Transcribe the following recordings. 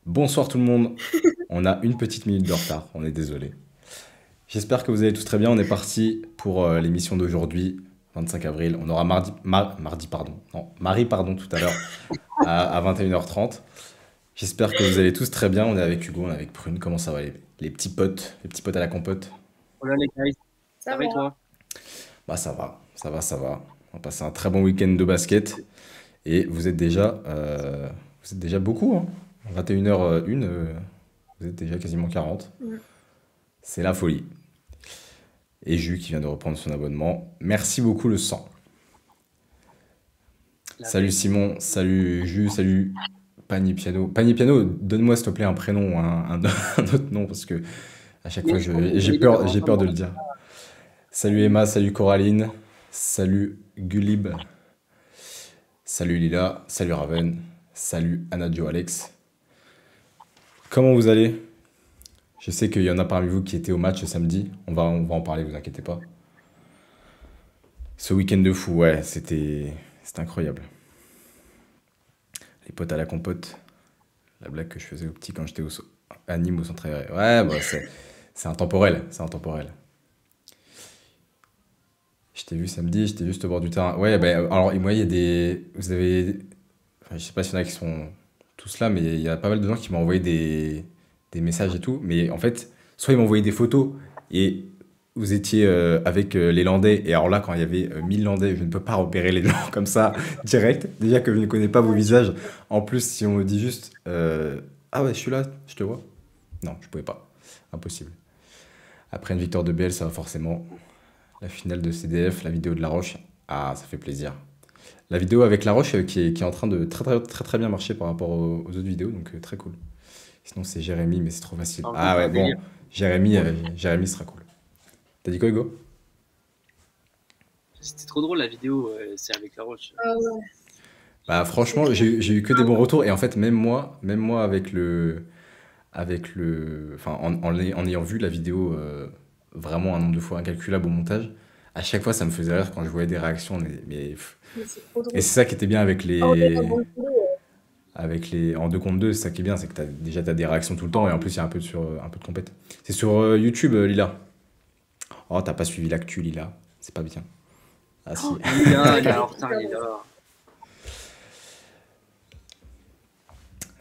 Bonsoir tout le monde. On a une petite minute de retard, on est désolé. J'espère que vous allez tous très bien. On est parti pour l'émission d'aujourd'hui, 25 avril. On aura mardi, pardon, non, Marie, pardon, tout à l'heure à 21h30. J'espère que vous allez tous très bien. On est avec Hugo, on est avec Prune. Comment ça va les petits potes à la compote? Oh là les gars, Ça ça va va. et toi? Bah ça va, ça va, ça va. On va passer un très bon week-end de basket et vous êtes déjà beaucoup, hein. 21h01, vous êtes déjà quasiment 40. Mm. C'est la folie. Et Jus qui vient de reprendre son abonnement. Merci beaucoup le sang. La Salut paix. Simon, salut Jus, salut Panier Piano. Panier Piano, donne-moi s'il te plaît un prénom ou un autre nom parce que à chaque fois Mais on j'ai est déjà peur, en j'ai train peur de le dire. Salut Emma, salut Coraline, salut Gulib, salut Lila, salut Raven, salut Anadio Alex. Comment vous allez? Je sais qu'il y en a parmi vous qui étaient au match samedi. On va en parler, vous inquiétez pas. Ce week-end de fou, ouais, c'était incroyable. Les potes à la compote, la blague que je faisais au petit quand j'étais à Nîmes au centre aéré. Ouais, bah c'est intemporel, c'est intemporel. Je t'ai vu samedi, j'étais juste au bord du terrain. Ouais, bah, alors moi, il y a des. Vous avez. Enfin, je sais pas s'il y en a qui sont tous là, mais il y a pas mal de gens qui m'ont envoyé des messages et tout. Mais en fait, soit ils m'ont envoyé des photos et vous étiez avec les Landais. Et alors là, quand il y avait 1000 Landais, je ne peux pas repérer les gens comme ça direct. Déjà que je ne connais pas vos Ouais, visages. En plus, si on me dit juste ah ouais, je suis là, je te vois. Non, je pouvais pas. Impossible. Après une victoire de BL, ça va forcément. La finale de CDF, la vidéo de La Roche. Ah, ça fait plaisir. La vidéo avec La Roche qui est en train de très bien marcher par rapport aux autres vidéos, donc très cool. Sinon c'est Jérémy, mais c'est trop facile. En plus, Ah c'est ouais, un délire. bon, Jérémy, Drôle. Jérémy sera cool. T'as dit quoi, Hugo? C'était trop drôle la vidéo, c'est avec la roche. ouais, Bah c'est franchement, clair. j'ai eu que des bons retours, et en fait même moi enfin en ayant vu la vidéo vraiment un nombre de fois incalculable au montage, à chaque fois ça me faisait rire quand je voyais des réactions, Mais c'est trop et drôle. c'est ça qui était bien Ah, on est dans le bon boulot. avec les en 2 contre 2, c'est ça qui est bien, c'est que déjà t'as des réactions tout le temps et en plus il y a un peu de compète. C'est sur YouTube, Lila. Oh, t'as pas suivi l'actu, Lila. C'est pas bien. Ah si. Oh, Il est t'as en vu retard, ça, il est là.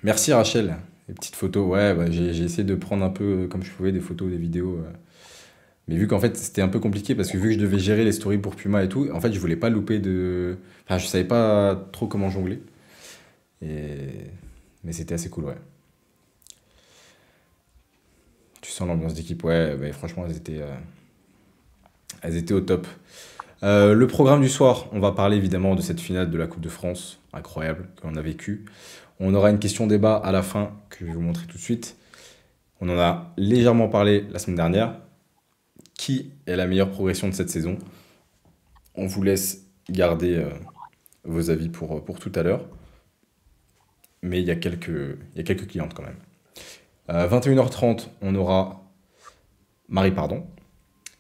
Merci Rachel. Les petites photos, ouais, bah, j'ai essayé de prendre un peu comme je pouvais des photos, des vidéos. Mais vu qu'en fait c'était un peu compliqué parce que vu que je devais gérer les stories pour Puma et tout, en fait je voulais pas louper de. Enfin, je savais pas trop comment jongler. Et... Mais c'était assez cool, ouais. Tu sens l'ambiance d'équipe, ouais, bah, franchement elles étaient au top. Le programme du soir, on va parler évidemment de cette finale de la Coupe de France, incroyable, qu'on a vécu. On aura une question débat à la fin que je vais vous montrer tout de suite. On en a légèrement parlé la semaine dernière. Qui est la meilleure progression de cette saison? On vous laisse garder vos avis pour tout à l'heure. Mais il y a quelques clientes quand même. 21h30, on aura Marie Pardon.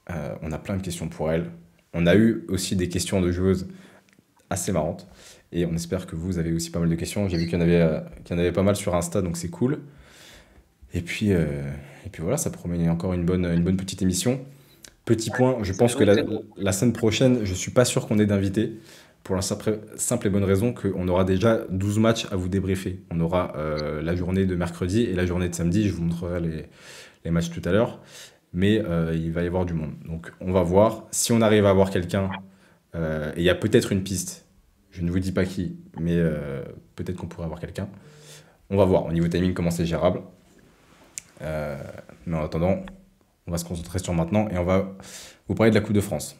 On a plein de questions pour elle. On a eu aussi des questions de joueuses assez marrantes. Et on espère que vous avez aussi pas mal de questions. J'ai vu qu'il y en avait pas mal sur Insta, donc c'est cool. Et puis, euh, et puis voilà, ça promet encore une bonne petite émission. Petit point, je Ça va pense être que vraiment très drôle. la semaine prochaine, je suis pas sûr qu'on ait d'invités. Pour la simple et bonne raison qu'on aura déjà 12 matchs à vous débriefer. On aura la journée de mercredi et la journée de samedi. Je vous montrerai les matchs tout à l'heure. Mais il va y avoir du monde. Donc on va voir. Si on arrive à avoir quelqu'un, et il y a peut-être une piste, je ne vous dis pas qui, mais peut-être qu'on pourrait avoir quelqu'un. On va voir au niveau timing comment c'est gérable. Euh, mais en attendant, on va se concentrer sur maintenant et on va vous parler de la Coupe de France.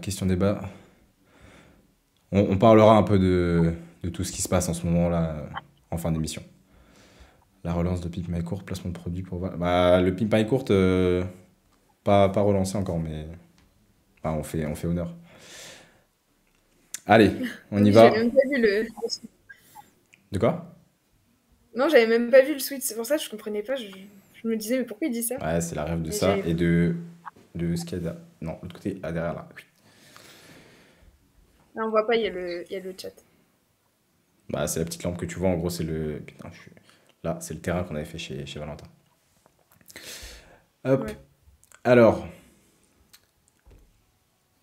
Question débat. On parlera un peu de tout ce qui se passe en ce moment-là, en fin d'émission. La relance de Pimp My Court, placement de produit pour. Bah, le Pimp My Court, pas relancé encore, mais enfin, on fait honneur. Allez, on y Oui, j'avais va. même pas vu le. De quoi? Non, j'avais même pas vu le tweet. C'est pour ça que je comprenais pas. Je me disais, mais pourquoi il dit ça? Ouais, c'est la rêve de Mais ça j'avais et pas. de ce qu'il y a non, l'autre côté, derrière là. Oui. Là, on voit pas, il y a le chat. Bah, c'est la petite lampe que tu vois, en gros, c'est le. Putain, Là, c'est le terrain qu'on avait fait chez Valentin. Hop. Ouais. Alors,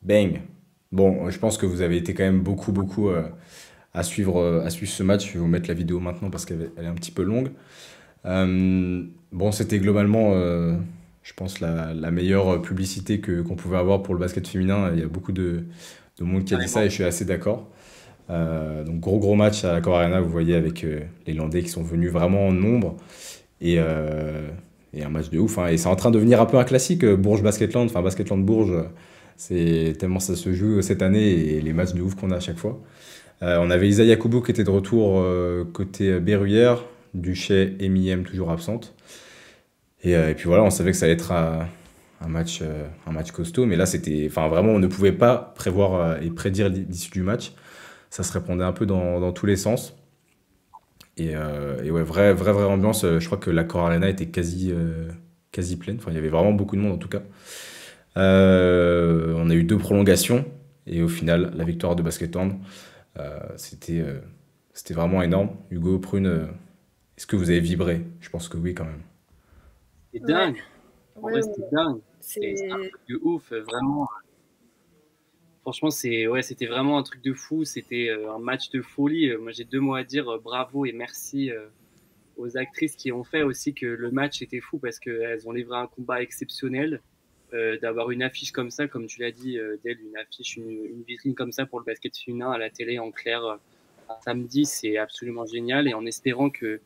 bang. Bon, je pense que vous avez été quand même beaucoup à suivre ce match. Je vais vous mettre la vidéo maintenant parce qu'elle est un petit peu longue. Bon, c'était globalement, je pense, la meilleure publicité qu'on pouvait avoir pour le basket féminin. Il y a beaucoup de monde qui a dit ça Carrément. et je suis assez d'accord. Donc, gros match à l'Accor Arena, vous voyez, avec les Landais qui sont venus vraiment en nombre. Et un match de ouf, hein. Et c'est en train de devenir un peu un classique, Bourges-Basketland, enfin Basketland-Bourges. C'est tellement ça se joue cette année et les matchs de ouf qu'on a à chaque fois. On avait Isaiah Koubou qui était de retour côté Berruyère, Duchet et Miem toujours absente. Et puis voilà, on savait que ça allait être un match costaud, mais là c'était, enfin vraiment, on ne pouvait pas prévoir et prédire l'issue du match. Ça se répondait un peu dans tous les sens. Et ouais, vraie ambiance. Je crois que l'Accor Arena était quasi pleine. Enfin, il y avait vraiment beaucoup de monde en tout cas. On a eu 2 prolongations et au final, la victoire de Basketland. C'était vraiment énorme. Hugo, Prune, est-ce que vous avez vibré? Je pense que oui, quand même. C'est Ouais, dingue. En ouais, vrai, ouais. c'était dingue. C'est un C'est. truc de ouf, vraiment. Franchement, c'était vraiment un truc de fou. C'était un match de folie. Moi, j'ai 2 mots à dire. Bravo et merci aux actrices qui ont fait aussi que le match était fou parce qu'elles ont livré un combat exceptionnel. D'avoir une affiche comme ça, comme tu l'as dit, Del, une affiche, une vitrine comme ça pour le basket féminin à la télé en clair un samedi, c'est absolument génial. Et en espérant que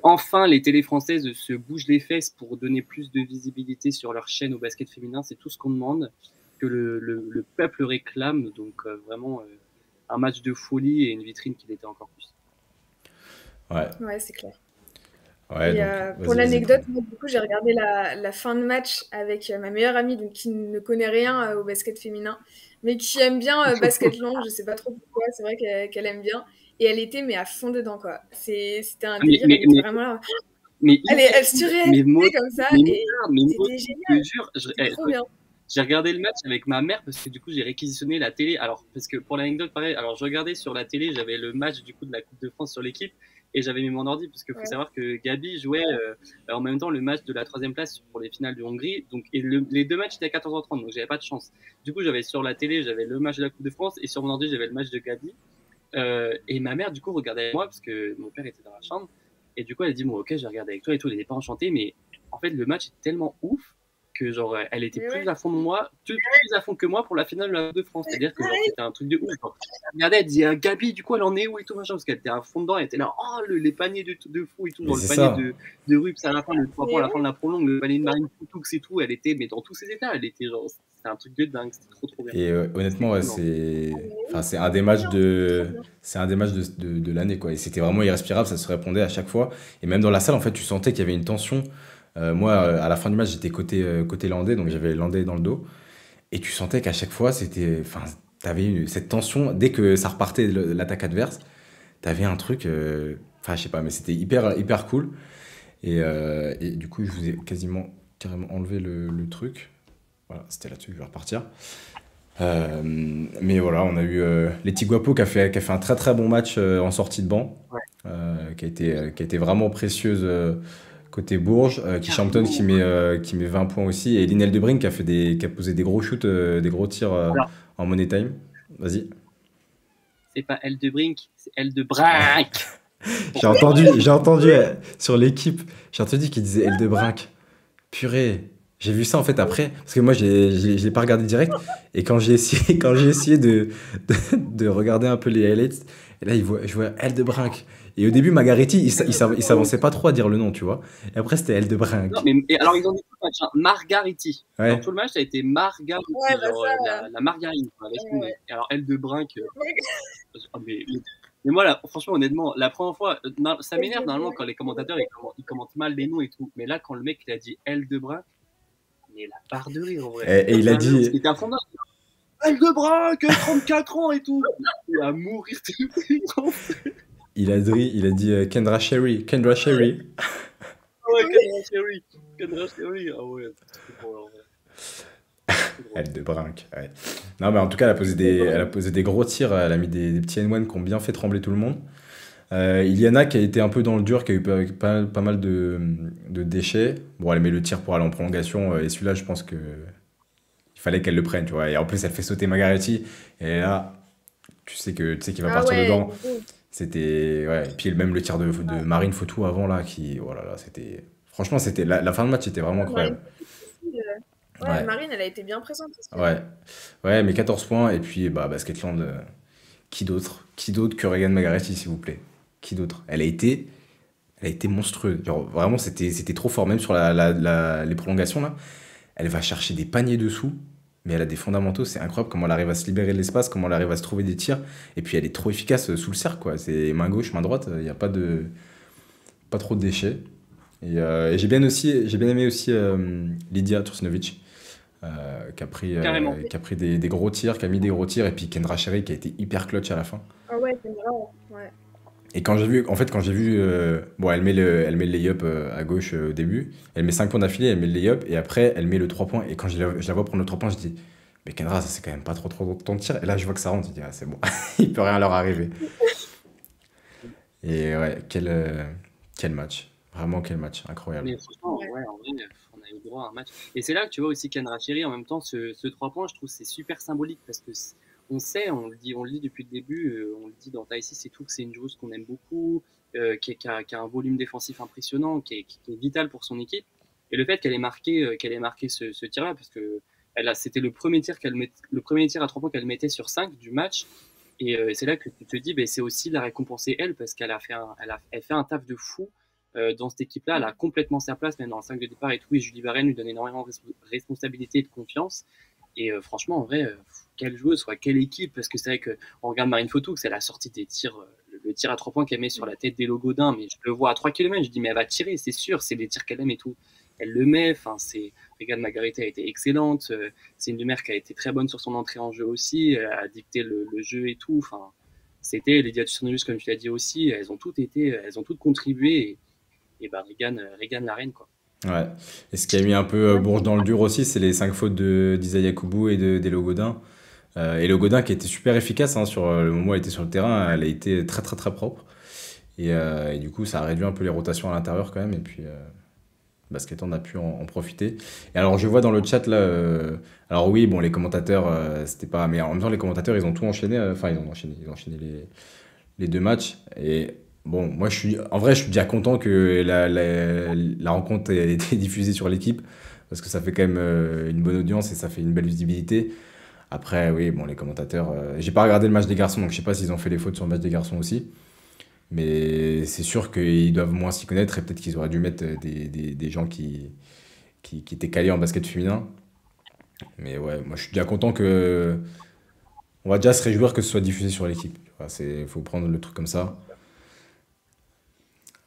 enfin les télés françaises se bougent les fesses pour donner plus de visibilité sur leur chaîne au basket féminin, c'est tout ce qu'on demande, que le peuple réclame. Donc vraiment un match de folie et une vitrine qui l'était encore plus. Ouais, Ouais, c'est clair. ouais, Et donc pour vas-y, l'anecdote, Prune. moi, du coup, j'ai regardé la fin de match avec ma meilleure amie, donc, qui ne connaît rien au basket féminin, mais qui aime bien Basketland. Je sais pas trop pourquoi, c'est vrai qu'elle aime bien. Et elle était mais à fond dedans, quoi. C'était un Mais, délire, mais, elle était mais, vraiment là. mais Elle mais surréalisait moi, comme ça, mais moi, et mais moi, c'était je génial, te jure, c'était trop bien. j'ai regardé le match avec ma mère parce que du coup j'ai réquisitionné la télé. Alors parce que pour l'anecdote pareil, alors je regardais sur la télé, j'avais le match du coup de la Coupe de France sur l'équipe et j'avais mis mon ordi parce qu'il faut Ouais, savoir que Gabi jouait en même temps le match de la 3e place pour les finales de Hongrie. Donc et les 2 matchs étaient à 14h30, donc j'avais pas de chance. Du coup j'avais sur la télé j'avais le match de la Coupe de France et sur mon ordi j'avais le match de Gabi. Et ma mère du coup regardait avec moi parce que mon père était dans la chambre et du coup elle a dit bon ok je vais regarder avec toi et tout. Elle n'était pas enchantée mais en fait le match est tellement ouf que genre elle était mais plus ouais, à fond de moi, plus à fond que moi pour la finale de la Coupe de France. C'est-à-dire que genre c'était un truc de ouf. Genre, regardez, elle dit Gabi, du coup elle en est où et tout machin parce qu'elle était à fond dedans, elle était là, oh les paniers de fou et tout, Mais genre le c'est panier ça. de Rups à la fin, le 3 points à mais la ouais, fin de la prolongue, le panier de Marine Poutoux et tout, elle était mais dans tous ses états, elle était genre c'était un truc de dingue, c'était trop bien, Et c'était honnêtement, ouais, énorme. mais enfin, oui, c'était trop bien, c'était trop bien. c'est un des matchs de l'année, quoi. Et c'était vraiment irrespirable, ça se répondait à chaque fois. Et même dans la salle, en fait, tu sentais qu'il y avait une tension. Moi, à la fin du match, j'étais côté landais, donc j'avais les landais dans le dos. Et tu sentais qu'à chaque fois, enfin, t'avais cette tension. Dès que ça repartait de l'attaque adverse, t'avais un truc, enfin, je sais pas, mais c'était hyper cool. Et du coup, je vous ai carrément enlevé le truc. Voilà, c'était là-dessus, je vais repartir. Mais voilà, on a eu Leti Guapo qui a fait un très bon match en sortie de banc, Ouais, qui a été vraiment précieuse côté Bourges. Kishampton carrément. qui met 20 points aussi. Et Linel Debrink qui a posé des gros shoots, des gros tirs Alors, en money time. Vas-y. c'est pas elle de Brink, c'est elle de Braque. J'ai entendu sur l'équipe, j'ai entendu qu'il disait Eldebrinck. Purée, j'ai vu ça en fait après, parce que moi je l'ai pas regardé direct, et quand j'ai essayé, quand j'ai essayé de regarder un peu les highlights, et là je vois Eldebrinck. Et au début, Margaretti, il s'avançait pas trop à dire le nom, tu vois. Et après, c'était Non, Eldebrinck. mais et alors ils ont dit tout le match, hein, Margariti. Genre Ouais, tout le match, ça a été Ouais, Margariti, bah genre ça, la margarine, quoi, laisse ouais, tomber. ouais. Et alors elle de Brinck, mais moi là, franchement, honnêtement, la première fois, ça Elle m'énerve de normalement Bruyne. quand les commentateurs ils commentent mal les noms et tout. Mais là, quand le mec il a dit elle de Brinck, mais la barre de rire en vrai. et il a La barre de rire, parce dit, qu'il était à fond dedans. Elle de Brinck, 34 ans et tout. Il a mourir. il a dit Kendra Sherry, Kendra Sherry. Ouais, Kendra Sherry. Kendra Sherry, ah ouais, c'est trop drôle en vrai. Trop drôle. Eldebrinck, ouais. Non, mais en tout cas, elle a posé des gros tirs, elle a mis des petits N1 qui ont bien fait trembler tout le monde. Iliana qui a été un peu dans le dur, qui a eu pas mal de déchets. Bon, elle met le tir pour aller en prolongation, et celui-là, je pense que il fallait qu'elle le prenne, tu vois. Et en plus, elle fait sauter Margaretti, et là, tu sais qu'il va Ah partir ouais, dedans. gros. C'était, ouais. Et puis même le tir de Marine Fotou avant, là, oh là là, franchement, la fin de match était vraiment Ouais, incroyable. Marine, aussi, ouais, Ouais, Marine, elle a été bien présente aussi, hein. ouais. Ouais, mais 14 points, et puis, bah, Basketland, qui d'autre? Qui d'autre que Regan Margaretti, s'il vous plaît? Qui d'autre? Elle a été monstrueuse. Genre, vraiment, c'était trop fort. Même sur les prolongations, là, elle va chercher des paniers dessous, mais elle a des fondamentaux. C'est incroyable comment elle arrive à se libérer de l'espace, comment elle arrive à se trouver des tirs. Et puis, elle est trop efficace sous le cercle, quoi. C'est main gauche, main droite, il n'y a pas trop de déchets. Et j'ai bien aimé aussi Lydia Tursinovic, Carrément. qui a pris des gros tirs, qui a mis des gros tirs. Et puis Kendra Cherry qui a été hyper clutch à la fin. Ah ouais, c'est vrai, ouais. Et quand j'ai vu, bon, elle met le lay-up à gauche au début, elle met 5 points d'affilée, elle met le lay-up, et après, elle met le 3 points. Et quand je la vois prendre le 3 points, je dis, mais Kendra, ça c'est quand même pas trop ton tir. Et là, je vois que ça rentre, je dis, ah, c'est bon, il peut rien leur arriver. Et ouais, quel match. Vraiment, quel match. Incroyable. Mais franchement, Ouais. ouais, en vrai, on a eu droit à un match. Et c'est là que tu vois aussi Ken Racheri, en même temps, ce 3 points, je trouve que c'est super symbolique parce que on sait, on le dit depuis le début, on le dit dans Taï 6 et tout, que c'est une joueuse qu'on aime beaucoup, qui a un volume défensif impressionnant, qui est vital pour son équipe. Et le fait qu'elle ait marqué ce tir-là, parce que c'était le premier tir à 3 points qu'elle mettait sur 5 du match. Et c'est là que tu te dis, ben, c'est aussi la récompenser elle, parce qu'elle a fait elle fait un taf de fou dans cette équipe-là. Elle a complètement sa place, même dans le 5 de départ et tout. Et Julie Varenne lui donne énormément de responsabilité et de confiance. Et franchement, en vrai, quelle joueuse, soit quelle équipe, parce que c'est vrai qu'on regarde Marine Fotou, c'est la sortie des tirs, le tir à 3 points qu'elle met sur la tête d'Elo Godin, mais je le vois à 3 km, je dis, mais elle va tirer, c'est sûr, c'est les tirs qu'elle aime et tout. Elle le met, enfin, Regan Margarita a été excellente, c'est une Lumière qui a été très bonne sur son entrée en jeu aussi, elle a dicté le jeu et tout, enfin, c'était Lydia Tchernolus, comme tu l'as dit aussi, elles ont toutes contribué, et bah, Regan la reine, quoi. Ouais. Et ce qui a mis un peu Ouais, Bourges dans le dur aussi, c'est les 5 fautes d'Isaiah Koubou et d'Elo Godin. Elo Godin qui était super efficace hein, sur le moment où elle était sur le terrain, elle a été très très très propre. Et du coup, ça a réduit un peu les rotations à l'intérieur quand même. Et puis, Basketon a pu en profiter. Et alors, je vois dans le chat là. Alors, oui, bon, les commentateurs, c'était pas. Mais en même temps, les commentateurs, ils ont tout enchaîné. Enfin, ils ont enchaîné les deux matchs. Et bon, moi, en vrai, je suis déjà content que la rencontre ait été diffusée sur l'équipe. Parce que ça fait quand même une bonne audience et ça fait une belle visibilité. Après, oui, bon, les commentateurs. J'ai pas regardé le match des garçons, donc je sais pas s'ils ont fait les fautes sur le match des garçons aussi. Mais c'est sûr qu'ils doivent moins s'y connaître et peut-être qu'ils auraient dû mettre des gens qui étaient calés en basket féminin. Mais ouais, moi je suis déjà content que. On va déjà se réjouir que ce soit diffusé sur l'équipe. Faut prendre le truc comme ça.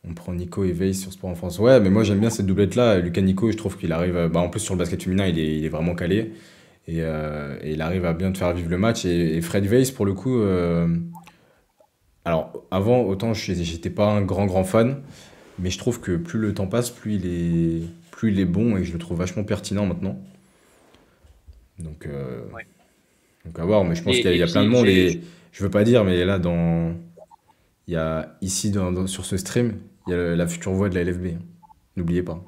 On prend Nico et Veil sur Sport en France. Ouais, mais moi j'aime bien cette doublette-là. Lucas Nico, je trouve qu'il arrive. Bah, en plus, sur le basket féminin, il est vraiment calé. Et il arrive à bien te faire vivre le match. Et Fred Weiss, pour le coup. Alors, avant, autant j'étais pas un grand fan. Mais je trouve que plus le temps passe, plus il est bon et je le trouve vachement pertinent maintenant. Donc, Ouais. donc à voir. Mais je pense qu'il y a, Et il y a plein de puis, monde. Et je veux pas dire, mais là, il y a ici sur ce stream, il y a la future voix de la LFB, hein. N'oubliez pas.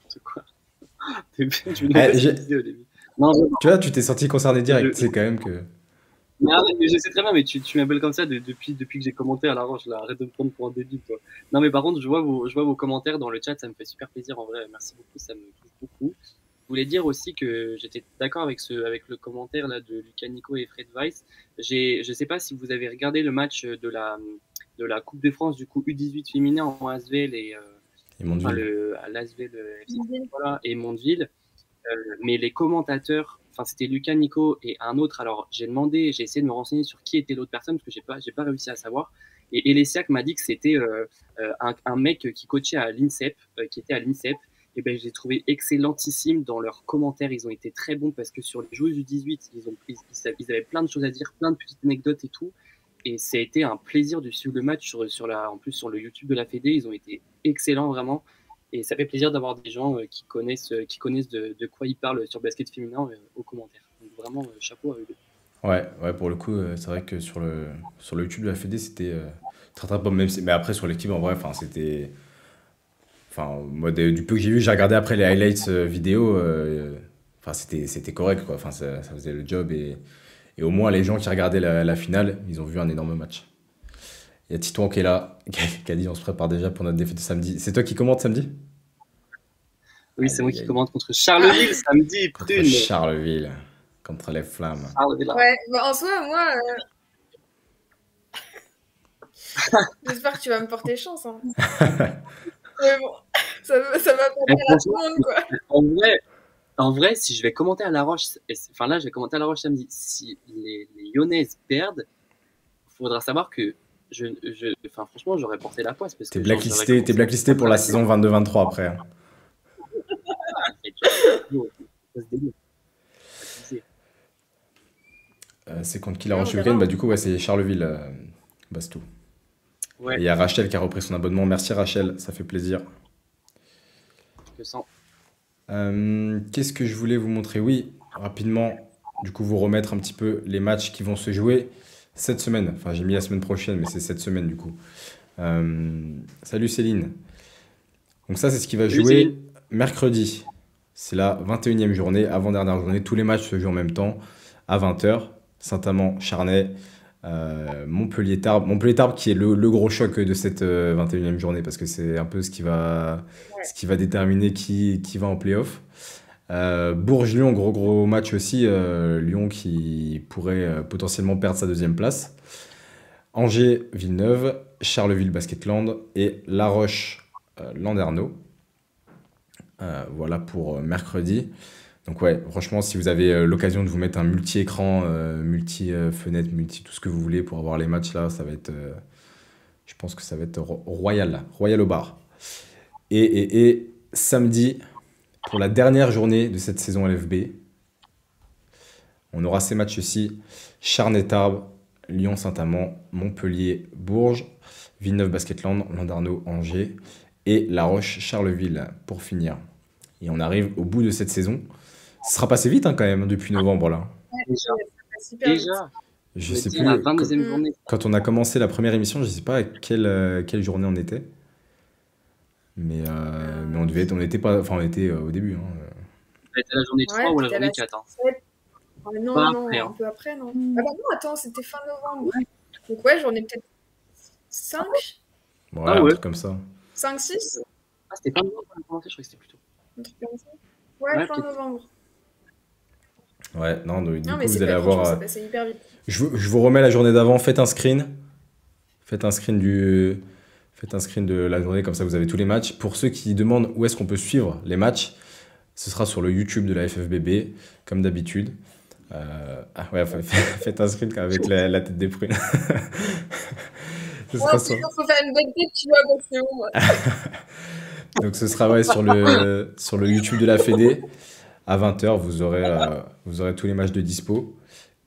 c'est quoi? Je me demande Eh, ce que tu disais au début. Non, tu vois, tu t'es senti concerné direct. je, C'est quand même que. mais je sais très bien, mais tu m'appelles comme ça depuis que j'ai commenté à l'arrange, là. Arrête de me prendre pour un débile, toi. Non, mais par contre, je vois vos commentaires dans le chat, ça me fait super plaisir, en vrai. Merci beaucoup, ça me touche beaucoup. Je voulais dire aussi que j'étais d'accord avec le commentaire là, de Lucas Nico et Fred Weiss. Je sais pas si vous avez regardé le match de la Coupe de France, du coup, U18 féminin en Asvel Et enfin, Mondeville. à l'Asvel FC, voilà, et Mondeville. Mais les commentateurs, enfin c'était Lucas Nico et un autre. Alors j'ai essayé de me renseigner sur qui était l'autre personne parce que j'ai pas réussi à savoir. Et Elessiac m'a dit que c'était un mec qui coachait à l'INSEP, qui était à l'INSEP. Et ben je l'ai trouvé excellentissime dans leurs commentaires. Ils ont été très bons parce que sur les joueuses du 18, ils avaient plein de choses à dire, plein de petites anecdotes et tout. Et ça a été un plaisir de suivre le match en plus sur le YouTube de la Fédé. Ils ont été excellents vraiment. Et ça fait plaisir d'avoir des gens qui connaissent de quoi ils parlent sur le basket féminin aux commentaires. Donc vraiment, chapeau à eux deux. Ouais, ouais, pour le coup, c'est vrai que sur le YouTube de la Fédé, c'était très très bon. Même mais après, sur l'équipe, en vrai, enfin, c'était. Enfin, moi, du peu que j'ai vu, j'ai regardé après les highlights vidéo. Enfin, c'était correct, quoi. Enfin, ça faisait le job. Et au moins, les gens qui regardaient la finale, ils ont vu un énorme match. Il y a Titouan qui est là, qui a dit on se prépare déjà pour notre défaite de samedi. C'est toi qui commente samedi? Oui, c'est Aïe, moi aïe, qui aïe. commande contre Charleville samedi, Contre prune. Charleville, contre les Flammes. Charleville, là. Ouais, bah, en soi, moi, j'espère que tu vas me porter chance. Hein. Mais bon, ça va pas Et plaire à tout franchement, le monde, quoi. en vrai, si je vais commenter à La Roche, enfin là, je vais commenter à La Roche samedi. Si les Lyonnais perdent, faudra savoir que enfin, franchement, j'aurais porté la poisse parce T'es que genre, j'aurais blacklisté, t'es commencé blacklisté pour contre la la saison 22-23 après, hein. C'est contre qui la Ouais, on Roche ce verra. week-end? Bah, Hein. du coup, ouais, c'est Charleville, Bastou. Et Ouais, il y a Rachel qui a repris son abonnement. Merci Rachel, ça fait plaisir. je sens. Qu'est-ce que je voulais vous montrer? Oui, rapidement, du coup, vous remettre un petit peu les matchs qui vont se jouer cette semaine. Enfin, j'ai mis la semaine prochaine, mais c'est cette semaine du coup. Salut Céline. Donc ça, c'est ce qui va Salut Céline. jouer mercredi. C'est la 21e journée, avant-dernière journée. Tous les matchs se jouent en même temps à 20h. Saint-Amand, Charnay, Montpellier-Tarbes. Montpellier-Tarbes qui est le gros choc de cette 21e journée parce que c'est un peu Ouais. ce qui va déterminer qui va en play-off. Bourges-Lyon, gros match aussi. Lyon qui pourrait potentiellement perdre sa deuxième place. Angers-Villeneuve, Charleville-Basketland et La Roche-Landerneau. Voilà pour mercredi. Donc ouais, franchement, si vous avez l'occasion de vous mettre un multi-écran, multi-fenêtre, multi tout ce que vous voulez pour avoir les matchs là, ça va être, je pense que ça va être royal, royal au bar. Et samedi, pour la dernière journée de cette saison LFB, on aura ces matchs-ci: Charnay-Tarbes, Lyon-Saint-Amand, Montpellier-Bourges, Villeneuve-Basketland, Landerneau, Angers et La Roche-Charleville pour finir. Et on arrive au bout de cette saison. Ce sera passé vite hein, quand même depuis novembre là. Ouais, Déjà, ça passe hyper vite. déjà, Je je me sais dis à la plus, 22e Mm. journée. quand on a commencé la première émission, je sais pas à quelle journée on était. Mais on était pas, enfin on était au début, hein. Ça a été la journée 3 Ouais, ou la t'étais à journée la 4. Hein. 7. Non, Pas non, après. un Hein. peu après, non. Ah bah non, attends, c'était fin novembre. Donc ouais, j'en ai peut-être 5, Ouais, Ah un ouais. truc comme ça. 5, 6, Ah, c'était pas novembre qu'on a commencé, je crois que c'était plutôt. un truc comme ça. Ouais, Ouais, fin peut-être. novembre. Ouais, non, du Non, coup mais vous c'est allez pas, franchement, avoir. c'est passé hyper vite. Je vous remets la journée d'avant, faites un screen. Faites un screen faites un screen de la journée, comme ça vous avez tous les matchs. Pour ceux qui demandent où est-ce qu'on peut suivre les matchs, ce sera sur le YouTube de la FFBB, comme d'habitude. Ah ouais, faites un screen avec la tête des prunes. Ce Ouais, sera il sur- faut faire une bonne tête, tu vois, parce que bon, Donc ce sera ouais, sur le YouTube de la Fédé. À 20h, vous aurez tous les matchs de dispo.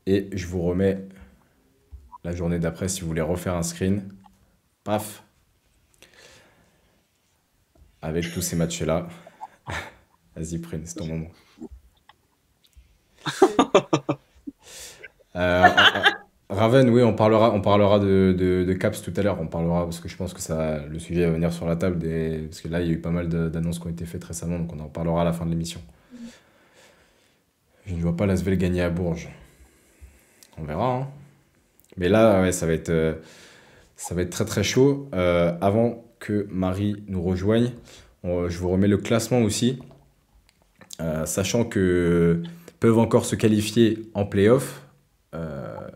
Et je vous remets la journée d'après si vous voulez refaire un screen. Paf, avec tous ces matchs-là. Vas-y, prune, c'est ton moment. Raven, oui, on parlera de Caps tout à l'heure. On parlera parce que je pense que le sujet va venir sur la table parce que là, il y a eu pas mal d'annonces qui ont été faites récemment, donc on en parlera à la fin de l'émission. Je ne vois pas l'Asvel gagner à Bourges. On verra, hein. Mais là, ouais, ça va être très très chaud. Avant que Marie nous rejoigne, je vous remets le classement aussi, sachant que peuvent encore se qualifier en play-off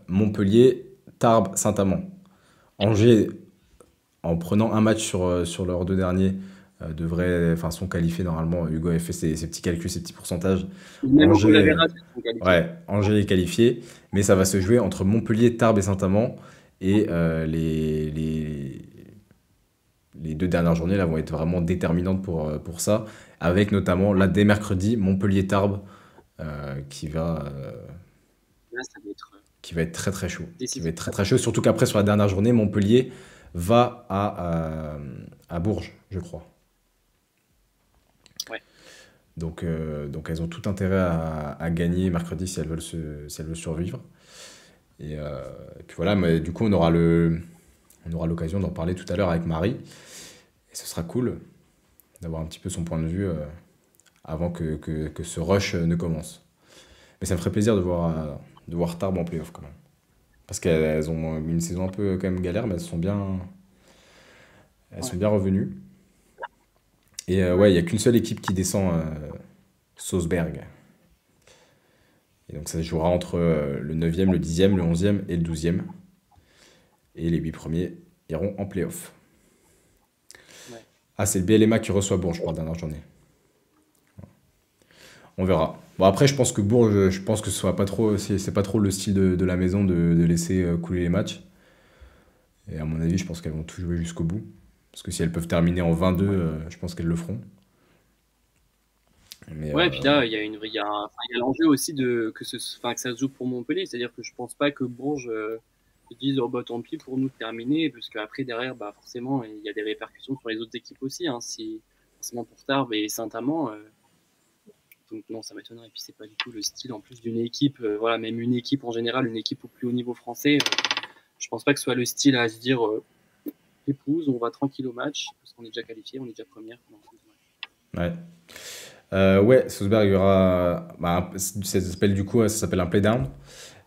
Montpellier, Tarbes, Saint-Amand. Angers, en prenant un match sur leurs deux derniers, sont qualifiés normalement. Hugo a fait ses petits calculs, ses petits pourcentages. Même au Angers, Colavera, ils sont qualifiés. ouais, Angers est qualifié, mais ça va se jouer entre Montpellier, Tarbes et Saint-Amand. Et les deux dernières journées là, vont être vraiment déterminantes pour ça, avec notamment là dès mercredi, Montpellier-Tarbes Là, ça va être qui va être très très chaud. Qui décisif. va être très très chaud, surtout qu'après sur la dernière journée, Montpellier va à Bourges, je crois. Ouais. Donc elles ont tout intérêt à gagner mercredi si elles veulent survivre. Et puis voilà, mais du coup, on aura l'occasion d'en parler tout à l'heure avec Marie. Et ce sera cool d'avoir un petit peu son point de vue avant que ce rush ne commence. Mais ça me ferait plaisir de voir Tarbes en playoff quand même. Parce qu'elles ont une saison un peu quand même galère, mais elles sont Ouais. bien revenues. Et ouais, il Ouais. n'y a qu'une seule équipe qui descend, Sausberg. Et donc ça se jouera entre le 9e, le 10e, le 11e et le 12e. Et les 8 premiers iront en playoff. Ouais. Ah, c'est le BLMA qui reçoit Bourges pour la dernière journée. On verra. Bon, après, je pense que Bourges, je pense que ce soit pas trop, c'est pas trop le style de la maison de laisser couler les matchs. Et à mon avis, je pense qu'elles vont tout jouer jusqu'au bout. Parce que si elles peuvent terminer en 22, Ouais. je pense qu'elles le feront. Mais Ouais, et puis là, il y a l'enjeu aussi que ça se joue pour Montpellier. C'est-à-dire que je pense pas que Bourges se dise, oh bah tant pis pour nous de terminer, parce qu'après, derrière, bah forcément, il y a des répercussions sur les autres équipes aussi. Hein, si, forcément pour Tarbes et Saint-Amand. Donc non, ça m'étonnerait. Et puis c'est pas du tout le style en plus d'une équipe, voilà, même une équipe en général, une équipe au plus haut niveau français. Je pense pas que ce soit le style à se dire, épouse, on va tranquille au match, parce qu'on est déjà qualifié, on est déjà première. Non, ouais. Ouais, Salzburg, il y aura. Bah, ça s'appelle du coup, ça s'appelle un play-down.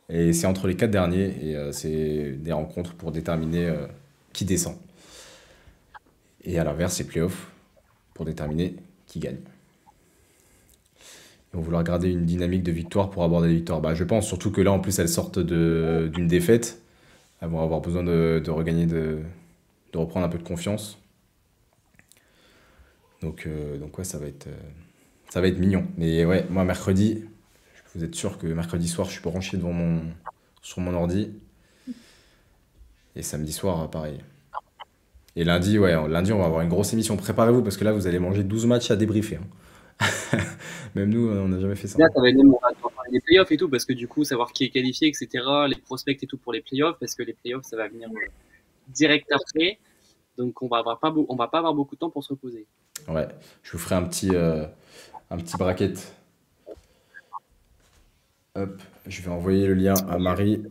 Et c'est entre les quatre derniers. Et c'est des rencontres pour déterminer qui descend. Et à l'inverse, c'est play-off pour déterminer qui gagne. Ils vont vouloir garder une dynamique de victoire pour aborder les victoires. Bah, je pense surtout que là, en plus, elles sortent d'une défaite. Elles vont avoir besoin de regagner, de reprendre un peu de confiance. Donc ouais, ça va être mignon. Mais ouais, moi, mercredi, vous êtes sûr que mercredi soir, je suis branché sur mon ordi. Et samedi soir, pareil. Et lundi, ouais, lundi, on va avoir une grosse émission. Préparez-vous parce que là, vous allez manger 12 matchs à débriefer, hein. Même nous, on n'a jamais fait ça, là, hein. ça va être même, on va parler des playoffs et tout, parce que du coup, savoir qui est qualifié, etc., les prospects et tout pour les playoffs, parce que les playoffs, ça va venir direct après. Donc, on va pas avoir beaucoup de temps pour se reposer. Ouais, je vous ferai un petit bracket. Hop, je vais envoyer le lien à Marie.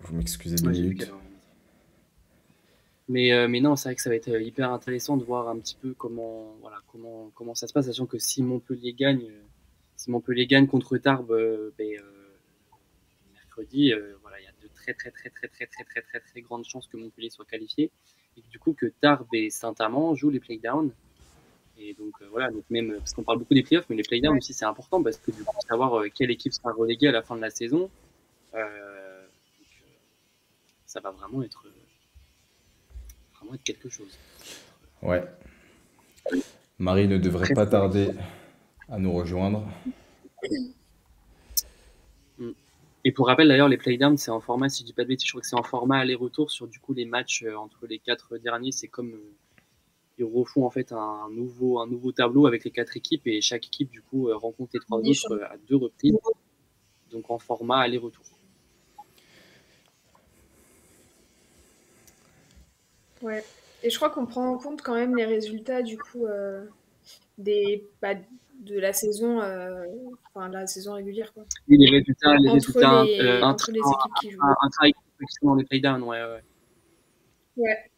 Vous m'excusez deux Moi, j'ai vu qu'elle minutes. mais non, c'est vrai que ça va être hyper intéressant de voir un petit peu voilà, comment ça se passe, sachant que si Montpellier gagne contre Tarbes, mercredi, voilà, il y a de très très très très très très très très très grandes chances que Montpellier soit qualifié et du coup que Tarbes et Saint-Amand jouent les playdowns. Et donc voilà, donc même parce qu'on parle beaucoup des playoffs, mais les playdowns Ouais. aussi c'est important parce que du coup savoir quelle équipe sera reléguée à la fin de la saison, donc, ça va vraiment être quelque chose. Ouais, Marie ne devrait Très pas fort. tarder à nous rejoindre. Mm. Et pour rappel d'ailleurs, les playdowns c'est en format, si je dis pas de bêtises, je crois que c'est en format aller-retour sur du coup les matchs entre les 4 derniers, c'est comme ils refont en fait un nouveau tableau avec les 4 équipes et chaque équipe du coup rencontre les 3 autres à 2 reprises, donc en format aller-retour. Ouais. Et je crois qu'on prend en compte quand même les résultats du coup de la saison, enfin la saison régulière quoi. Oui, Entre les intra, entre les équipes qui jouent. intra qui sont dans les playdowns, ouais, ouais. Ouais.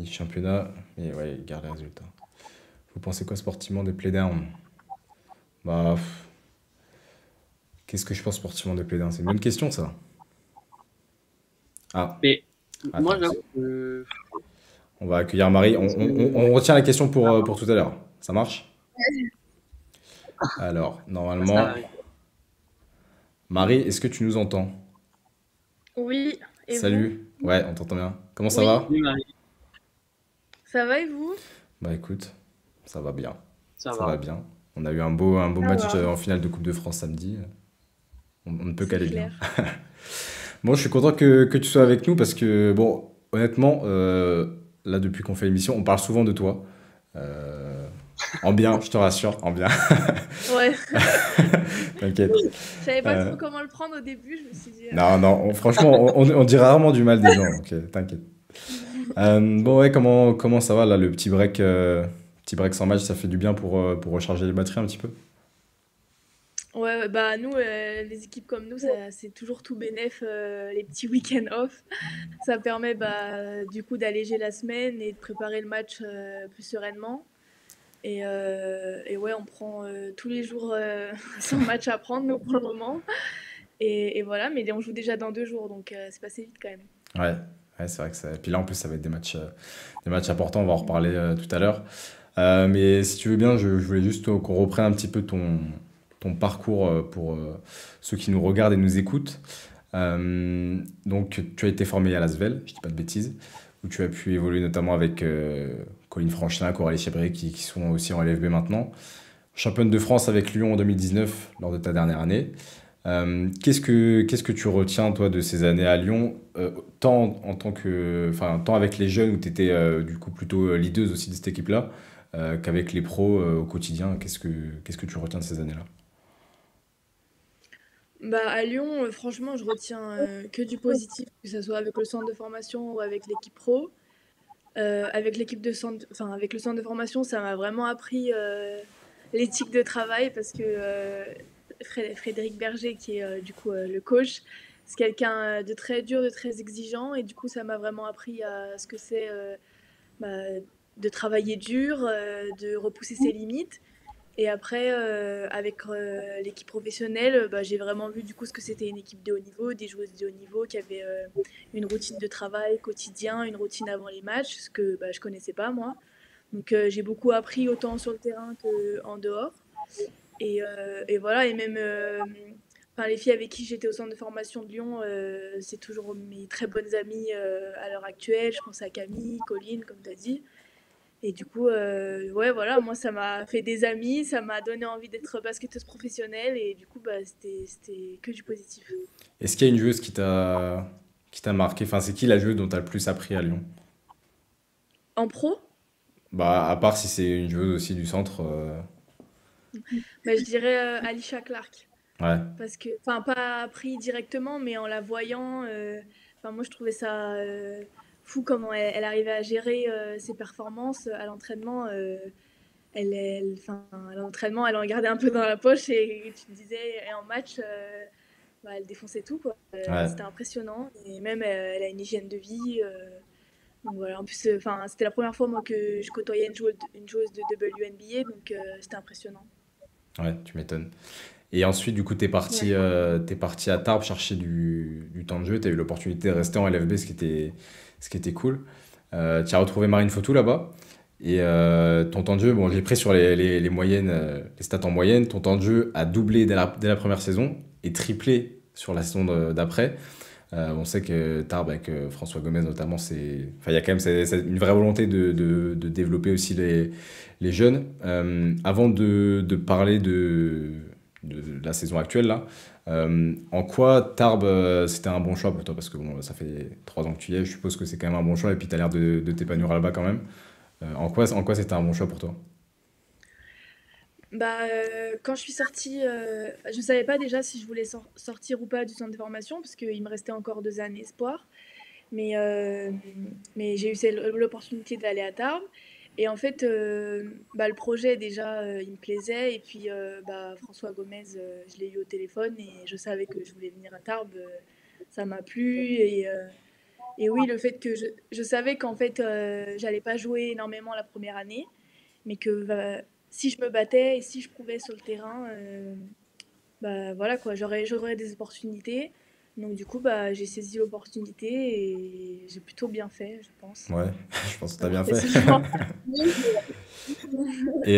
Championnat, mais ouais, il garde les résultats. Vous pensez quoi sportivement des playdowns? Bah, qu'est-ce que je pense sportivement des playdowns? C'est une bonne question, ça. Ah, Mais moi attends, j'avoue que on va accueillir Marie. parce que On retient la question pour tout à l'heure. Ça marche? Alors, ça normalement, arrive. Marie, est-ce que tu nous entends? Oui, et vous? Salut. Ouais, on t'entend bien. Comment ça Oui, va? Oui, Marie, ça va et vous? Bah écoute, ça va bien. ça Ça va va. bien. On a eu un beau Ça match va. en finale de Coupe de France samedi. On ne peut C'est qu'aller bien. clair. Bon, je suis content que tu sois avec nous parce que, bon, honnêtement, là, depuis qu'on fait l'émission, on parle souvent de toi. Euh, En bien, je te rassure, en bien. Ouais, T'inquiète. je savais pas Euh, trop comment le prendre au début, je me suis dit... non, non, franchement, on dit rarement du mal des gens, donc t'inquiète. Bon, ouais, comment ça va là, le petit break sans match, ça fait du bien pour recharger les batteries un petit peu? Ouais, ouais, bah nous, les équipes comme nous, c'est toujours tout bénef, les petits week-ends off. Ça permet du coup d'alléger la semaine et de préparer le match plus sereinement. Et ouais, on prend tous les jours son match à prendre, nous, pour le moment. Et voilà, mais on joue déjà dans 2 jours, donc c'est passé vite quand même. Ouais, ouais, c'est vrai que ça. Et puis là, en plus, ça va être des matchs importants. On va en reparler tout à l'heure. Mais si tu veux bien, je voulais juste qu'on reprenne un petit peu ton parcours pour ceux qui nous regardent et nous écoutent. Donc, tu as été formé à l'Asvel, je dis pas de bêtises, où tu as pu évoluer notamment avec Colline Franchelin, Coralie Chebré, qui sont aussi en LFB maintenant. Championne de France avec Lyon en 2019, lors de ta dernière année. Qu'est-ce que tu retiens, toi, de ces années à Lyon, tant en tant que, enfin, tant avec les jeunes où tu étais du coup plutôt leaduse aussi de cette équipe-là, qu'avec les pros au quotidien, qu'est-ce que tu retiens de ces années-là? Bah, à Lyon, franchement, je retiens que du positif, que ce soit avec le centre de formation ou avec l'équipe pro. Avec l'équipe de centre, enfin avec le centre de formation, ça m'a vraiment appris l'éthique de travail parce que Frédéric Berger, qui est du coup le coach, c'est quelqu'un de très dur, de très exigeant, et du coup ça m'a vraiment appris à ce que c'est bah, de travailler dur, de repousser ses limites. Et après, avec l'équipe professionnelle, j'ai vraiment vu du coup ce que c'était une équipe de haut niveau, des joueuses de haut niveau qui avaient une routine de travail quotidien, une routine avant les matchs, ce que je connaissais pas moi. Donc j'ai beaucoup appris autant sur le terrain qu'en dehors. Et voilà, et même enfin, les filles avec qui j'étais au centre de formation de Lyon, c'est toujours mes très bonnes amies à l'heure actuelle. Je pense à Camille, Colline, comme tu as dit. Et du coup, ouais, voilà, moi, ça m'a fait des amis, ça m'a donné envie d'être basketteuse professionnelle, et du coup, c'était que du positif. Est-ce qu'il y a une joueuse qui t'a marqué? Enfin, c'est qui la joueuse dont tu as le plus appris à Lyon? En pro, Bah, à part si c'est une joueuse aussi du centre. je dirais Alicia Clark. Ouais, Parce que, enfin, pas appris directement, mais en la voyant, enfin, moi, je trouvais ça fou comment elle arrivait à gérer ses performances à l'entraînement. Enfin, à l'entraînement, elle en gardait un peu dans la poche, et tu te disais, et en match, elle défonçait tout, quoi. ouais. C'était impressionnant. Et même, elle a une hygiène de vie. Donc voilà. En plus, enfin, c'était la première fois, moi, que je côtoyais une joueuse de WNBA, donc c'était impressionnant. Ouais, tu m'étonnes. Et ensuite, du coup, Ouais. t'es parti à Tarbes chercher du temps de jeu. Tu as eu l'opportunité de rester en LFB, ce qui était cool. Tu as retrouvé Marine Fautou là-bas. Et ton temps de jeu, bon, j'ai pris sur les moyennes, les stats en moyenne. Ton temps de jeu a doublé dès la première saison et triplé sur la saison d'après. On sait que Tarbes, avec François Gomez notamment, enfin, il y a quand même une vraie volonté de développer aussi les jeunes. Avant de parler de la saison actuelle, là, en quoi Tarbes, c'était un bon choix pour toi? Parce que bon, ça fait 3 ans que tu y es, je suppose que c'est quand même un bon choix et puis tu as l'air de t'épanouir là-bas quand même. En quoi c'était un bon choix pour toi? Quand je suis sortie, je savais pas déjà si je voulais sortir ou pas du centre de formation, parce qu'il me restait encore 2 années espoir. Mais, mais j'ai eu l'opportunité d'aller à Tarbes. Et en fait, le projet, déjà, il me plaisait. Et puis, François Gomez, je l'ai eu au téléphone et je savais que je voulais venir à Tarbes. Ça m'a plu. Et oui, le fait que je savais qu'en fait, j'allais pas jouer énormément la première année, mais que si je me battais et si je prouvais sur le terrain, voilà quoi, j'aurais des opportunités. Donc du coup, j'ai saisi l'opportunité et j'ai plutôt bien fait, je pense. Ouais, je pense que tu as bien Après, fait. si je m'en... Et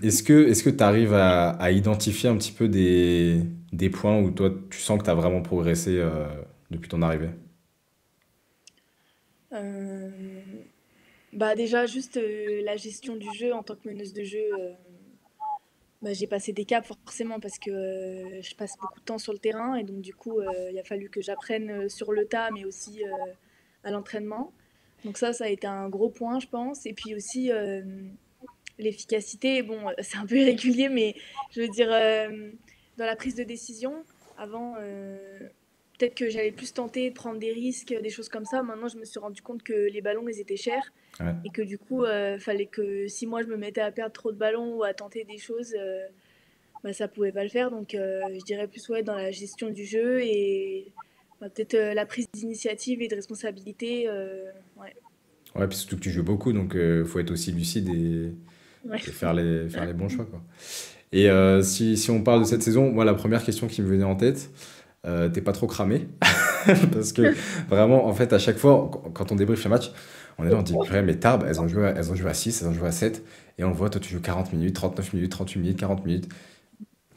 est-ce que tu arrives à identifier un petit peu des points où toi tu sens que tu as vraiment progressé depuis ton arrivée? Euh, déjà, juste la gestion du jeu en tant que meneuse de jeu, j'ai passé des caps forcément parce que je passe beaucoup de temps sur le terrain, et donc du coup, il a fallu que j'apprenne sur le tas, mais aussi à l'entraînement. Donc ça a été un gros point, je pense. Et puis aussi, l'efficacité, bon, c'est un peu irrégulier, mais je veux dire, dans la prise de décision, avant, peut-être que j'allais plus tenter de prendre des risques, des choses comme ça. Maintenant, je me suis rendu compte que les ballons, ils étaient chers, Ouais, et que du coup, fallait que si moi je me mettais à perdre trop de ballons ou à tenter des choses, bah, ça pouvait pas le faire. Donc, je dirais plus ouais, dans la gestion du jeu et bah, peut-être la prise d'initiative et de responsabilité. Ouais. Ouais, puis surtout que tu joues beaucoup, donc faut être aussi lucide Ouais. et faire les bons choix, quoi. Et si on parle de cette saison, moi, la première question qui me venait en tête, t'es pas trop cramé? Parce que vraiment, en fait, à chaque fois, quand on débriefe le match, on est là, on dit, purée, mais Tarbes, elles ont joué à 6, elles ont joué à 7, et on le voit, toi, tu joues 40 minutes, 39 minutes, 38 minutes, 40 minutes.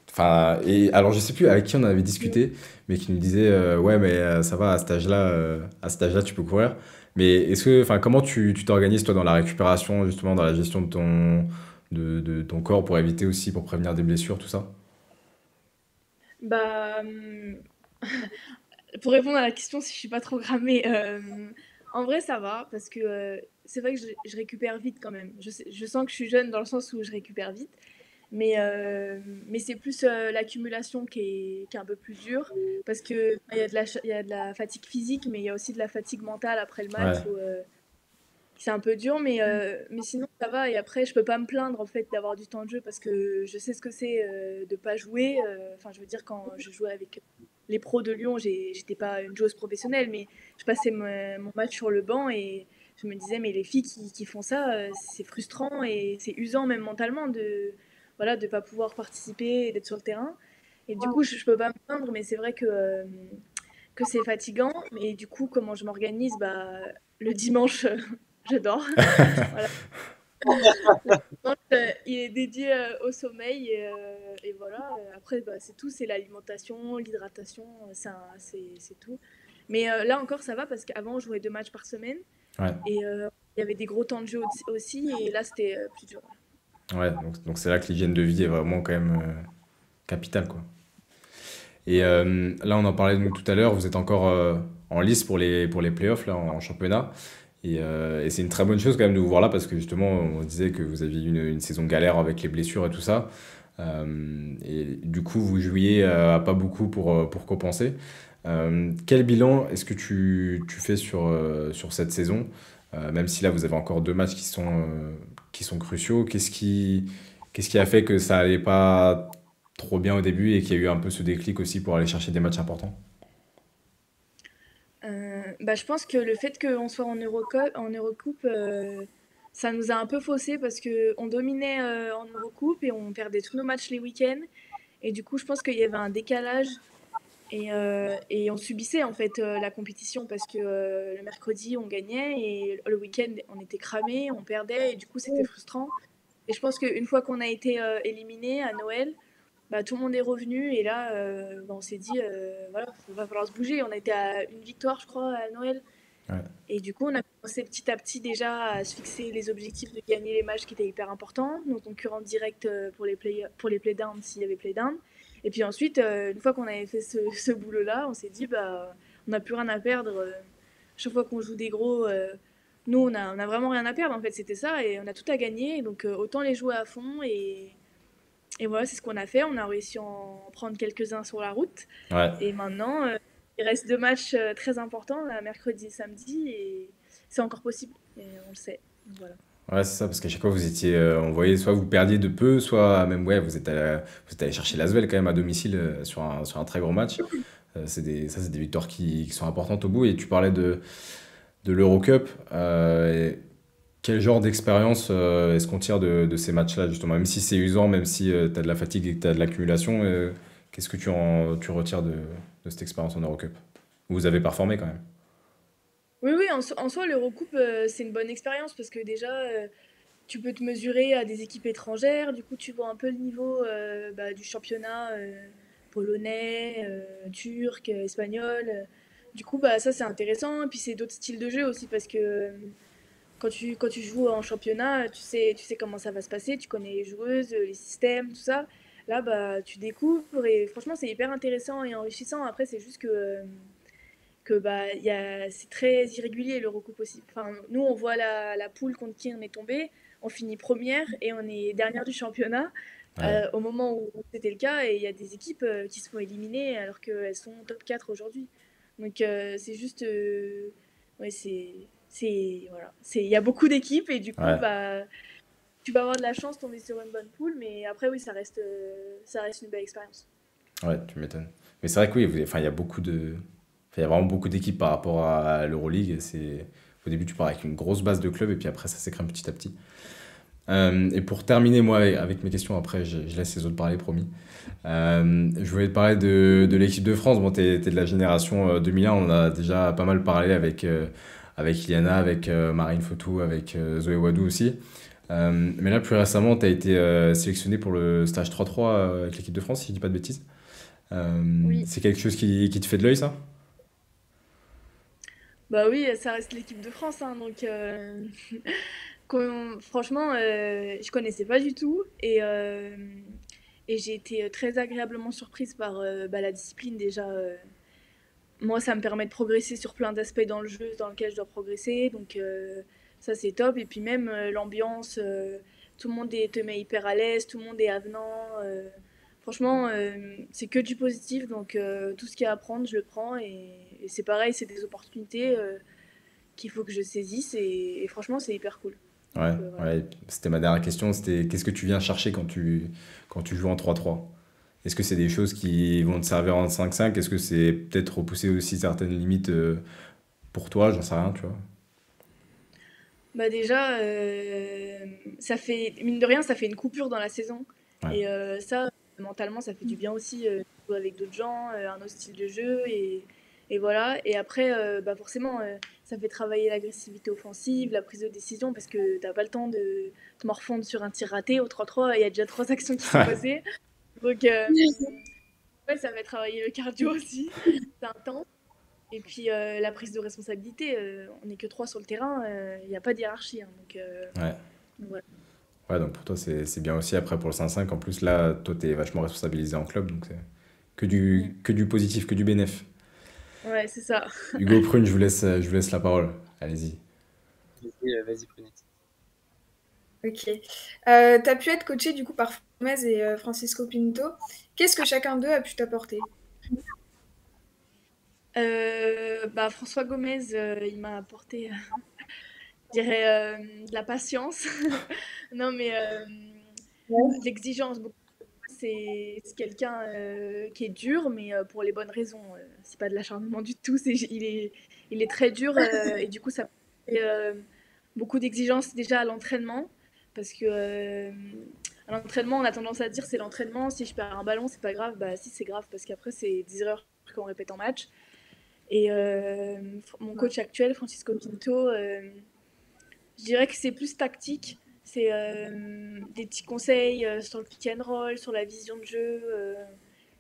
Enfin, et alors, je sais plus avec qui on en avait discuté, mais qui nous disait, ouais, mais ça va, à cet âge-là, tu peux courir. Mais enfin, comment tu t'organises, toi, dans la récupération, justement, dans la gestion de ton corps pour éviter aussi, pour prévenir des blessures, tout ça? Bah, pour répondre à la question si je suis pas trop cramée, en vrai ça va parce que c'est vrai que je récupère vite quand même. Je sens que je suis jeune dans le sens où je récupère vite, mais c'est plus l'accumulation qui est un peu plus dure parce que il y a de la fatigue physique, mais il y a aussi de la fatigue mentale après le match Ouais. où c'est un peu dur, mais sinon ça va. Et après, je peux pas me plaindre en fait d'avoir du temps de jeu parce que je sais ce que c'est de pas jouer. Enfin, je veux dire, quand je jouais avec les pros de Lyon, j'étais pas une joueuse professionnelle, mais je passais mon match sur le banc et je me disais, mais les filles qui font ça, c'est frustrant et c'est usant même mentalement de voilà de pas pouvoir participer et d'être sur le terrain. Et du coup, je peux pas me plaindre, mais c'est vrai que c'est fatigant. Mais du coup, comment je m'organise, bah le dimanche, je dors. Voilà. Donc, il est dédié au sommeil et voilà. Après, bah, c'est tout, c'est l'alimentation, l'hydratation, c'est tout. Mais là encore, ça va parce qu'avant, je jouais 2 matchs par semaine Ouais. et il y avait des gros temps de jeu aussi et là, c'était plus dur. Ouais, donc c'est là que l'hygiène de vie est vraiment quand même capitale, quoi. Et Ouais. là, on en parlait donc tout à l'heure, vous êtes encore en lice pour les playoffs là, en championnat. Et c'est une très bonne chose quand même de vous voir là parce que justement, on se disait que vous aviez une saison galère avec les blessures et tout ça. Et du coup, vous jouiez à pas beaucoup pour compenser. Quel bilan est-ce que tu fais sur cette saison? Même si là, vous avez encore 2 matchs qui sont cruciaux. Qu'est-ce qui a fait que ça allait pas trop bien au début et qu'il y a eu un peu ce déclic aussi pour aller chercher des matchs importants? Bah, je pense que le fait qu'on soit en Eurocoupe, ça nous a un peu faussé parce qu'on dominait en Eurocoupe et on perdait tous nos matchs les week-ends. Et du coup, je pense qu'il y avait un décalage et on subissait en fait la compétition parce que le mercredi on gagnait et le week-end on était cramé, on perdait et du coup c'était frustrant. Et je pense qu'une fois qu'on a été éliminé à Noël, bah, tout le monde est revenu et là bah, on s'est dit voilà, il va falloir se bouger. On a été à une victoire je crois à Noël Ouais. et du coup on a commencé petit à petit déjà à se fixer les objectifs de gagner les matchs qui étaient hyper importants, nos concurrents directs pour les playdowns s'il y avait playdown. Et puis ensuite, une fois qu'on avait fait ce boulot-là, on s'est dit, bah, on n'a plus rien à perdre. Chaque fois qu'on joue des gros, nous, on a vraiment rien à perdre, en fait, c'était ça, et on a tout à gagner, donc autant les jouer à fond, et voilà, c'est ce qu'on a fait. On a réussi à en prendre quelques-uns sur la route, Ouais. et maintenant, il reste 2 matchs très importants, là, mercredi et samedi, et c'est encore possible, et on le sait. Donc, voilà. Ouais, c'est ça, parce qu'à chaque fois, vous étiez, on voyait soit vous perdiez de peu, soit même, ouais, vous êtes allé chercher l'Asvel quand même à domicile sur un très gros match. C'est des victoires qui sont importantes au bout. Et tu parlais de l'Eurocup. Et quel genre d'expérience est-ce qu'on tire de ces matchs-là, justement? Même si c'est usant, même si tu as de la fatigue et que tu as de l'accumulation, qu'est-ce que tu retires de cette expérience en Eurocup? Vous avez performé quand même. Oui, oui, en soi, l'Eurocoupe, c'est une bonne expérience parce que déjà, tu peux te mesurer à des équipes étrangères. Du coup, tu vois un peu le niveau bah, du championnat polonais, turc, espagnol. Du coup, bah, ça, c'est intéressant. Et puis, c'est d'autres styles de jeu aussi parce que quand tu joues en championnat, tu sais comment ça va se passer. Tu connais les joueuses, les systèmes, tout ça. Là, bah, tu découvres et franchement, c'est hyper intéressant et enrichissant. Après, c'est juste que bah, c'est très irrégulier l'Eurocoupe aussi. Enfin, nous, on voit la poule contre qui on est tombé, on finit première et on est dernière du championnat Ouais. au moment où c'était le cas et il y a des équipes qui se font éliminer alors qu'elles sont top 4 aujourd'hui. Donc c'est juste... ouais, voilà. Il y a beaucoup d'équipes et du coup, Ouais. bah, tu vas avoir de la chance de tomber sur une bonne poule, mais après, oui, ça reste une belle expérience. Ouais, tu m'étonnes. Mais c'est vrai que oui, enfin, il y a beaucoup de... enfin, il y a vraiment beaucoup d'équipes par rapport à l'Euroleague. Au début, tu pars avec une grosse base de clubs et puis après, ça s'écrème petit à petit. Et pour terminer, moi, avec mes questions, après, je laisse les autres parler, promis. Je voulais te parler de l'équipe de France. Bon, t'es de la génération 2001, on en a déjà pas mal parlé avec Iliana, avec Marine Fotou, avec Zoé Wadou aussi. Mais là, plus récemment, tu as été sélectionné pour le stage 3-3 avec l'équipe de France, si je dis pas de bêtises. Oui, C'est quelque chose qui te fait de l'œil, ça? bah oui, ça reste l'équipe de France, hein, donc franchement, je connaissais pas du tout et j'ai été très agréablement surprise par bah, la discipline déjà. Moi, ça me permet de progresser sur plein d'aspects dans le jeu dans lequel je dois progresser, donc ça c'est top. Et puis même l'ambiance, tout le monde te met hyper à l'aise, tout le monde est avenant. Franchement, c'est que du positif, donc tout ce qu'il y a à apprendre, je le prends et c'est pareil, c'est des opportunités qu'il faut que je saisisse et franchement, c'est hyper cool. Ouais, Donc voilà. ouais. C'était ma dernière question. C'était qu'est-ce que tu viens chercher quand tu joues en 3-3? Est-ce que c'est des choses qui vont te servir en 5-5? Est-ce que c'est peut-être repousser aussi certaines limites pour toi? J'en sais rien, tu vois. Bah déjà, ça fait, mine de rien, ça fait une coupure dans la saison. Ouais. Et ça, mentalement, ça fait du bien aussi, de jouer avec d'autres gens, un autre style de jeu. Et voilà. Et après, bah forcément, ça fait travailler l'agressivité offensive, la prise de décision, parce que t'as pas le temps de te morfondre sur un tir raté au 3-3. Il y a déjà trois actions qui sont passées. Donc, ouais, ça fait travailler le cardio aussi. C'est intense. Et puis la prise de responsabilité, on n'est que trois sur le terrain, il n'y a pas de hiérarchie, hein, Ouais. donc voilà. Ouais, donc pour toi, c'est bien aussi. Après, pour le 5-5, en plus, là, toi, t'es vachement responsabilisé en club. Donc, c'est Mm. que du positif, que du bénéf. Ouais, c'est ça. Hugo Prune, je vous laisse la parole. Allez-y. Vas-y, Prunette. Ok. T'as pu être coaché du coup par Gomez et Francisco Pinto. Qu'est-ce que chacun d'eux a pu t'apporter? Bah, François Gomez, il m'a apporté, je dirais, de la patience. Non, mais Ouais. de l'exigence. C'est quelqu'un qui est dur, mais pour les bonnes raisons. C'est pas de l'acharnement du tout. Il est très dur et du coup, ça fait beaucoup d'exigences déjà à l'entraînement. Parce que à l'entraînement, on a tendance à dire c'est l'entraînement. Si je perds un ballon, c'est pas grave. Bah, si, c'est grave parce qu'après, c'est des erreurs qu'on répète en match. Et mon coach actuel, Francisco Pinto, je dirais que c'est plus tactique. C'est des petits conseils sur le pick and roll, sur la vision de jeu.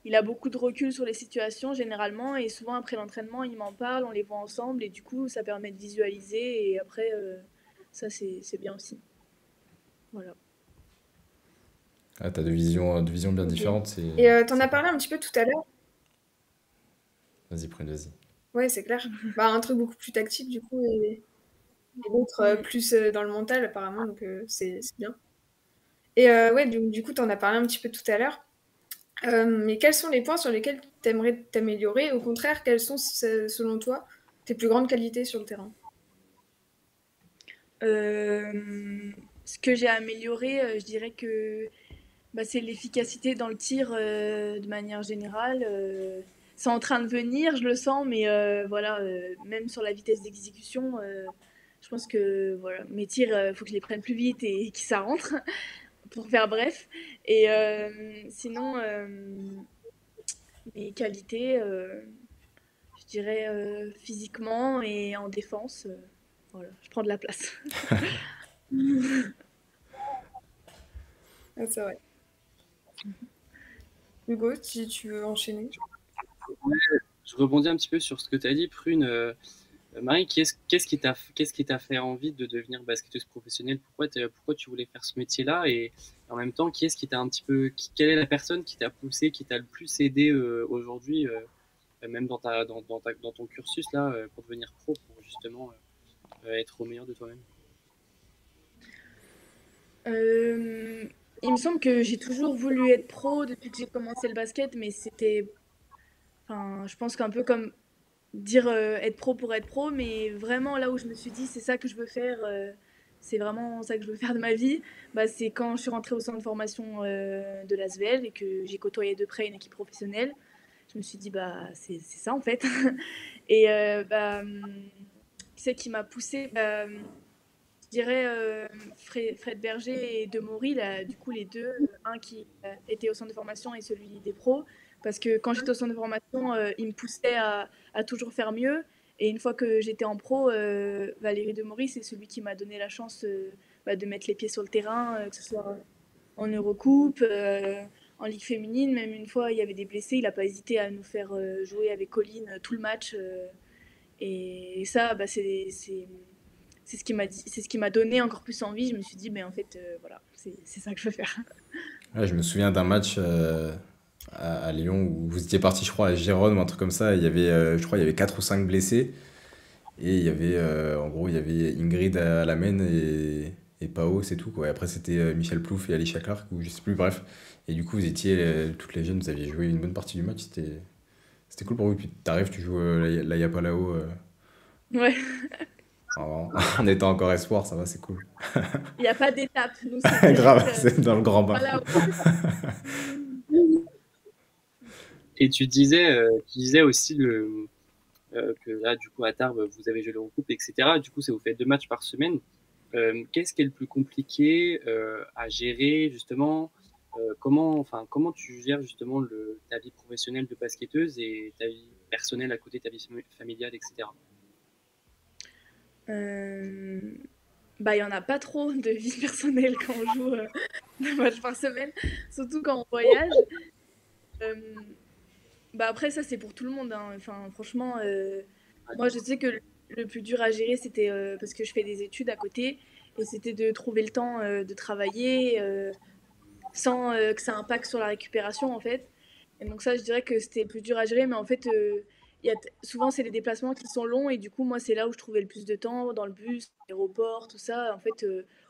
Il a beaucoup de recul sur les situations généralement et souvent après l'entraînement, il m'en parle, on les voit ensemble et du coup, ça permet de visualiser et après, ça c'est bien aussi. Voilà. Ah, t'as deux visions bien Ok. différentes. Et t'en C'est as cool. parlé un petit peu tout à l'heure. Vas-y, Prune, vas-y. Ouais, c'est clair. Bah, un truc beaucoup plus tactique du coup et l'autre Mm. plus dans le mental apparemment, donc c'est bien. Et ouais, du coup, t'en as parlé un petit peu tout à l'heure. Mais quels sont les points sur lesquels tu aimerais t'améliorer? Au contraire, quelles sont, selon toi, tes plus grandes qualités sur le terrain? Ce que j'ai amélioré, je dirais que bah, c'est l'efficacité dans le tir de manière générale. C'est en train de venir, je le sens, mais voilà, même sur la vitesse d'exécution, je pense que voilà, mes tirs, il faut que je les prenne plus vite et que ça rentre, pour faire bref. Et sinon, mes qualités, je dirais physiquement et en défense, voilà, je prends de la place. Ah, c'est vrai. Hugo, si tu veux enchaîner. Ouais, je rebondis un petit peu sur ce que tu as dit, Prune. Marie, qu'est-ce qui t'a fait envie de devenir basketteuse professionnelle? Pourquoi tu voulais faire ce métier-là? Et en même temps, qui est-ce qui t'a un petit peu, quelle est la personne qui t'a poussé, qui t'a le plus aidé aujourd'hui, même dans ton cursus là, pour devenir pro, pour justement être au meilleur de toi-même? Euh, il me semble que j'ai toujours voulu être pro depuis que j'ai commencé le basket, mais c'était, enfin, je pense qu'un peu comme dire être pro pour être pro, mais vraiment là où je me suis dit c'est ça que je veux faire, c'est vraiment ça que je veux faire de ma vie, bah, c'est quand je suis rentrée au centre de formation de l'ASVEL et que j'ai côtoyé de près une équipe professionnelle. Je me suis dit, bah, c'est ça en fait. Et qui c'est qui m'a poussée je dirais Fred Berger et Demaury, là, du coup les deux, un qui était au centre de formation et celui des pros, parce que quand j'étais au centre de formation, ils me poussaient à toujours faire mieux, et une fois que j'étais en pro, Valérie Demaury, c'est celui qui m'a donné la chance de mettre les pieds sur le terrain, que ce soit en Eurocoupe, en Ligue féminine, même une fois il y avait des blessés, il n'a pas hésité à nous faire jouer avec Colline tout le match, et ça, bah, c'est ce qui m'a dit, c'est ce qui m'a donné encore plus envie. Je me suis dit, mais en fait, voilà, c'est ça que je veux faire. Ouais, je me souviens d'un match à Lyon où vous étiez parti, je crois, à Gérone ou un truc comme ça. Il y avait, je crois, il y avait 4 ou 5 blessés. Et il y avait, en gros, il y avait Ingrid à la main et Pao, c'est tout, quoi. Et après, c'était Michel Plouf et Alicia Clark, ou je sais plus, bref. Et du coup, vous étiez, toutes les jeunes, vous aviez joué une bonne partie du match. C'était cool pour vous. Puis t'arrives, tu joues la Yapalao Ouais, en étant encore espoir, ça va, c'est cool. il n'y a pas d'étape. Nous, c'est direct. Grave, c'est dans le grand bain. Voilà. Et tu disais aussi que là, du coup, à Tarbes, vous avez joué l'Eurocoupe, etc. Du coup, ça vous fait 2 matchs par semaine. Qu'est-ce qui est le plus compliqué à gérer, justement comment tu gères justement ta vie professionnelle de basketteuse et ta vie personnelle à côté, ta vie familiale, etc. Bah, il n'y en a pas trop de vie personnelle quand on joue 2 matchs par semaine, surtout quand on voyage. Euh, Bah après, ça, c'est pour tout le monde, hein. Enfin, franchement, moi, je sais que le plus dur à gérer, c'était parce que je fais des études à côté, et c'était de trouver le temps de travailler sans que ça impacte sur la récupération, en fait. Et donc ça, je dirais que c'était plus dur à gérer, mais en fait, souvent, c'est les déplacements qui sont longs, et du coup, moi, c'est là où je trouvais le plus de temps, dans le bus, l'aéroport, tout ça. En fait,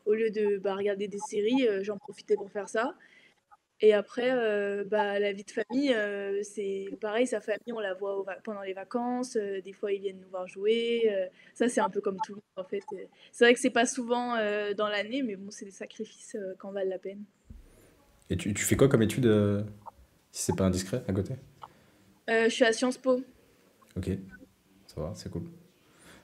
au lieu de regarder des séries, j'en profitais pour faire ça. Et après, bah, la vie de famille, c'est pareil, sa famille, on la voit pendant les vacances, des fois ils viennent nous voir jouer, ça c'est un peu comme tout le monde en fait. C'est vrai que c'est pas souvent dans l'année, mais bon, c'est des sacrifices qui en valent la peine. Et tu fais quoi comme étude, si c'est pas indiscret, à côté? Je suis à Sciences Po. Ok, ça va, c'est cool.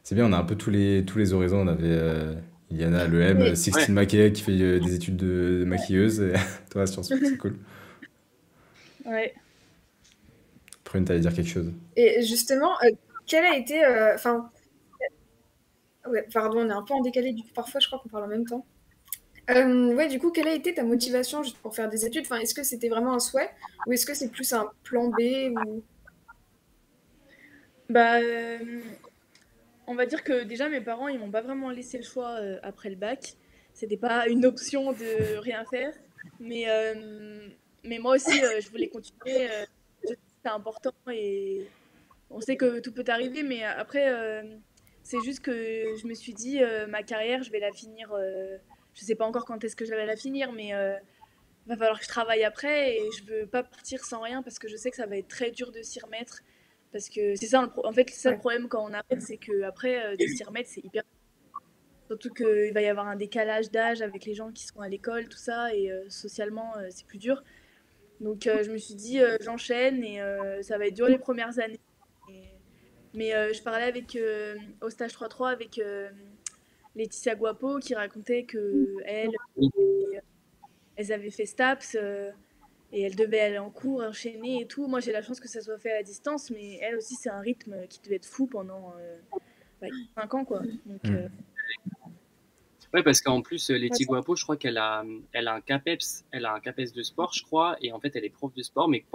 C'est bien, on a un peu tous les horizons. On avait Iliana à l'EM, Mais Ouais. Sixtine Maquet qui fait des études de maquilleuse, et toi à Sciences Po, c'est cool. Ouais. Prune, t'allais dire quelque chose. et justement, quel a été, enfin, ouais, pardon, on est un peu en décalé, du coup, parfois, je crois qu'on parle en même temps. Ouais, du coup, quelle a été ta motivation juste pour faire des études? Enfin, est-ce que c'était vraiment un souhait ou est-ce que c'est plus un plan B ou... Bah, on va dire que déjà mes parents ils m'ont pas vraiment laissé le choix après le bac. C'était pas une option de rien faire, mais mais moi aussi je voulais continuer. Je sais que c'était important et on sait que tout peut arriver, mais après, c'est juste que je me suis dit, ma carrière, je vais la finir. Je sais pas encore quand est-ce que je vais la finir, mais va falloir que je travaille après et je veux pas partir sans rien parce que je sais que ça va être très dur de s'y remettre. Parce que c'est ça, en fait, c'est ça le Ouais. problème quand on arrête, c'est que après, de s'y remettre, c'est hyper. Surtout qu'il va y avoir un décalage d'âge avec les gens qui sont à l'école, tout ça, et socialement, c'est plus dur. Donc, je me suis dit, j'enchaîne et ça va être dur les premières années. Et- Mais je parlais au stage 3-3 avec Laetitia Guapo qui racontait que elles avaient fait STAPS et elles devaient aller en cours, enchaîner et tout. Moi, j'ai la chance que ça soit fait à distance, mais elle aussi, c'est un rythme qui devait être fou pendant 5 ans, quoi. Donc, Hmm. Ouais, parce qu'en plus, ouais, Letty Guapo, je crois elle a un CAPES, elle a un CAPES de sport, je crois, et en fait, elle est prof de sport, mais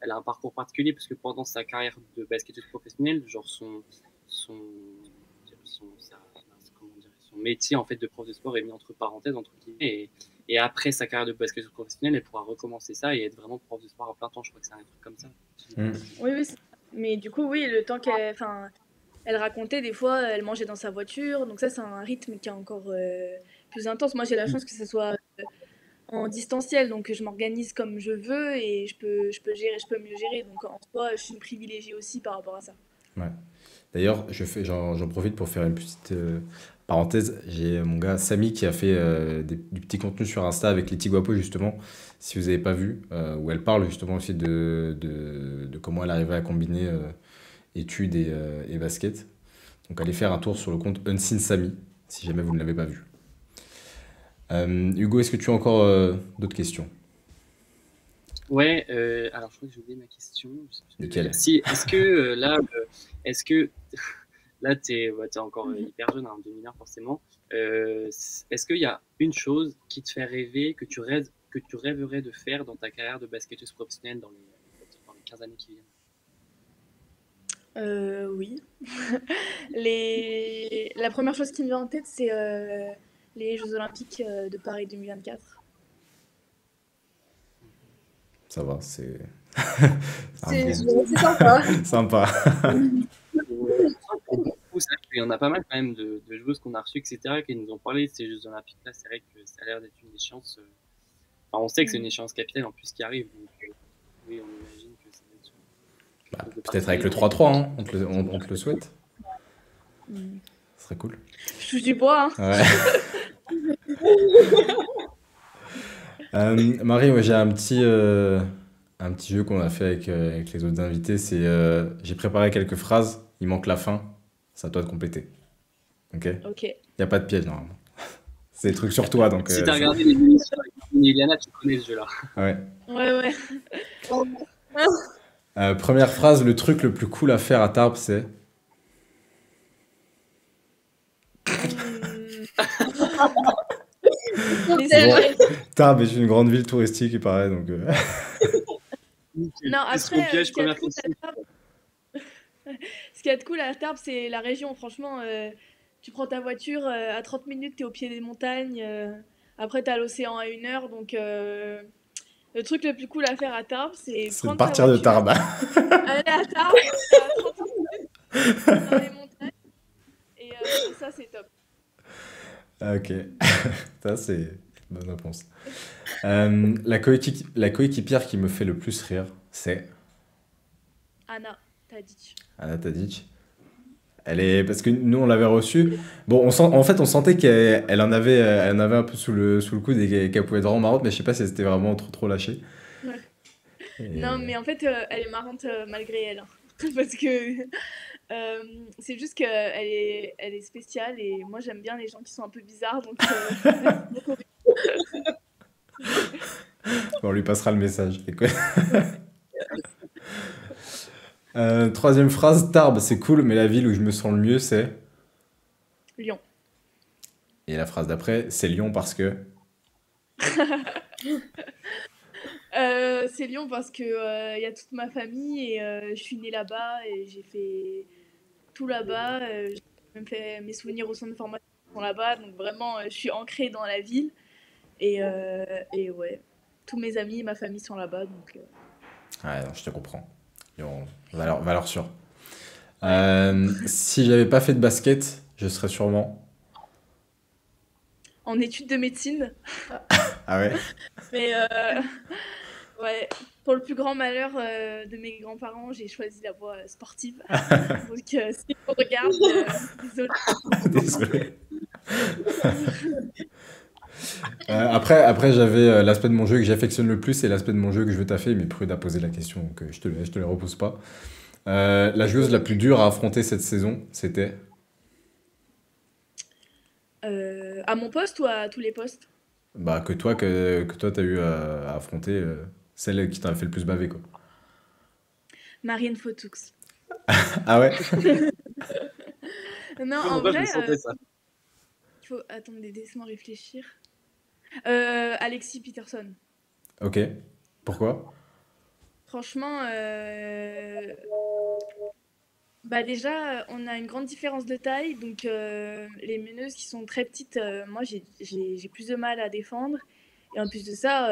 elle a un parcours particulier, parce que pendant sa carrière de basketteuse professionnelle, genre son, comment dire, son métier, en fait, de prof de sport est mis entre parenthèses, entre guillemets, et après sa carrière de basketteuse professionnelle, elle pourra recommencer ça et être vraiment prof de sport à plein temps, je crois que c'est un truc comme ça. Hmm. oui, oui. Mais du coup, oui, le temps qu'elle. Enfin, elle racontait des fois, elle mangeait dans sa voiture, donc ça, c'est un rythme qui est encore plus intense. Moi, j'ai la chance que ce soit en distanciel, donc je m'organise comme je veux et je peux mieux gérer. Donc en soi, je suis privilégiée aussi par rapport à ça. Ouais. D'ailleurs, j'en profite pour faire Parenthèse, j'ai mon gars Samy qui a fait du petit contenu sur Insta avec Letty Guapo justement, si vous n'avez pas vu, où elle parle justement aussi de comment elle arrivait à combiner études et basket. Donc allez faire un tour sur le compte Unseen Samy, si jamais vous ne l'avez pas vu. Hugo, est-ce que tu as encore d'autres questions? Ouais, alors je crois que j'ai oublié ma question. Je sais plus. Lesquelles? Si, est-ce que est-ce que là t'es encore hyper jeune, hein, 2001 forcément. Est-ce qu'il y a une chose qui te fait rêver, que tu rêverais de faire dans ta carrière de basketteuse professionnelle dans les 15 années qui viennent? Oui. La première chose qui me vient en tête, c'est les Jeux Olympiques de Paris 2024. Ça va, c'est C'est bon. c'est sympa. Sympa. C'est vrai qu'il y en a pas mal quand même de joueuses qu'on a reçues, etc., qui nous ont parlé de ces Jeux Olympiques-là. C'est vrai que ça a l'air d'être une échéance. Enfin, on sait que c'est une échéance capitale en plus qui arrive. Donc, oui, on imagine que ça va être quelque chose de Peut-être avec le particulier. 3-3, hein, on te le souhaite. Mm. Ce serait cool. Je touche du bois, hein. Ouais. Marie, moi j'ai un petit jeu qu'on a fait avec les autres invités. C'est j'ai préparé quelques phrases, il manque la fin. C'est à toi de compléter. Ok? Il Ok. n'y a pas de piège normalement. C'est des trucs sur toi donc. Si t'as regardé les émissions avec Martine et Eliana, tu connais ce jeu-là. Ouais. Ouais. Première phrase, le truc le plus cool à faire à Tarbes, c'est. Les C'est Bon, célébrités. Tarbes est une grande ville touristique, il paraît, donc. Non, Question après, piège, ce qu'il y a de première cool question. à Tarbes, ce qu'il y a de cool à Tarbes, c'est la région. Franchement, tu prends ta voiture, à 30 minutes, t'es au pied des montagnes. Après, t'as l'océan à 1 heure. Donc, le truc le plus cool à faire à Tarbes, c'est C'est de prendre ta partir de voiture, Tarbes. aller à Tarbes, à 30 minutes dans les montagnes. Et ça, c'est top. Ok, ça c'est une bonne réponse. La coéquipière qui me fait le plus rire, c'est Anna, t'as dit. Anna Tadic. Parce que nous on l'avait reçue. Bon, en fait on sentait elle en avait un peu sous le coude et qu'elle pouvait être vraiment marrante, mais je sais pas si elle s'était vraiment trop lâchée. Ouais. Et, Non, mais en fait, elle est marrante malgré elle, hein. Parce que c'est juste qu'elle est spéciale et moi j'aime bien les gens qui sont un peu bizarres. Donc, merci beaucoup. on lui passera le message. Et quoi. Troisième phrase, Tarbes, c'est cool, mais la ville où je me sens le mieux, c'est. Lyon. Et la phrase d'après, c'est Lyon parce que. C'est Lyon parce que y a toute ma famille et je suis née là-bas et j'ai fait tout là-bas. J'ai même fait mes souvenirs au centre de formation sont là-bas, donc vraiment je suis ancrée dans la ville et ouais, tous mes amis et ma famille sont là-bas, donc Ouais, non, je te comprends. Lyon, valeur sûre. ouais. Si j'avais pas fait de basket, je serais sûrement. En études de médecine, Ah ouais? mais ouais, pour le plus grand malheur de mes grands-parents, j'ai choisi la voie sportive. Donc si on regarde, désolée. Désolé. Après j'avais l'aspect de mon jeu que j'affectionne le plus et l'aspect de mon jeu que je veux taffer, mais Prude a posé la question, donc je te la repose pas. La joueuse la plus dure à affronter cette saison, c'était. À mon poste ou à tous les postes? Bah, que toi t'as eu à affronter, celle qui t'a fait le plus baver, quoi. Marine Fotoux. Ah ouais? Non, en Pourquoi je me vrai, sentais ça? attendez, laissez-moi réfléchir. Alexis Peterson. Ok. Pourquoi? Franchement, bah déjà, on a une grande différence de taille, donc les meneuses qui sont très petites, moi j'ai plus de mal à défendre. Et en plus de ça,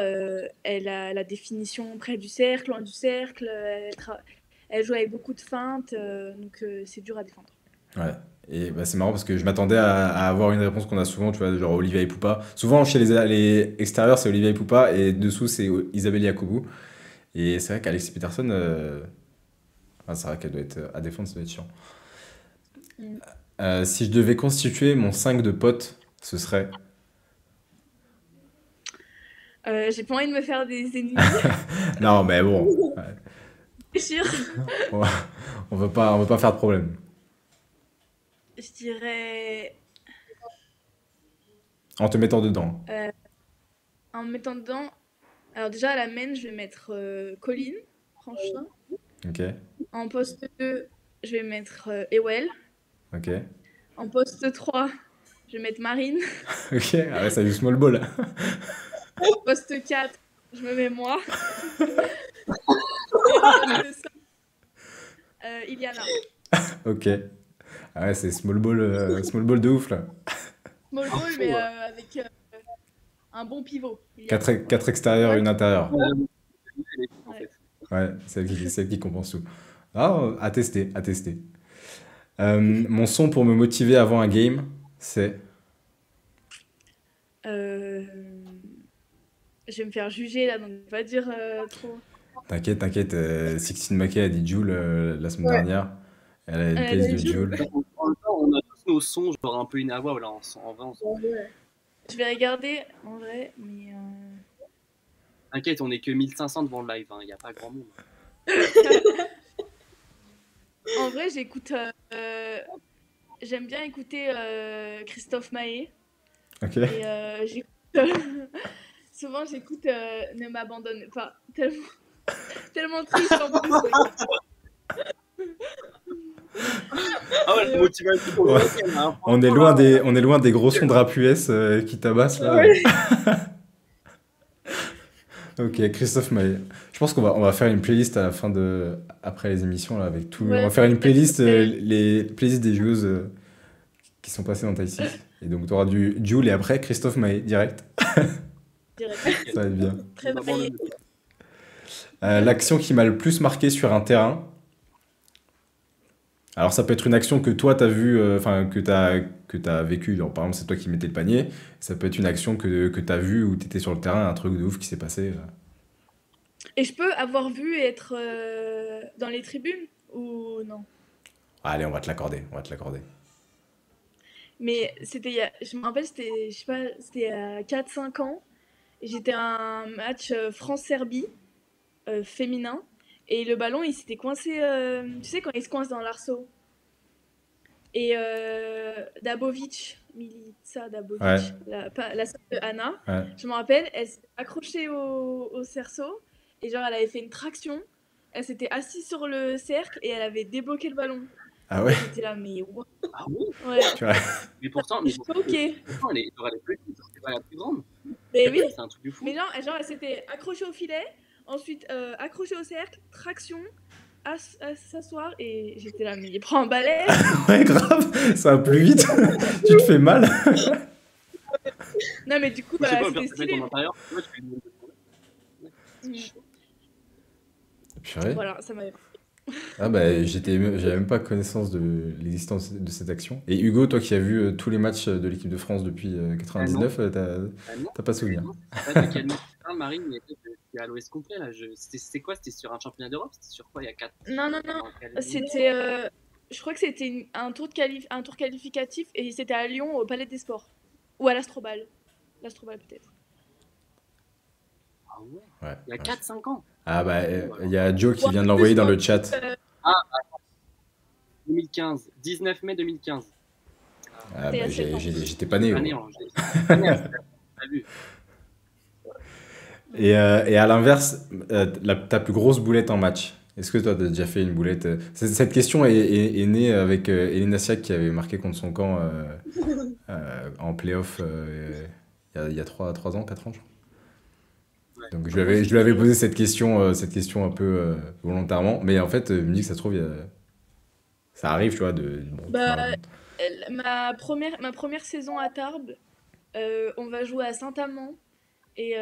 elle a la définition près du cercle, loin du cercle, elle joue avec beaucoup de feintes, donc c'est dur à défendre. Ouais. Et bah, c'est marrant parce que je m'attendais à avoir une réponse qu'on a souvent, tu vois, genre Olivia Ipupa. Souvent, chez les extérieurs, c'est Olivia Ipupa et dessous, c'est Isabelle Yacoubou. Et c'est vrai qu'Alexis Peterson, c'est vrai qu'elle doit être à défendre, ça doit être chiant. Mm. Si je devais constituer mon 5 de potes, ce serait. J'ai pas envie de me faire des ennemis, Non, mais bon, ouais, c'est sûr. on va, on va pas faire de problème. Je dirais, En te mettant dedans. euh, en me mettant dedans, alors déjà à la main, je vais mettre Colline, Franchin. Ok, En poste 2, je vais mettre Ewell. ok, En poste 3, je vais mettre Marine. ok. Ah ouais, ça joue small ball. Poste 4, je me mets moi. Et en poste 5, Iliana. Ok. Ah ouais, c'est small ball de ouf là. Small Ah, ball, fou, mais ouais. avec un bon pivot. Quatre, Iliana. quatre extérieurs, une intérieure. Elle est fou, en Ouais. fait. Ouais, c'est elle qui compense tout. Ah, à tester, à tester. Mon son pour me motiver avant un game, c'est. Euh, Je vais me faire juger là, donc je vais pas dire trop. T'inquiète, t'inquiète, Sixtine Mackey a dit Joule la semaine Ouais. dernière. Elle a une Elle a playlist de dit Joule. Joule. En même temps, on a tous nos sons, genre un peu inavouables. Là, en vrai, on s'en fout. Ouais. Je vais regarder en vrai, mais T'inquiète, on est que 1500 devant le live. Il n'y a pas grand monde. en vrai, j'écoute. J'aime bien écouter Christophe Maé. Ok. Et j'écoute. Souvent, j'écoute Ne m'abandonne pas. Tellement triste en plus. Mais... Ah ouais, la motivation pour le Ouais. week-end, hein. On est loin des gros sons de rap US qui tabassent là. Ouais. Ok, Christophe Maé. Je pense on va faire une playlist à la fin de. Après les émissions là, avec tout. On va Ouais, faire une playlist, c'est- les playlists des joueuses qui sont passées dans Taille 6. Et donc tu auras du Joule et après Christophe Maé, direct. direct. Ça va être bien. Très D'abord, maillé. L'action qui m'a le plus marqué sur un terrain. Alors ça peut être une action que toi t'as vue, enfin que t'as vécu. Genre, par exemple, c'est toi qui mettais le panier. Ça peut être une action que t'as vue où t'étais sur le terrain, un truc de ouf qui s'est passé. Et je peux avoir vu et être dans les tribunes ou non? Allez, on va te l'accorder, on va te l'accorder. Mais c'était, je me rappelle, c'était, je sais pas, c'était il y a 4-5 ans. J'étais à un match France-Serbie féminin. Et le ballon, il s'était coincé, tu sais, quand il se coince dans l'arceau. Et Dabovic, Milica Dabovic, Ouais, la sœur de Anna, ouais. je me rappelle, elle s'est accrochée au cerceau. Et genre, elle avait fait une traction. Elle s'était assise sur le cercle et elle avait débloqué le ballon. Ah ouais, J'étais là, mais what? Ah oui, Ouais, tu vois. mais pourtant, choquée. elle est plus petite, c'est pas la plus grande. Mais oui, C'est un truc de fou. mais genre elle s'était accrochée au filet, ensuite accrochée au cercle, traction, à s'asseoir et j'étais là, mais il prend un balai. Ouais, grave, ça va plus vite. Tu te fais mal. Non, mais du coup, Je sais pas, c'était le pire, stylé. ton intérieur, tu vois, tu fais une- Mm. Purée. Voilà, ça m'avait. Ah bah j'avais même pas connaissance de l'existence de cette action. Et Hugo, toi qui as vu tous les matchs de l'équipe de France depuis 99, Ah non, t'as pas souvenir. non, c'est pas de quel match tu parles, Marine, mais c'est à l'Ouest complet là. C'était quoi? C'était sur un championnat d'Europe? C'était sur quoi il y a 4 Non, c'était. Je crois que c'était un tour qualificatif et c'était à Lyon au Palais des Sports. Ou à l'Astrobal. L'Astrobal peut-être. Ah ouais, Ouais. il y a 4-5 ans. Ah bah il y a Joe qui vient de l'envoyer dans le chat. 2015, 19 mai 2015. Ah T'es bah à 7 ans. j'étais pas né. L'année, Gros. t'as vu. Et à l'inverse, ta plus grosse boulette en match. Est-ce que toi, t'as déjà fait une boulette Cette question est née avec Elena Siak qui avait marqué contre son camp en playoff il y a 3 ans, 4 ans, je crois. Ouais. Donc je lui avais posé cette question un peu volontairement. Mais en fait, il me dit que ça se trouve, ça arrive, tu vois. Bon, Bah, ma première saison à Tarbes, on va jouer à Saint-Amand. Et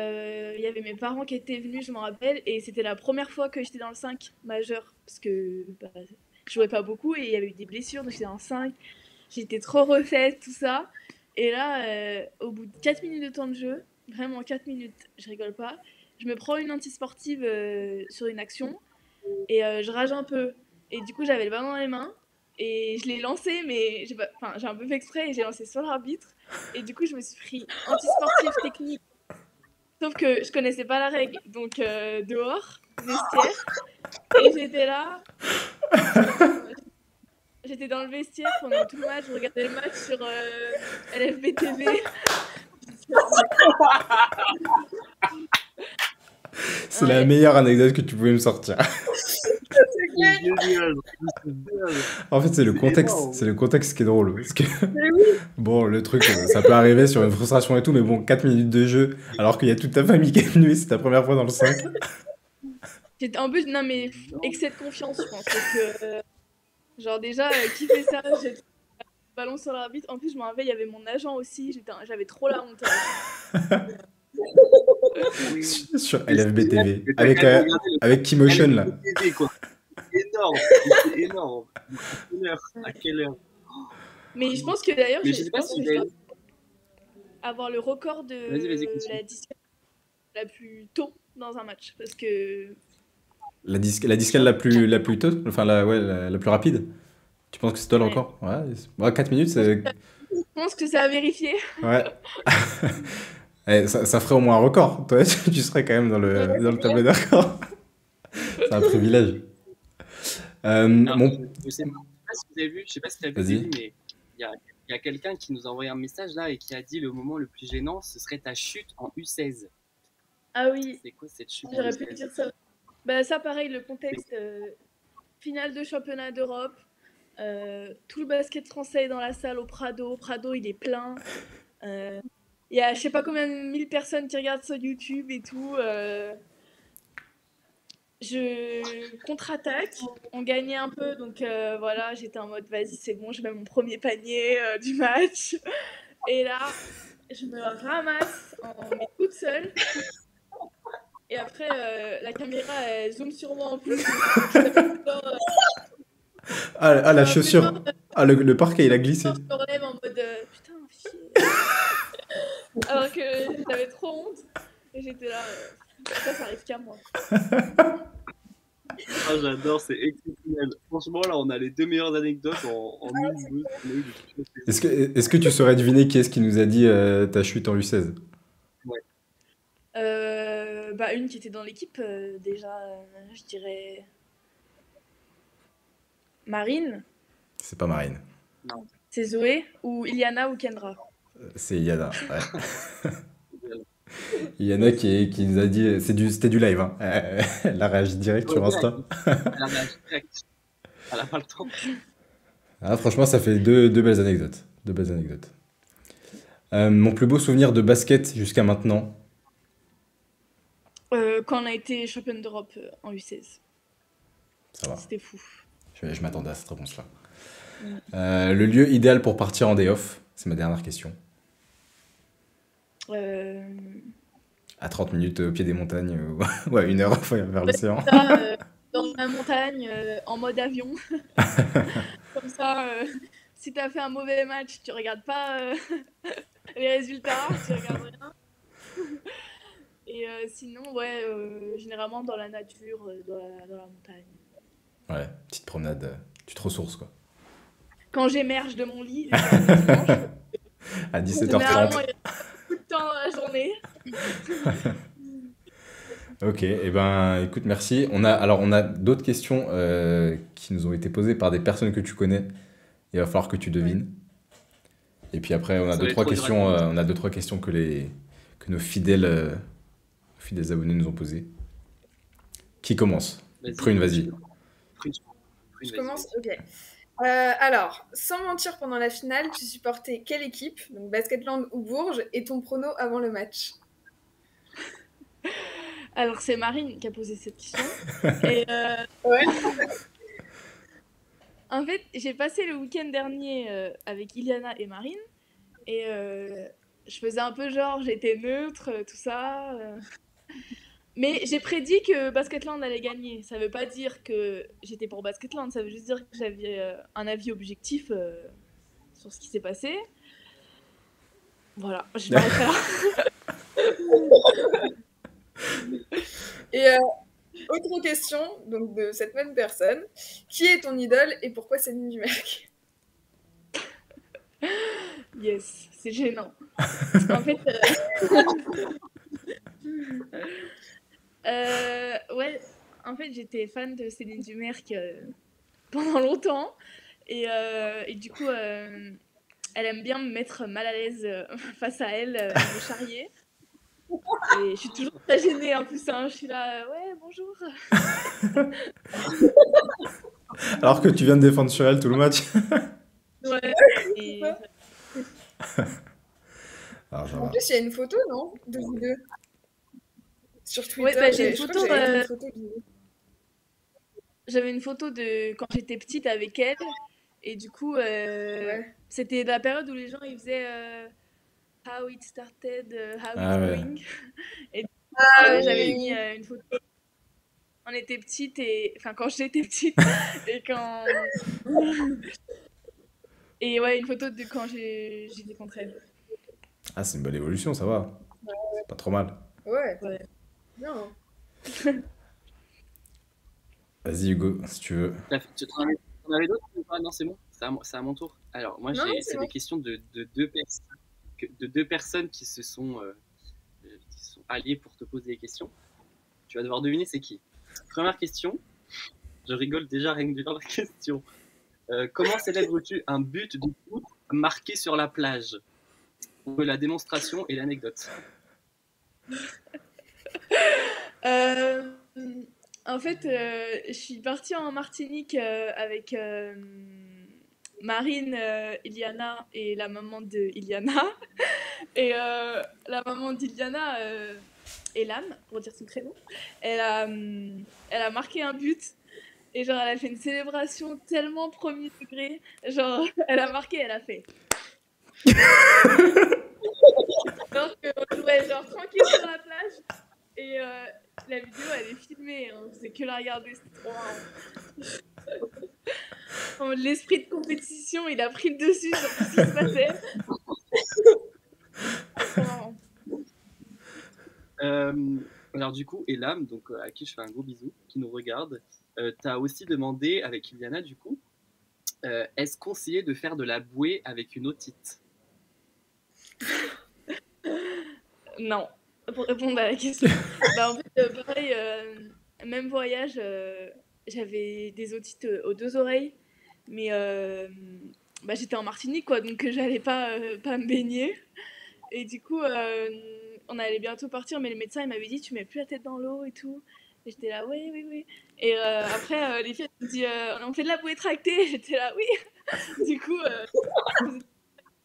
il y avait mes parents qui étaient venus, je m'en rappelle. Et c'était la première fois que j'étais dans le 5 majeur. Parce que bah, je jouais pas beaucoup et il y avait eu des blessures. Donc j'étais dans le 5. J'étais trop refaite, tout ça. Et là, au bout de 4 minutes de temps de jeu, vraiment 4 minutes, je rigole pas, je me prends une antisportive sur une action. Et je rage un peu. Et du coup, j'avais le ballon dans les mains. Et je l'ai lancé, mais j'ai un peu fait exprès et j'ai lancé sur l'arbitre. Et du coup, je me suis pris anti-sportif technique. Sauf que je connaissais pas la règle. Donc, dehors, vestiaire. Et j'étais là. J'étais dans le vestiaire pendant tout le match. Je regardais le match sur LFB TV. C'est la meilleure anecdote que tu pouvais me sortir. En fait, c'est le contexte qui est drôle. Parce que, bon, le truc, ça peut arriver sur une frustration et tout, mais bon, 4 minutes de jeu, alors qu'il y a toute ta famille qui est venue et c'est ta première fois dans le 5. J'étais un peu, non mais, excès de confiance, je pense. Parce que, genre, déjà, qui fait ça? J'ai le ballon sur l'arbitre. En plus, je me rappelle, il y avait mon agent aussi. J'avais trop la honte. Sur LFB TV. Avec Keymotion, là. TV, quoi. Énorme, c'est énorme. À quelle heure? Mais je pense que d'ailleurs, Mais je sais pas si je dois avoir le record de la disquette la plus tôt dans un match. Parce que. La disquette la plus tôt, enfin la plus rapide. Tu penses que c'est toi le record? Ouais, 4 minutes, c'est. Je pense que c'est à vérifier. Ouais. Ça ferait au moins un record. Toi, tu serais quand même dans le tableau des records. C'est un privilège. Je sais pas si vous avez vu, mais il y a quelqu'un qui nous a envoyé un message là et qui a dit le moment le plus gênant, ce serait ta chute en U16. Ah oui. C'est quoi cette chute? J'aurais pu dire ça. Bah, ça, pareil, le contexte finale de championnat d'Europe. Tout le basket français est dans la salle au Prado. Prado, il est plein. Il y a je sais pas combien de 1000 personnes qui regardent sur YouTube et tout. Je contre-attaque, on gagnait un peu, donc voilà, j'étais en mode vas-y, c'est bon, je mets mon premier panier du match. Et là, je me ramasse mais toute seule. Et après, la caméra, elle zoome sur moi en plus. La chaussure. Le parquet, il a glissé. Je me relève en mode putain, chier. Alors que j'avais trop honte. Et j'étais là, ça arrive qu'à moi. Ah, j'adore, c'est exceptionnel. Franchement, là, on a les 2 meilleures anecdotes en une minute. Est-ce que tu saurais deviner qui est-ce qui nous a dit ta chute en U16? Ouais. Une qui était dans l'équipe, déjà, je dirais. Marine. C'est pas Marine. Non. C'est Zoé, ou Iliana, ou Kendra. C'est Iliana, ouais. Iliana qui nous a dit, c'était du live, hein. Elle a réagi direct sur Insta. Elle a réagi direct. Elle a pas le temps. Ah, franchement, ça fait deux belles anecdotes. Mon plus beau souvenir de basket jusqu'à maintenant? Quand on a été championne d'Europe en U16. Ça va. C'était fou. Je m'attendais à cette réponse-là. Le lieu idéal pour partir en day off? C'est ma dernière question. À 30 minutes au pied des montagnes, ou à 1 heure vers l'océan. Dans la montagne, en mode avion. Comme ça, si t'as fait un mauvais match, tu regardes pas les résultats, tu regardes rien. Et sinon, généralement dans la nature, dans la montagne. Ouais, petite promenade, tu te ressources, quoi. Quand j'émerge de mon lit, à 17h30. Généralement, il y a beaucoup de temps dans la journée. Ok, et ben écoute, merci. On a d'autres questions qui nous ont été posées par des personnes que tu connais. Il va falloir que tu devines. Et puis après, on a deux, trois questions que nos fidèles abonnés nous ont posées. Qui commence? Prune, vas-y. Je commence? Ok. Alors, sans mentir, pendant la finale, tu supportais quelle équipe? Donc Basketland ou Bourges, et ton prono avant le match? Alors, c'est Marine qui a posé cette question. Et Ouais. en fait, j'ai passé le week-end dernier avec Iliana et Marine. Et je faisais un peu genre, j'étais neutre, tout ça. Mais j'ai prédit que Basketland allait gagner. Ça veut pas dire que j'étais pour Basketland, ça veut juste dire que j'avais un avis objectif sur ce qui s'est passé. Voilà, je m'arrêterai là. Et Autre question, donc de cette même personne. Qui est ton idole et pourquoi Céline Dumerc? Yes, c'est gênant. En fait, ouais, en fait, j'étais fan de Céline Dumerc pendant longtemps. Et du coup, elle aime bien me mettre mal à l'aise face à elle, me charrier. Et je suis toujours très gênée en plus, hein. Je suis là, ouais, bonjour. Alors que tu viens de défendre sur elle tout le match. Ouais, et Alors, ça En va. plus, il y a une photo, non? De vous deux. Sur ouais, Twitter, bah, j'ai une je crois photo, que j'avais vu une photo de vous. j'avais une photo de quand j'étais petite avec elle. Et du coup, Ouais. c'était la période où les gens ils faisaient How it started, how Ah it's ouais. going. Et Ah j'avais oui. mis une photo quand on était petite et enfin quand j'étais petite et quand et ouais une photo de quand j'étais contre elle. Ah, c'est une bonne évolution, ça va. C'est pas trop mal. Ouais. Ouais. Non. Vas-y, Hugo, si tu veux. Tu en avais d'autres ou pas? Non, c'est bon, c'est à mon tour. Alors, moi, Non, non, c'est c'est bon. des questions de deux personnes qui se sont alliées pour te poser des questions. Tu vas devoir deviner c'est qui. Première question, je rigole déjà rien que de lire la question. Comment célèbres-tu un but de foot marqué sur la plage? On veut la démonstration et l'anecdote. Euh, En fait, je suis partie en Martinique avec Marine, Iliana et la maman de Iliana. Et la maman d'Iliana, Elam, pour dire son prénom, elle a marqué un but. Et genre, elle a fait une célébration tellement premier degré. Genre, elle a marqué, elle a fait. Donc, on jouait genre tranquille sur la plage. Et la vidéo, elle est filmée. Hein. C'est que la regarder, c'est trop marrant. L'esprit de compétition, il a pris le dessus sur tout ce qui se passait. C'est trop marrant. Alors du coup, Elam, donc à qui je fais un gros bisou, qui nous regarde, t'as aussi demandé avec Iliana du coup, est-ce conseillé de faire de la bouée avec une otite? Non, pour répondre à la question. Bah, en fait, pareil, même voyage, j'avais des otites aux deux oreilles, mais bah, j'étais en Martinique, quoi, donc j'allais pas me baigner. Et du coup, on allait bientôt partir, mais le médecin il m'avait dit tu mets plus la tête dans l'eau et tout. Et j'étais là, oui, oui, oui. Et après, les filles elles m'ont dit on fait de la bouée tractée. J'étais là, oui. Du coup,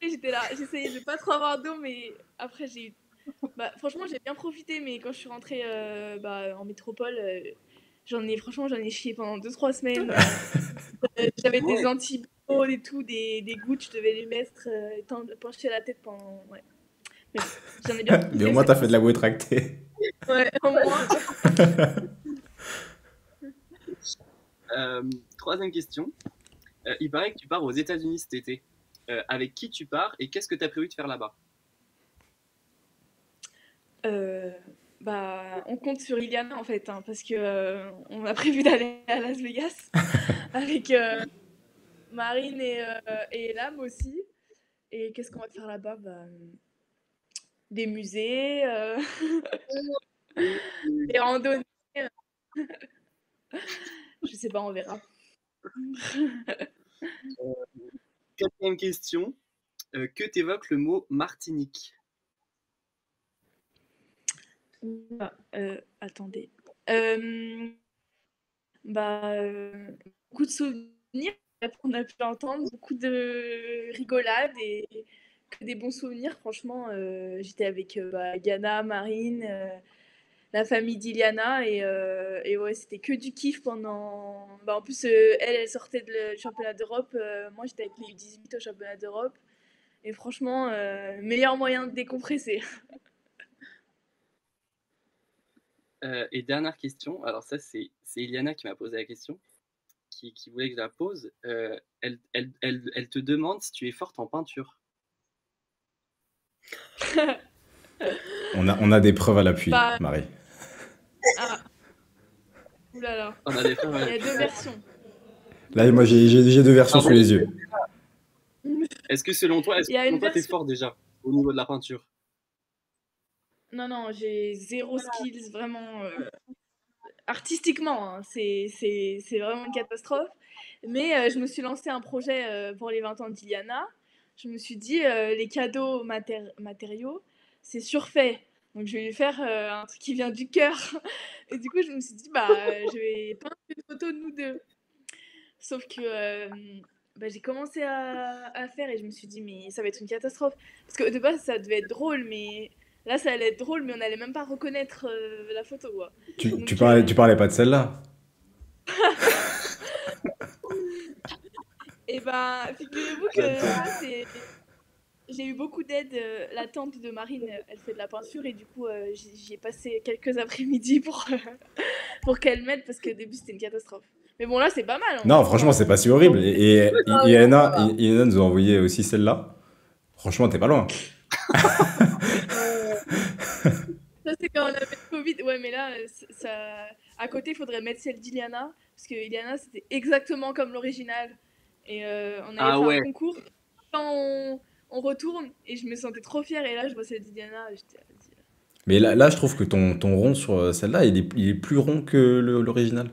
j'étais là, j'essayais de pas trop avoir d'eau, mais après, j'ai eu. Bah, franchement, j'ai bien profité, mais quand je suis rentrée bah, en métropole, franchement, j'en ai chié pendant 2-3 semaines. J'avais des Ouais. antibiotiques et tout, des gouttes, je devais les mettre, pencher la tête pendant. Ouais. Mais bon, j'en ai bien Mais profité. au moins, t'as fait de la bouée tractée. Ouais, au moins. Troisième question. Il paraît que tu pars aux États-Unis cet été. Avec qui tu pars et qu'est-ce que tu as prévu de faire là-bas? Bah, on compte sur Iliana en fait, hein, parce que on a prévu d'aller à Las Vegas avec Marine et Elam aussi. Et qu'est-ce qu'on va faire là-bas? Bah, des musées, des randonnées. Je sais pas, on verra. Quatrième question. Que t'évoque le mot Martinique? Attendez. Bah, beaucoup de souvenirs qu'on a pu entendre, beaucoup de rigolades et que des bons souvenirs. Franchement, j'étais avec bah, Yana, Marine, la famille d'Iliana et ouais, c'était que du kiff pendant. Bah, en plus, elle sortait du championnat d'Europe. Moi, j'étais avec les U18 au championnat d'Europe. Et franchement, meilleur moyen de décompresser. Et dernière question. Alors ça, c'est Iliana qui m'a posé la question, qui voulait que je la pose. Elle te demande si tu es forte en peinture. On a des preuves à l'appui, Bah, Marie. ah, Ouh là là. On a des frères, Il y a ouais. deux versions. Là, moi, j'ai deux versions Ah sous bon? les yeux. Est-ce que selon toi, Il y a une t'es version. fort déjà au niveau de la peinture? Non, non, j'ai zéro skills, vraiment. Artistiquement, hein, c'est vraiment une catastrophe. Mais je me suis lancé un projet pour les 20 ans d'Iliana. Je me suis dit, les cadeaux matériaux, c'est surfait. Donc je vais lui faire un truc qui vient du cœur. Et du coup, je me suis dit, bah, je vais peindre une photo de nous deux. Sauf que bah, j'ai commencé à faire et je me suis dit, mais ça va être une catastrophe. Parce que de base, ça devait être drôle, mais là, ça allait être drôle, mais on allait même pas reconnaître la photo, quoi. Donc, Tu parlais pas de celle-là? et ben, figurez-vous que là, j'ai eu beaucoup d'aide. La tante de Marine, elle fait de la peinture et du coup, j'y ai passé quelques après-midi pour qu'elle m'aide parce que au début, c'était une catastrophe. Mais bon, là, c'est pas mal. Non, franchement, c'est pas si horrible. Et Iana nous a envoyé aussi celle-là. Franchement, t'es pas loin. Ça, c'est quand on avait le Covid. Ouais, mais là, à côté, il faudrait mettre celle d'Iliana parce que Iliana, c'était exactement comme l'original. Et on avait Ah fait ouais. un concours. Quand on retourne et je me sentais trop fière. Et là, je vois celle d'Iliana. J'étais, vas-y. Mais là, je trouve que ton rond sur celle-là, il est plus rond que l'original.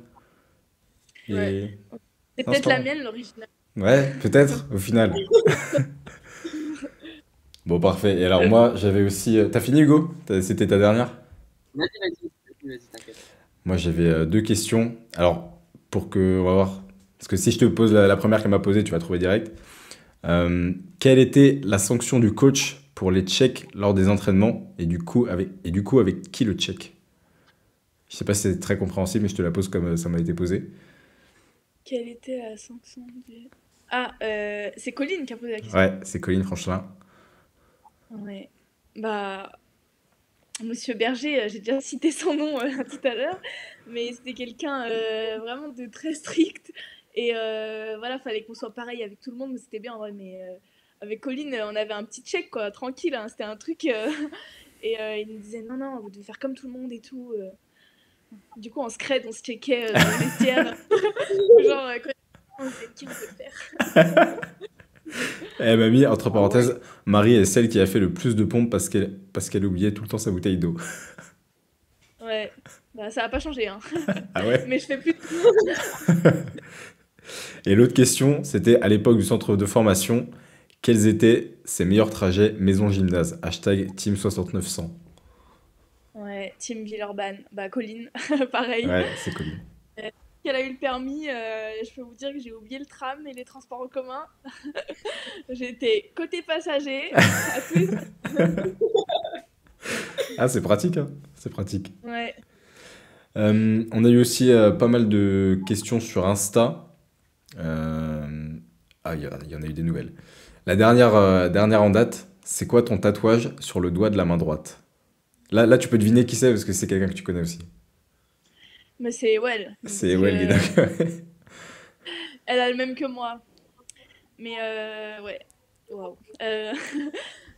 Ouais. Et... C'est Non, c'est peut-être pas la grave. mienne, l'original. Ouais, peut-être, au final. Bon, parfait. Et alors, moi, j'avais aussi. T'as fini, Hugo? C'était ta dernière? Vas-y, t'inquiète. Moi, j'avais deux questions. Alors, on va voir. Parce que si je te pose la première qu'elle m'a posée, tu vas trouver direct. Quelle était la sanction du coach pour les Tchèques lors des entraînements et du coup, avec qui le Tchèque? Je sais pas si c'est très compréhensible, mais je te la pose comme ça m'a été posé. Quelle était la sanction Ah, c'est Colline qui a posé la question. Ouais, c'est Colline Franchelin. Ouais. Bah, Monsieur Berger, j'ai déjà cité son nom tout à l'heure, mais c'était quelqu'un vraiment de très strict. Et voilà, fallait qu'on soit pareil avec tout le monde, mais c'était bien en vrai. Mais avec Colline, on avait un petit check, quoi, tranquille, hein, c'était un truc. Et il nous disait non, non, vous devez faire comme tout le monde et tout. Du coup, on se crête, on se checkait dans les vestiaires. Genre, quand on disait qui on peut le faire. Elle m'a mis, entre parenthèses, Marie est celle qui a fait le plus de pompes parce qu'elle oubliait tout le temps sa bouteille d'eau. Ouais, bah, ça n'a pas changé, hein. Ah ouais? Mais je fais plus de... Et l'autre question, c'était à l'époque du centre de formation, quels étaient ses meilleurs trajets maison-gymnase? Hashtag Team 6900. Ouais, Team Villeurbanne. Bah, Colline, pareil. Ouais, c'est Colline. Elle a eu le permis, je peux vous dire que j'ai oublié le tram et les transports en commun. J'étais côté passager, à tous. Ah, c'est pratique, hein? C'est pratique. Ouais. On a eu aussi pas mal de questions sur Insta. Ah, il y en a eu des nouvelles. La dernière en date, c'est quoi ton tatouage sur le doigt de la main droite? Là, tu peux deviner qui c'est parce que c'est quelqu'un que tu connais aussi. Mais c'est Well. C'est Well Guédac. Elle a le même que moi. Mais ouais. Waouh.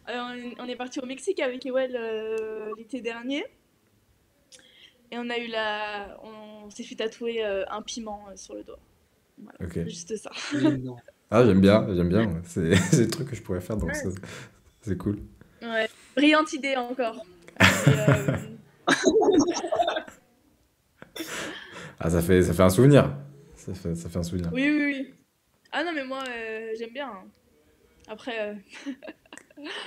On est parti au Mexique avec Ewell l'été dernier. Et on s'est fait tatouer un piment sur le doigt. Voilà, Ok. juste ça. Non. Ah, j'aime bien. Ouais. C'est le truc que je pourrais faire, donc c'est cool. Ouais. Brillante idée encore. Mais, Ah, ça fait un souvenir. Ça fait un souvenir. oui, oui, oui. Ah non, mais moi, j'aime bien. Hein. Après,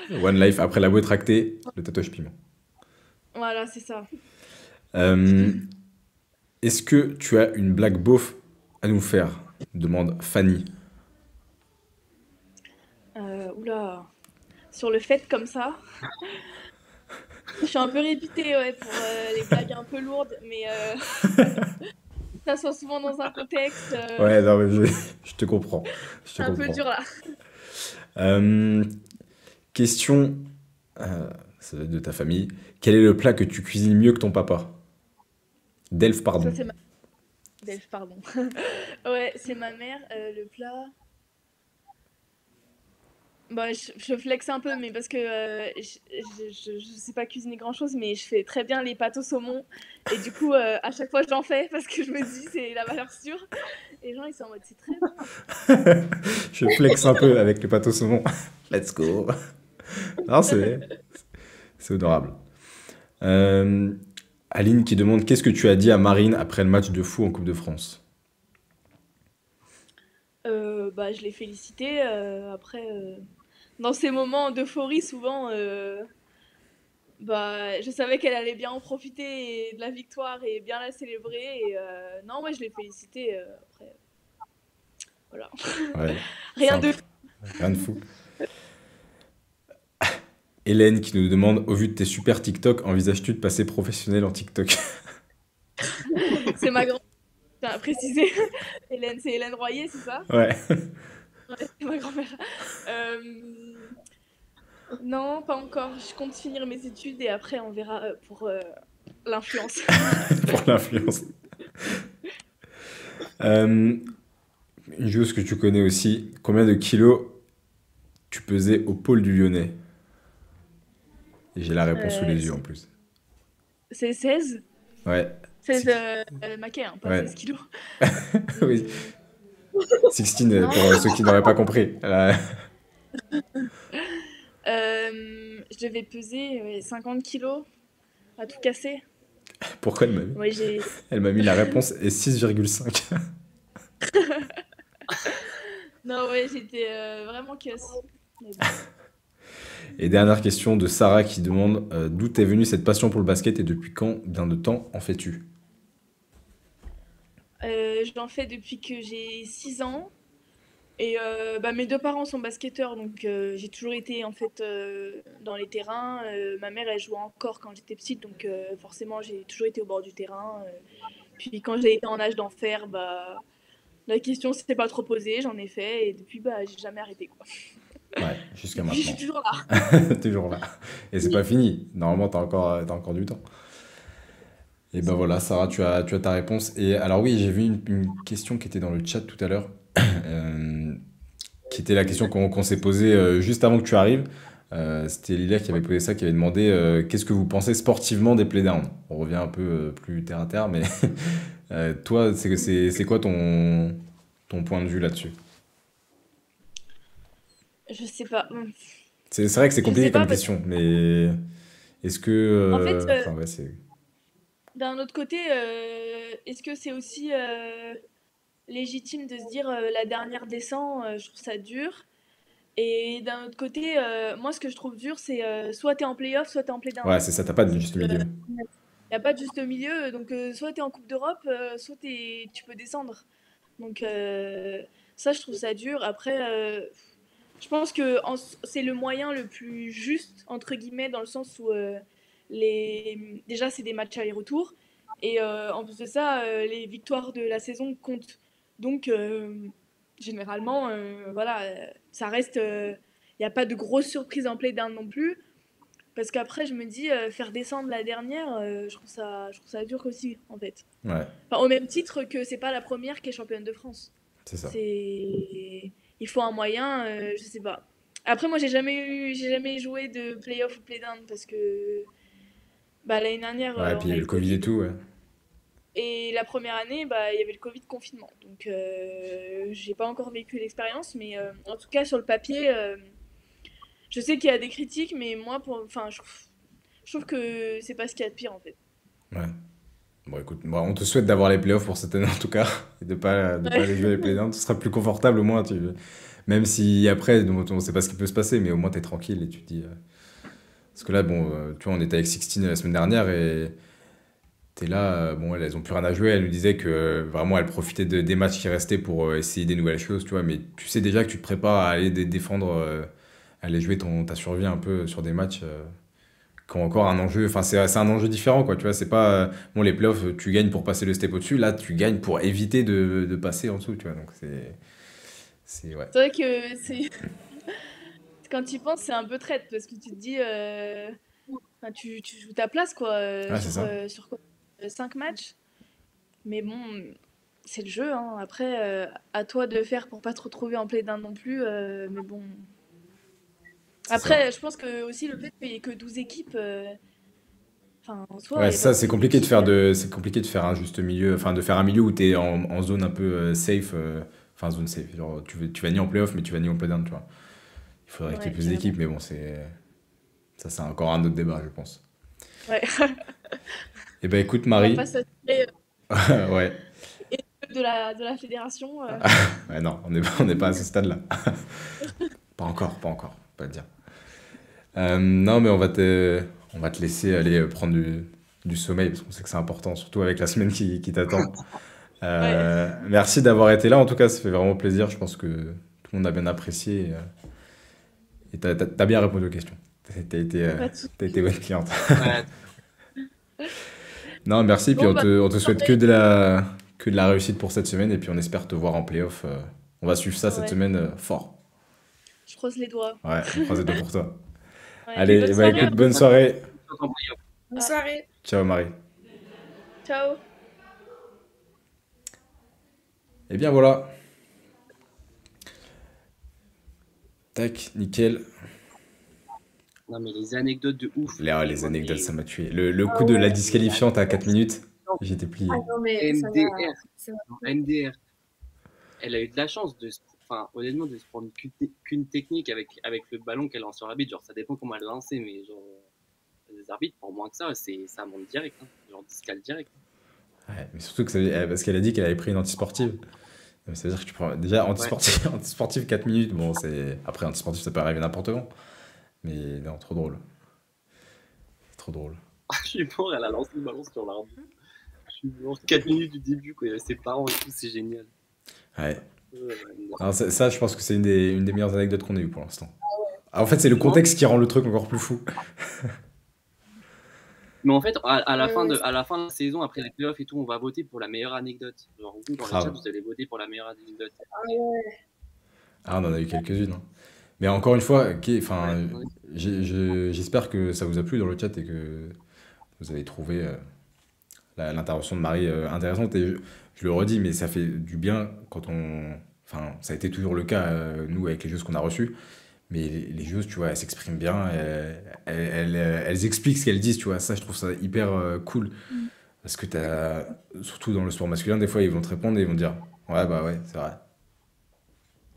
One Life, après la boîte tractée, le tatouage piment. voilà, c'est ça. Est-ce que tu as une blague beauf à nous faire? Demande Fanny. Oula. Sur le fait comme ça. Je suis un peu réputée ouais, pour les blagues un peu lourdes, mais ça soit souvent dans un contexte Ouais, non, mais je te comprends. c'est un peu dur là. Question ça va être de ta famille. Quel est le plat que tu cuisines mieux que ton papa? Delphes, pardon. Ça, c'est Delphes, pardon. Ouais, c'est ma mère. Le plat. Bah, je flex un peu, mais parce que je sais pas cuisiner grand-chose, mais je fais très bien les pâtes au saumon. Et du coup, à chaque fois, j'en fais parce que je me dis, c'est la valeur sûre. Et les gens, ils sont en mode, c'est très bon. Je flex un peu avec le pâte au saumon. Let's go. Non, c'est honorable. Euh, Aline qui demande qu'est-ce que tu as dit à Marine après le match de fou en Coupe de France? Bah, je l'ai félicité. Après, dans ces moments d'euphorie, souvent, bah, je savais qu'elle allait bien en profiter de la victoire et bien la célébrer. Et non, ouais, je l'ai félicité. Après, voilà. Ouais, Rien de simple, rien de fou. Hélène qui nous demande au vu de tes super TikTok, envisages-tu de passer professionnel en TikTok? C'est ma grand-mère, je tiens à préciser. Hélène, c'est Hélène Royer, c'est ça? Ouais, Ouais, c'est ma grand-mère. Euh, non, pas encore. Je compte finir mes études et après on verra pour l'influence. pour l'influence. Euh, une chose que tu connais aussi, combien de kilos tu pesais au pôle du Lyonnais? Et j'ai la réponse sous les yeux en C'est plus. c'est 16? Ouais, 16 six- maquets, hein, pas ouais. 16 kilos. Oui, Hum, 16 non. pour ceux qui n'auraient pas compris. Je devais peser 50 kilos à tout casser. Pourquoi elle m'a mis? Ouais, j'ai. Elle m'a mis la réponse est 6,5. Non, ouais, j'étais vraiment casse. Mais bon. Et dernière question de Sarah qui demande d'où t'es venue cette passion pour le basket et depuis combien de temps en fais-tu? J'en fais depuis que j'ai 6 ans. Et bah, mes deux parents sont basketteurs, donc j'ai toujours été en fait dans les terrains. Ma mère, elle jouait encore quand j'étais petite, donc forcément j'ai toujours été au bord du terrain. Puis quand j'ai été en âge d'en faire, bah, la question s'était pas trop posée, j'en ai fait et depuis bah, j'ai jamais arrêté quoi. Ouais, jusqu'à Depuis je suis maintenant. toujours là. Toujours là. Et c'est pas fini. Normalement, t'as encore du temps. Et ben voilà, Sarah, tu as ta réponse. Et alors oui, j'ai vu une question qui était dans le chat tout à l'heure, euh, qui était la question qu'on s'est posée juste avant que tu arrives. C'était Lilia qui avait posé ça, qui avait demandé qu'est-ce que vous pensez sportivement des playdowns? On revient un peu plus terre à terre, mais toi, c'est quoi ton point de vue là-dessus? Je sais pas. C'est vrai que c'est Je compliqué sais comme pas parce question, mais est-ce que... qu'en fait, Enfin ouais, c'est... d'un autre côté, est-ce que c'est aussi légitime de se dire la dernière descend, je trouve ça dur. Et d'un autre côté, moi ce que je trouve dur, c'est soit t'es en playoff, soit t'es en play-down. Ouais, c'est ça, t'as pas de juste Il milieu. n'y a pas de juste milieu, donc soit t'es en Coupe d'Europe, soit tu peux descendre. Donc ça, je trouve ça dur. Après, je pense que c'est le moyen le plus juste, entre guillemets, dans le sens où déjà, c'est des matchs aller-retour. Et en plus de ça, les victoires de la saison comptent. Donc, généralement, voilà, ça reste. Il n'y a pas de grosses surprises en play-down non plus. Parce qu'après, je me dis, faire descendre la dernière, je trouve ça dur aussi, en fait. Ouais, Enfin, au même titre que c'est pas la première qui est championne de France. c'est ça. C'est, il faut un moyen, je sais pas. Après, moi, j'ai jamais joué de playoff ou play-down parce que bah, l'année dernière, Ouais, et puis on il y a a eu eu le le Covid et Covid. tout, ouais. Et la première année, bah, il y avait le Covid confinement. Donc, j'ai pas encore vécu l'expérience, mais en tout cas, sur le papier, je sais qu'il y a des critiques, mais moi, enfin, je trouve que c'est pas ce qu'il y a de pire en fait. Ouais. Bon, écoute, bon, on te souhaite d'avoir les playoffs pour cette année en tout cas, et de pas Ouais. aller jouer les playdowns. Ce sera plus confortable au moins. Même si après, on sait pas ce qui peut se passer, mais au moins t'es tranquille et tu te dis. Parce que là, bon, tu vois, on était avec Sixtine la semaine dernière et t'es là, bon, elles ont plus rien à jouer. Elle nous disait que vraiment, elle profitait des matchs qui restaient pour essayer des nouvelles choses, tu vois. Mais tu sais déjà que tu te prépares à aller défendre, à aller jouer ta survie un peu sur des matchs qui ont encore un enjeu. Enfin, c'est un enjeu différent, quoi. Tu vois, c'est pas. Bon, les playoffs, tu gagnes pour passer le step au-dessus. Là, tu gagnes pour éviter de passer en dessous, tu vois. Donc, ouais. C'est vrai que c'est quand tu y penses, c'est un peu traite parce que tu te dis, enfin, tu joues ta place quoi Ouais, c'est ça. sur quoi, 5 matchs. Mais bon, c'est le jeu. Hein. Après, à toi de faire pour pas te retrouver en play d'un non plus. Mais bon, C'est ça. Après, je pense que aussi le fait qu'il n'y ait que 12 équipes, en soi, Ouais, il n'y a pas ça, c'est beaucoup compliqué de d'équipes. faire c'est compliqué de faire un juste milieu, enfin, de faire un milieu où tu es en zone un peu safe, enfin, zone safe. Genre, tu vas ni en playoff, mais tu vas ni en play-down, tu vois. Il faudrait qu'il y ait Ouais, plus carrément. d'équipes, mais bon, ça, c'est encore un autre débat, je pense. Ouais. Eh ben, écoute, On va Marie, pas s'attirer ouais. de la fédération. Ouais, non, on n'est pas à ce stade-là. Pas encore, pas encore, pas le dire. Non, mais on va te laisser aller prendre du sommeil, parce qu'on sait que c'est important, surtout avec la semaine qui t'attend. Ouais, Merci d'avoir été là, en tout cas, ça fait vraiment plaisir. Je pense que tout le monde a bien apprécié et t'as bien répondu aux questions. T'as été, pas de soucis. t'as été bonne cliente. Ouais, Non, merci, puis Bon, on bah, te, on te souhaite que soirée. de la réussite pour cette semaine, et puis on espère te voir en playoff. On va suivre ça cette Ouais, semaine fort. je croise les doigts. Ouais, on croise les doigts pour toi. Ouais, Allez, bonne eh ben, soirée écoute, à bonne vous. soirée. Bonne Ah, soirée. Ciao, Marie. ciao. Eh bien, voilà. Tac, nickel. non, mais les anecdotes de ouf. Les Moi, anecdotes, mais ça m'a tué. Le coup Ah de la ouais. disqualifiante à 4 minutes, j'étais plié. Ah non, mais MDR, ça m'a- non, MDR, elle a eu de la chance enfin, honnêtement, de se prendre qu'une technique avec le ballon qu'elle lance sur l'arbitre. Genre, ça dépend comment elle l'a lancé, mais genre, les arbitres, pour moins que ça monte direct. Hein. Genre, discal direct. Ouais, mais surtout que parce qu'elle a dit qu'elle avait pris une antisportive. Donc, ça veut dire que tu prends déjà Ouais. antisportive 4 minutes. Bon, après antisportif, ça peut arriver n'importe quand. Mais non, trop drôle. Trop drôle. Je suis mort, elle a lancé le ballon sur l'arbitre. Je suis mort 4 minutes du début, quoi. Il y avait ses parents et tout, c'est génial. Ouais. Ouais, Alors, ça, je pense que c'est une des meilleures anecdotes qu'on ait eues pour l'instant. Ah, en fait, c'est le contexte qui rend le truc encore plus fou. Mais en fait, à la Ouais, fin ouais, à la fin de la saison, après les playoffs et tout, on va voter pour la meilleure anecdote. Genre, vous, dans le chat, Grave. vous allez voter pour la meilleure anecdote. ah ouais. Ah, on en a eu quelques-unes, hein. Mais encore une fois, enfin, Ouais. j'espère que ça vous a plu dans le chat et que vous avez trouvé l'intervention de Marie intéressante. Et je le redis, mais ça fait du bien quand enfin, ça a été toujours le cas, nous, avec les joueuses qu'on a reçues. Mais les joueuses, tu vois, elles s'expriment bien, elles expliquent ce qu'elles disent, tu vois. Ça, je trouve ça hyper cool. Mm. Parce que surtout dans le sport masculin, des fois, ils vont te répondre et ils vont te dire, ouais, bah ouais, c'est vrai.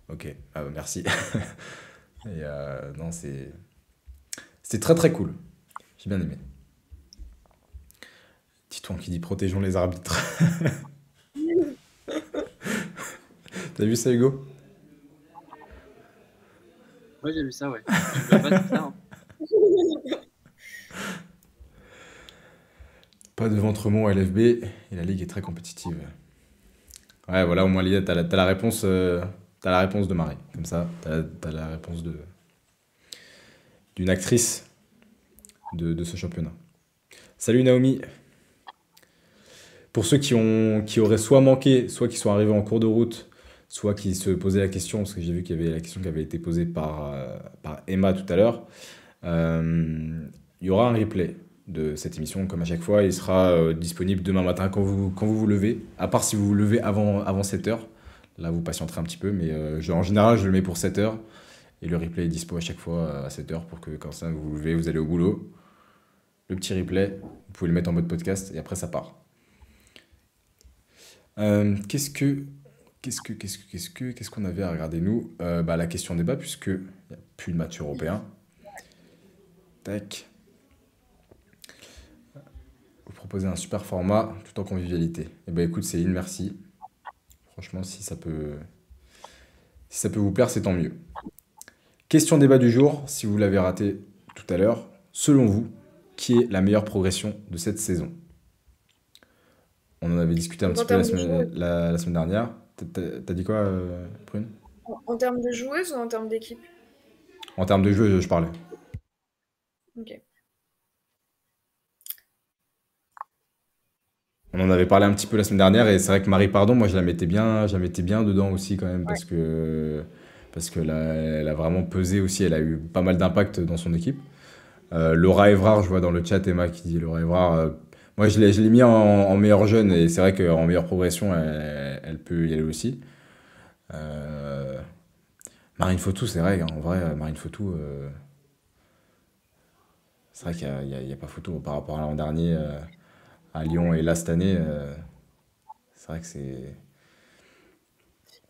Ok, ah bah merci. Et non, c'était très très cool. J'ai bien aimé. Titouan qui dit protégeons les arbitres. T'as vu ça, Hugo? Ouais, j'ai vu ça, ouais. Je peux pas dire ça. Hein. Pas de Ventremont à LFB et la ligue est très compétitive. Ouais, voilà, au moins, Lydia, t'as la réponse, t'as la réponse de Marie. Comme ça, t'as la réponse d'une actrice de ce championnat. Salut Naomi. Pour ceux qui auraient soit manqué, soit qui sont arrivés en cours de route, soit qui se posaient la question, parce que j'ai vu qu'il y avait la question qui avait été posée par Emma tout à l'heure, il y aura un replay de cette émission, comme à chaque fois. Il sera disponible demain matin quand vous levez, à part si vous vous levez avant 7h. Là, vous patienterez un petit peu, mais en général, je le mets pour 7h. Et le replay est dispo à chaque fois à 7h pour que quand ça vous vous levez, vous allez au boulot. Le petit replay, vous pouvez le mettre en mode podcast et après ça part. Qu'est-ce qu'on avait à regarder nous? La question débat, puisque il n'y a plus de match européen. Tac. Vous proposez un super format tout en convivialité. Eh ben écoute, Céline, merci. Franchement, si ça peut vous plaire, c'est tant mieux. Question débat du jour, si vous l'avez raté tout à l'heure. Selon vous, qui est la meilleure progression de cette saison? On en avait discuté un Donc, petit en peu la termes de semaine, joueuses, la semaine dernière. T'as dit quoi, Prune? en termes de joueuses ou en termes d'équipe? En termes de jeu, je parlais. Ok. On en avait parlé un petit peu la semaine dernière et c'est vrai que Marie Pardon, moi je la mettais bien dedans aussi quand même Ouais. parce que elle a vraiment pesé aussi, elle a eu pas mal d'impact dans son équipe. Laura Évrard, je vois dans le chat Emma qui dit Laura Évrard. Moi je l'ai mis en meilleure jeune et c'est vrai qu'en meilleure progression, elle peut y aller aussi. Marine Fautou, c'est vrai, hein, en vrai, Marine Fautou, C'est vrai qu'il y a pas photo par rapport à l'an dernier à Lyon et là cette année. C'est vrai que c'est.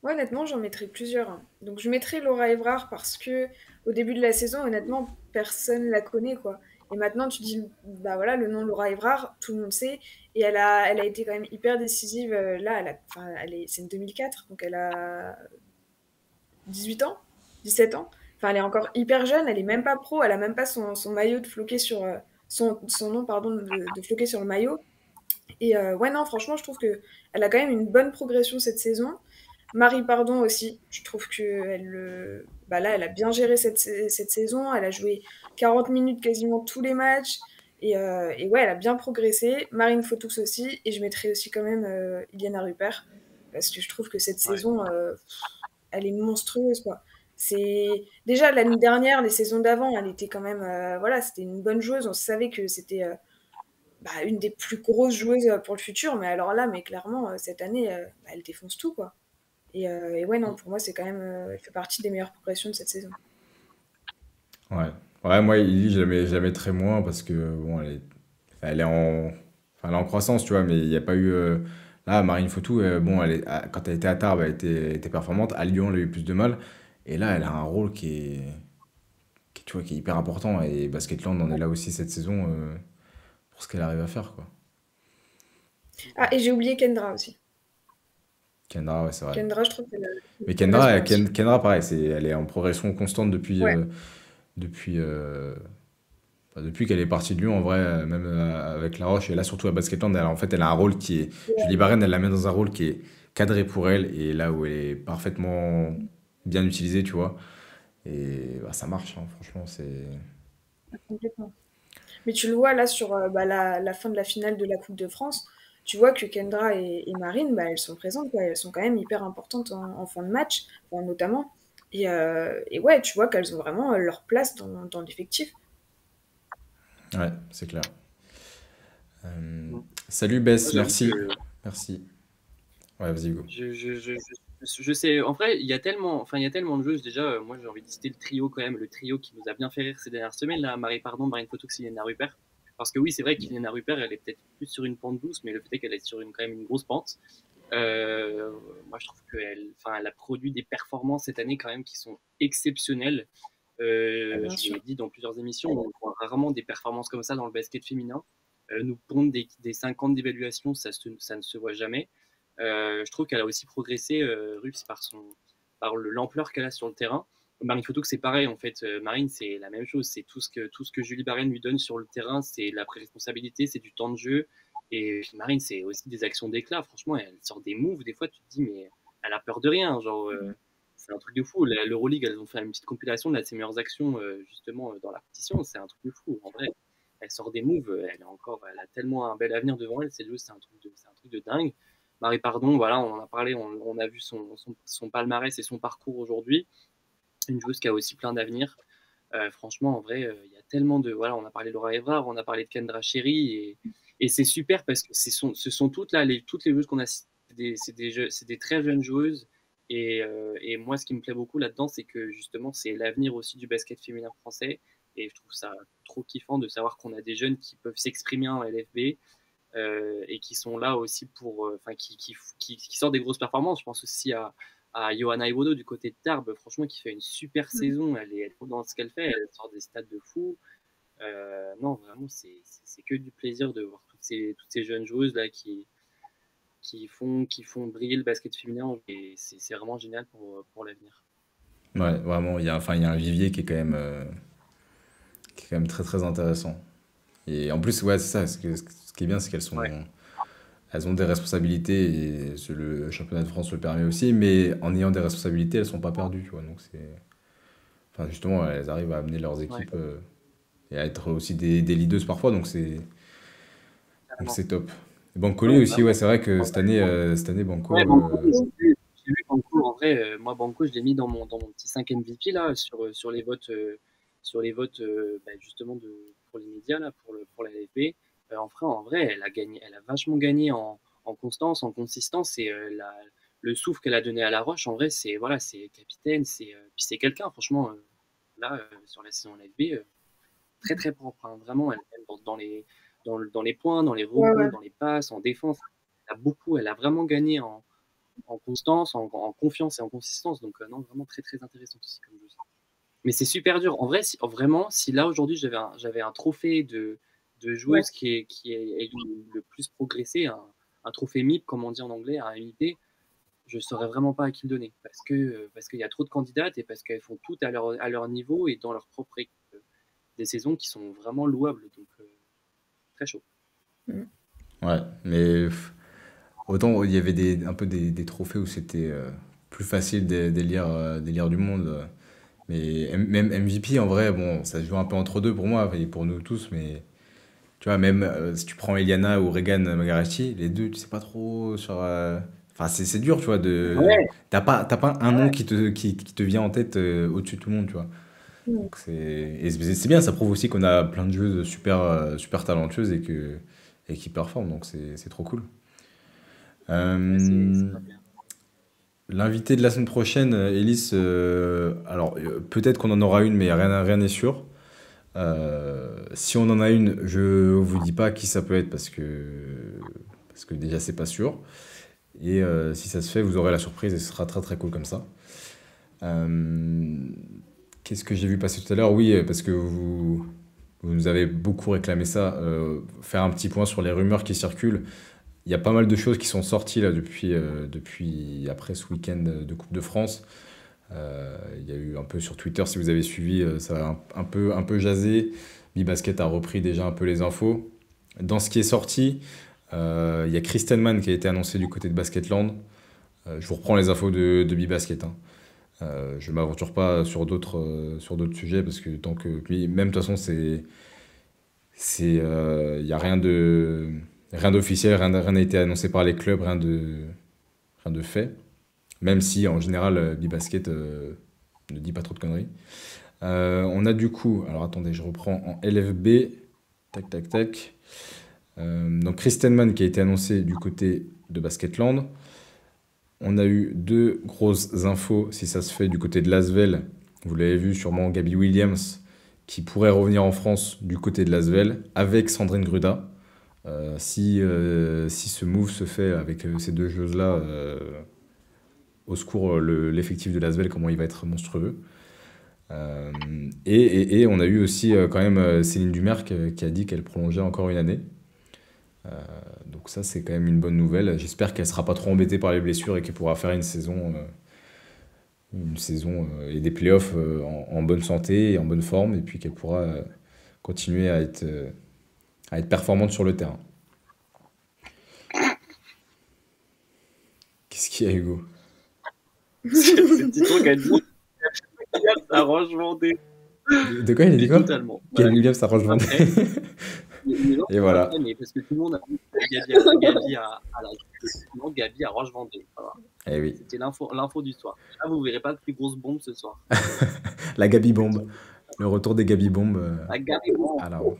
Moi, honnêtement, j'en mettrais plusieurs, hein. Donc, je mettrais Laura Évrard parce que au début de la saison, honnêtement, personne la connaît, quoi. Et maintenant, tu dis, bah voilà, le nom Laura Évrard, tout le monde sait. Et elle a été quand même hyper décisive. Là, enfin, c'est une 2004, donc elle a 18 ans, 17 ans. Enfin, elle est encore hyper jeune, elle est même pas pro, elle a même pas son maillot de floqué sur. Son nom, pardon, de floqué sur le maillot. Et ouais, non, franchement, je trouve que elle a quand même une bonne progression cette saison. Marie Pardon aussi, je trouve que bah là, elle a bien géré cette saison. Elle a joué 40 minutes quasiment tous les matchs. Et ouais, elle a bien progressé. Marine Fautoux aussi. Et je mettrais aussi quand même Iliana Rupert. Parce que je trouve que cette Ouais. saison, elle est monstrueuse, quoi. C'est déjà l'année dernière, les saisons d'avant, elle était quand même, voilà, c'était une bonne joueuse. On savait que c'était bah, une des plus grosses joueuses pour le futur. Mais alors là, mais clairement, cette année, bah, elle défonce tout, quoi. Et ouais, non, pour moi, c'est quand même. Elle fait partie des meilleures progressions de cette saison. Ouais. Ouais, moi, Lily, je la mettrais moins parce que bon, elle est en, enfin, elle est en croissance, tu vois, mais il n'y a pas eu. Là, Marine Fautou, bon, quand elle était à Tarbes, elle était performante. À Lyon, elle a eu plus de mal. Et là, elle a un rôle tu vois, qui est hyper important. Et Basketland en est là aussi cette saison pour ce qu'elle arrive à faire, quoi. Ah, et j'ai oublié Kendra aussi. Kendra, ouais, c'est vrai. Kendra, je trouve qu'elle a Mais une Kendra, progression aussi. Kendra, pareil, elle est en progression constante depuis, Ouais. depuis, euh, enfin, depuis qu'elle est partie de Lyon, en vrai, même avec La Roche, et là surtout à Basketland, en fait, elle a un rôle qui est. Julie Barren, elle la met dans un rôle qui est cadré pour elle, et là où elle est parfaitement bien utilisée, tu vois. Et bah, ça marche, hein, franchement, c'est. Complètement. Mais tu le vois là sur bah, la fin de la finale de la Coupe de France, tu vois que Kendra et Marine, bah, elles sont présentes, quoi. Elles sont quand même hyper importantes en fin de match, enfin, notamment. Et ouais, tu vois qu'elles ont vraiment leur place dans l'effectif. Ouais, c'est clair. Euh, Moi, Salut Bess, j'avoue que merci. Merci. Ouais, vas-y, Hugo. je sais, en vrai, il y a tellement de joueuses déjà. Moi, j'ai envie de citer le trio quand même, le trio qui nous a bien fait rire ces dernières semaines, là, Marie Pardon, Marine Fotoux, Iliana Rupert. Parce que oui, c'est vrai qu'Iliana Rupert, elle est peut-être plus sur une pente douce, mais le fait est qu'elle est sur quand même une grosse pente. Euh, Moi, je trouve elle a produit des performances cette année quand même qui sont exceptionnelles. Ah, bien Je sûr. l'ai dit dans plusieurs émissions, on voit rarement des performances comme ça dans le basket féminin. Nous pondre des 50 d'évaluation, ça ne se voit jamais. Je trouve qu'elle a aussi progressé, Rups, par l'ampleur qu'elle a sur le terrain. Marine Fotoux, c'est pareil en fait. Marine, c'est la même chose. C'est tout ce que Julie Barren lui donne sur le terrain, c'est la responsabilité, c'est du temps de jeu. Et puis Marine, c'est aussi des actions d'éclat. Franchement, elle sort des moves. Des fois, tu te dis, mais elle a peur de rien. Genre, c'est un truc de fou. L'Euroleague, elles ont fait une petite compilation de ses meilleures actions justement dans la compétition. C'est un truc de fou. En vrai, elle sort des moves. Elle a tellement un bel avenir devant elle. C'est un truc de dingue. Marie Pardon, voilà, on en a parlé, on a vu son palmarès et son parcours aujourd'hui. Une joueuse qui a aussi plein d'avenir. Franchement, en vrai, il y a tellement de. Voilà, on a parlé de Laura Évrard, on a parlé de Kendra Cherry, et c'est super parce que ce sont toutes les joueuses qu'on a citées, c'est des très jeunes joueuses. Et moi, ce qui me plaît beaucoup là-dedans, c'est que justement, c'est l'avenir aussi du basket féminin français. Et je trouve ça trop kiffant de savoir qu'on a des jeunes qui peuvent s'exprimer en LFB et qui sont là aussi enfin, qui sortent des grosses performances. Je pense aussi à Johanna Iwodo du côté de Tarbes, franchement, qui fait une super saison. Elle est dans ce qu'elle fait, elle sort des stats de fou. Non, vraiment, c'est que du plaisir de voir toutes ces jeunes joueuses là qui font briller le basket féminin et c'est vraiment génial pour l'avenir. Ouais, vraiment, il y a un vivier qui est quand même très très intéressant. Et en plus, ouais, c'est ça. Ce qui est bien, c'est Ouais, elles ont des responsabilités et le championnat de France le permet aussi, mais en ayant des responsabilités, elles sont pas perdues, tu vois. Donc enfin, justement, elles arrivent à amener leurs ouais, équipes et à être aussi des leaders parfois, donc carrément. c'est top. Et Bancoli Ouais, aussi, ouais, vraiment. c'est vrai que cette année Ouais, Banco, Banco, j'ai vu Banco. En vrai, moi, Banco, je l'ai mis dans mon petit 5 MVP là, sur les votes justement pour les médias, là, pour la LFB. En vrai, elle a vachement gagné en constance, en consistance. Et le souffle qu'elle a donné à La Roche, en vrai, c'est capitaine, puis c'est quelqu'un, franchement, là, sur la saison LFB. très très propre. Hein. Vraiment, elle dans les points, dans les Ouais, rebonds, ouais. dans les passes, en défense. Elle a vraiment gagné en constance, en confiance et en consistance. Donc, non, vraiment très très intéressante aussi comme joueuse. Mais c'est super dur. En vrai, vraiment, si là aujourd'hui j'avais un trophée de Ouais. joueuse qui est le plus progressé, un trophée MIP, comme on dit en anglais, un MIP, je ne saurais vraiment pas à qui le donner. Parce qu'il y a trop de candidates et parce qu'elles font toutes à leur niveau et dans leur propre équipe. Des saisons qui sont vraiment louables. Donc, très chaud. Mm. Ouais, mais autant il y avait un peu des trophées où c'était plus facile d'élire du monde. Mais même MVP, en vrai, bon, ça se joue un peu entre deux pour moi et pour nous tous. Mais tu vois, même si tu prends Eliana ou Regan Magarachi, les deux, tu sais pas trop sur. Enfin, c'est dur, tu vois. Ouais, T'as pas un nom ouais, qui te vient en tête au-dessus de tout le monde, tu vois. Mm. Donc et c'est bien, ça prouve aussi qu'on a plein de joueuses super talentueuses et qui performent. Donc c'est trop cool. ouais, c'est Euh, pas bien. L'invité de la semaine prochaine, Elise, alors peut-être qu'on en aura une, mais rien n'est sûr. Si on en a une, je vous dis pas qui ça peut être parce que déjà c'est pas sûr. Et si ça se fait, vous aurez la surprise et ce sera très très cool comme ça. Euh, Qu'est-ce que j'ai vu passer tout à l'heure? Oui, parce que vous nous avez beaucoup réclamé ça. Faire un petit point sur les rumeurs qui circulent. Il y a pas mal de choses qui sont sorties là depuis après ce week-end de Coupe de France. Il y a eu un peu sur Twitter, si vous avez suivi, ça a un peu jasé. Bibasket a repris déjà un peu les infos. Dans ce qui est sorti, il y a Kristen Mann qui a été annoncé du côté de Basketland. Je vous reprends les infos de Bibasket. Hein. Je ne m'aventure pas sur d'autres sujets parce que tant que même de toute façon il y a rien d'officiel, rien n'a été annoncé par les clubs, rien de fait. Même si en général Bibasket ne dit pas trop de conneries. On a du coup, alors attendez, je reprends en LFB. Tac, tac, tac. Donc Kristen Mann qui a été annoncé du côté de Basketland. On a eu deux grosses infos, si ça se fait, du côté de Lasvel. Vous l'avez vu sûrement, Gabby Williams, qui pourrait revenir en France du côté de Lasvel, avec Sandrine Gruda. Si ce move se fait avec ces deux joueuses-là, au secours, l'effectif de Lasvel, comment il va être monstrueux. Euh, et on a eu aussi quand même Céline Dumerc qui a dit qu'elle prolongeait encore une année. Euh, donc ça, c'est quand même une bonne nouvelle. J'espère qu'elle sera pas trop embêtée par les blessures et qu'elle pourra faire une saison et des playoffs en bonne santé et en bonne forme, et puis qu'elle pourra continuer à être performante sur le terrain. Qu'est-ce qu'il y a, Hugo? C'est Tito qui a dit ça arrange Vendée. De quoi il a dit Mais quoi? totalement. Quel Voilà. Williams s'arrange Vendée. Après, les gens Et sont voilà. après, mais parce que tout le monde a vu Gabi à la non, Gabi à Roche-Vendée. Voilà. Eh oui. C'était l'info du soir. Là, vous verrez pas de plus grosse bombe ce soir. La Gabi Bombe. Le retour des Gabi Bombes La Gabi, à la ronde.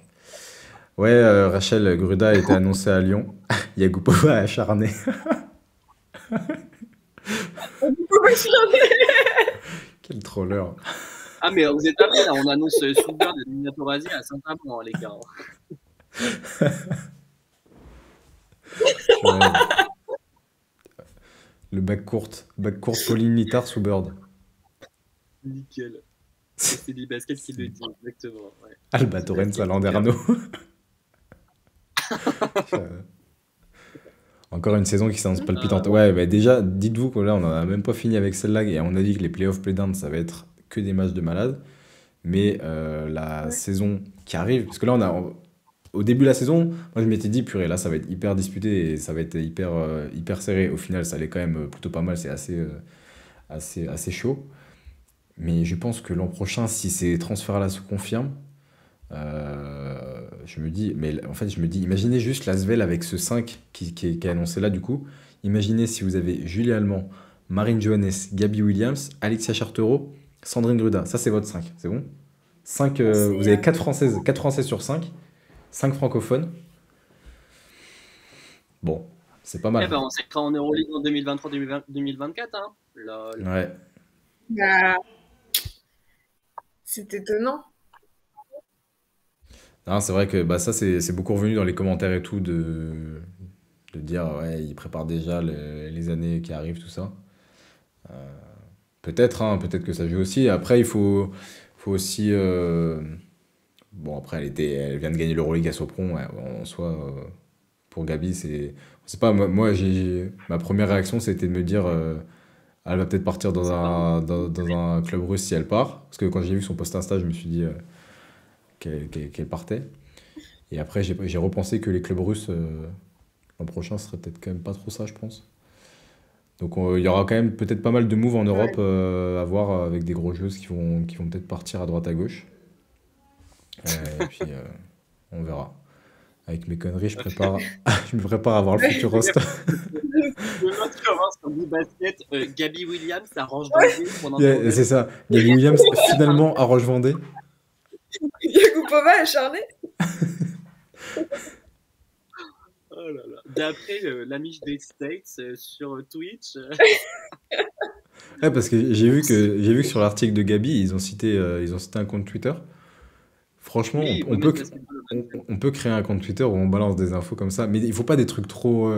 Ouais, Rachel Gruda a été annoncée à Lyon. Yagupova est acharné. Quel troller. Ah, mais vous êtes tapés là, on annonce Soulbird et Minatorazi à Saint-Amand, les gars. Purée. Le backcourt Pauline Littard sous Bird. Nickel. C'est Bibasket qui le dit, exactement. Ouais. Alba C'est Torrens Basket à qui Landerneau. Encore une saison qui s'annonce palpitante. Ouais, bah déjà, dites-vous que là, on n'en a même pas fini avec celle-là. Et on a dit que les playoffs play-down, ça va être que des matchs de malades. Mais la Ouais. saison qui arrive, parce que là, au début de la saison, moi je m'étais dit, purée, là, ça va être hyper disputé et ça va être hyper serré. Au final, ça allait quand même plutôt pas mal. C'est assez chaud. Mais je pense que l'an prochain, si ces transferts-là se confirment, je me dis, imaginez juste l'Asvel avec ce 5 qui est annoncé là du coup. Imaginez si vous avez Julie Allemand, Marine Johannes, Gabi Williams, Alexia Chartereau, Sandrine Gruda. Ça, c'est votre 5, c'est bon? 5, vous avez 4 Françaises, 4 Françaises sur 5 francophones. Bon, c'est pas Eh mal. ben, on sera en Euroleague en 2023-2024. Hein. Lol. Ouais. Bah, c'est étonnant. Non, c'est vrai que bah, ça, c'est beaucoup revenu dans les commentaires et tout de dire, ouais, ils préparent déjà les années qui arrivent, tout ça. Euh, Peut-être, hein, peut-être que ça joue aussi. Après, faut aussi. Bon, après, elle vient de gagner l'Euroleague à Sopron. Ouais, en soi, pour Gabi, c'est pas. Moi, ma première réaction, c'était de me dire, elle va peut-être partir C'est pas bon. dans un club russe si elle part. Parce que quand j'ai vu son post Insta, je me suis dit qu'elle partait. Et après, j'ai repensé que les clubs russes, l'an prochain, ce serait peut-être quand même pas trop ça, je pense. Donc il y aura quand même peut-être pas mal de moves en Europe Ouais. à voir avec des gros joueuses qui vont peut-être partir à droite à gauche. Et puis on verra. Avec mes conneries, je me prépare à voir le futur host. Demain, tu vas voir sur basket, Gabi Williams, ça range Vendée pendant un Yeah, c'est bordel. ça. Gabi Williams, finalement, à Roche-Vendée. Yakupova acharné. Oh là là. D'après l'amiche des States sur Twitch. Ouais, parce que j'ai vu que sur l'article de Gabi, ils ont cité un compte Twitter. Franchement, Oui, Women's Basketball Manager. on peut créer un compte Twitter où on balance des infos comme ça, mais il faut pas des trucs trop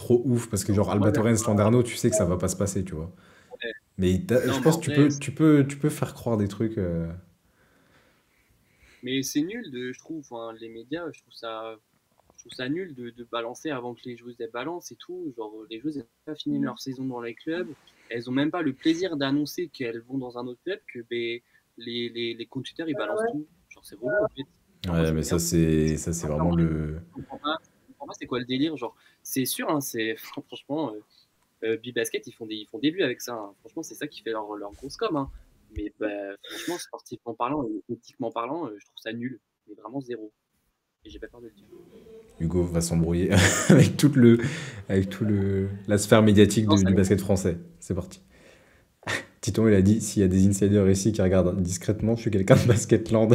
ouf, parce que Non, genre moi, Alba Torrens, Landerneau, tu sais que ça va pas se passer, tu vois. ouais. Mais je Non, mais pense en que vrai, tu peux faire croire des trucs. mais c'est nul, je trouve, hein, les médias, je trouve ça nul de balancer avant que les joueuses elles balancent et tout. Genre, les joueuses elles n'ont pas fini leur saison dans les clubs. Elles ont même pas le plaisir d'annoncer qu'elles vont dans un autre club, que ben, les comptes Twitter ils balancent tout. Genre, c'est relou en fait. Genre, moi Ouais, je mais veux bien. ça c'est Enfin, vraiment moi, le. je comprends pas c'est quoi le délire. Genre, c'est sûr, hein, c'est franchement, Bibasket ils font des vues avec ça. Hein. Franchement, c'est ça qui fait leur grosse com. Hein. Mais bah, franchement, sportivement parlant et éthiquement parlant, je trouve ça nul. Mais vraiment zéro. Et j'ai pas peur de le dire. Hugo va s'embrouiller avec la sphère médiatique Non, ça du basket français. C'est parti. Titon, il a dit, s'il y a des insiders ici qui regardent discrètement, je suis quelqu'un de Basketland.